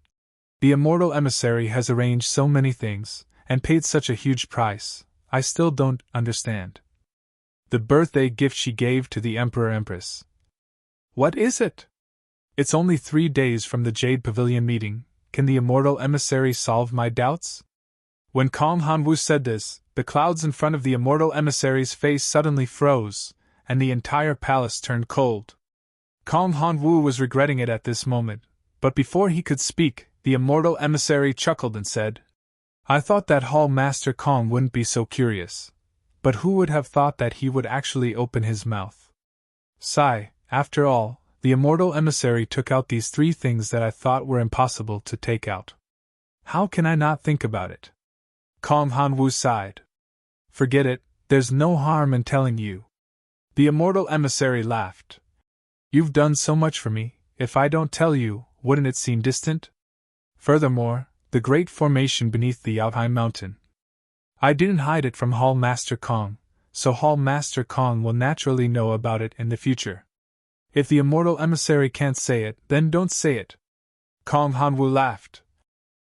The Immortal Emissary has arranged so many things, and paid such a huge price, I still don't understand. The birthday gift she gave to the Emperor-Empress. What is it? It's only 3 days from the Jade Pavilion meeting. Can the Immortal Emissary solve my doubts? When Kong Hanwu said this, the clouds in front of the Immortal Emissary's face suddenly froze, and the entire palace turned cold. Kong Hanwu was regretting it at this moment, but before he could speak, the Immortal Emissary chuckled and said, I thought that Hall Master Kong wouldn't be so curious, but who would have thought that he would actually open his mouth? Sigh, after all, the Immortal Emissary took out these 3 things that I thought were impossible to take out. How can I not think about it? Kong Hanwu sighed. Forget it, there's no harm in telling you. The Immortal Emissary laughed. You've done so much for me, if I don't tell you, wouldn't it seem distant? Furthermore, the great formation beneath the Yaohai mountain. I didn't hide it from Hall Master Kong, so Hall Master Kong will naturally know about it in the future. If the Immortal Emissary can't say it, then don't say it. Kong Hanwu laughed.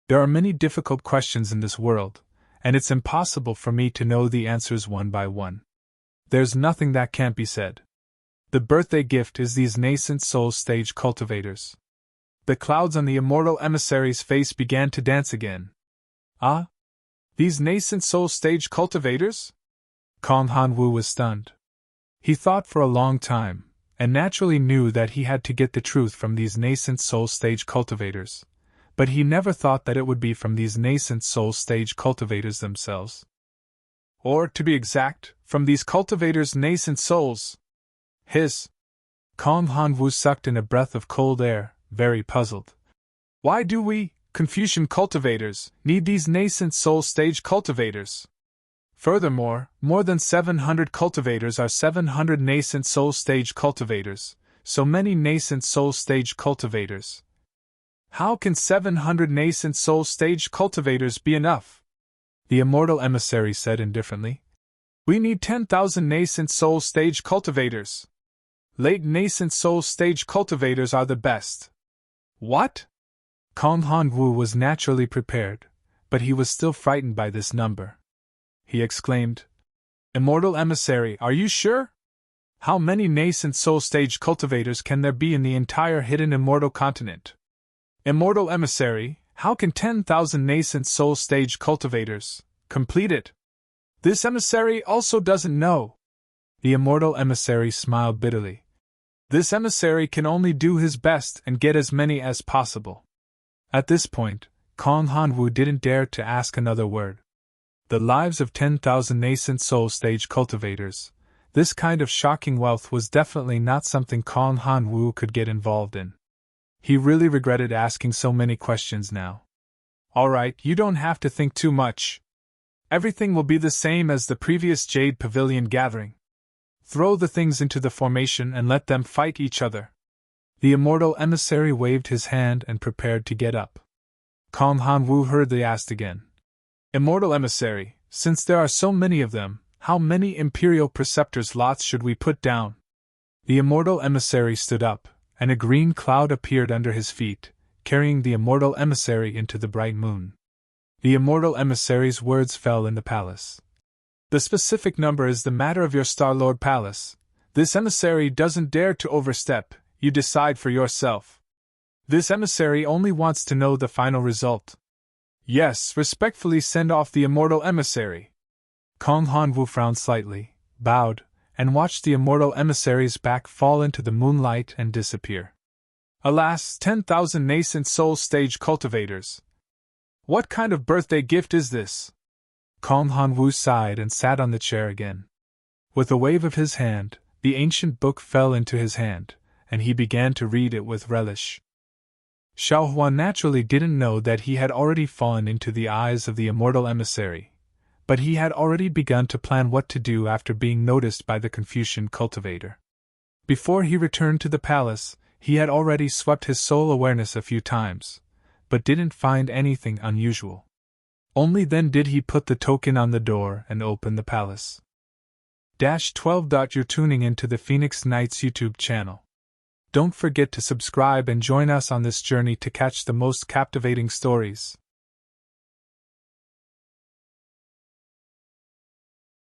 There are many difficult questions in this world, and it's impossible for me to know the answers one by one. There's nothing that can't be said. The birthday gift is these nascent soul stage cultivators. The clouds on the Immortal Emissary's face began to dance again. Ah? These nascent soul stage cultivators? Kong Hanwu was stunned. He thought for a long time, and naturally knew that he had to get the truth from these nascent soul stage cultivators, but he never thought that it would be from these nascent soul stage cultivators themselves. Or, to be exact, from these cultivators' nascent souls. Kong Hanwu sucked in a breath of cold air, very puzzled. Why do we, Confucian cultivators, need these nascent soul stage cultivators? Furthermore, more than 700 cultivators are 700 nascent soul stage cultivators, so many nascent soul stage cultivators. How can 700 nascent soul stage cultivators be enough? The immortal emissary said indifferently. We need 10,000 nascent soul stage cultivators. Late nascent soul stage cultivators are the best. What? Kong Han-woo was naturally prepared, but he was still frightened by this number. He exclaimed, Immortal emissary, are you sure? How many nascent soul stage cultivators can there be in the entire hidden immortal continent? Immortal emissary, how can 10,000 nascent soul stage cultivators complete it? This emissary also doesn't know. The immortal emissary smiled bitterly. This emissary can only do his best and get as many as possible. At this point, Kong Han-woo didn't dare to ask another word. The lives of 10,000 nascent soul stage cultivators, this kind of shocking wealth was definitely not something Kong Han-woo could get involved in. He really regretted asking so many questions now. Alright, you don't have to think too much. Everything will be the same as the previous Jade Pavilion gathering. Throw the things into the formation and let them fight each other. The immortal emissary waved his hand and prepared to get up. Kong Han-woo hurriedly asked again. Immortal emissary, since there are so many of them, how many Imperial Preceptor's lots should we put down? The immortal emissary stood up, and a green cloud appeared under his feet, carrying the immortal emissary into the bright moon. The immortal emissary's words fell in the palace. The specific number is the matter of your Star-Lord Palace. This emissary doesn't dare to overstep, you decide for yourself. This emissary only wants to know the final result. Yes, respectfully send off the immortal emissary. Kong Han-woo frowned slightly, bowed, and watched the immortal emissary's back fall into the moonlight and disappear. Alas, 10,000 nascent soul stage cultivators. What kind of birthday gift is this? Kong Han-woo sighed and sat on the chair again. With a wave of his hand, the ancient book fell into his hand, and he began to read it with relish. Xiao Huan naturally didn't know that he had already fallen into the eyes of the immortal emissary, but he had already begun to plan what to do after being noticed by the Confucian cultivator. Before he returned to the palace, he had already swept his soul awareness a few times, but didn't find anything unusual. Only then did he put the token on the door and open the palace. 12. You're tuning into the Phoenix Knights YouTube channel. Don't forget to subscribe and join us on this journey to catch the most captivating stories.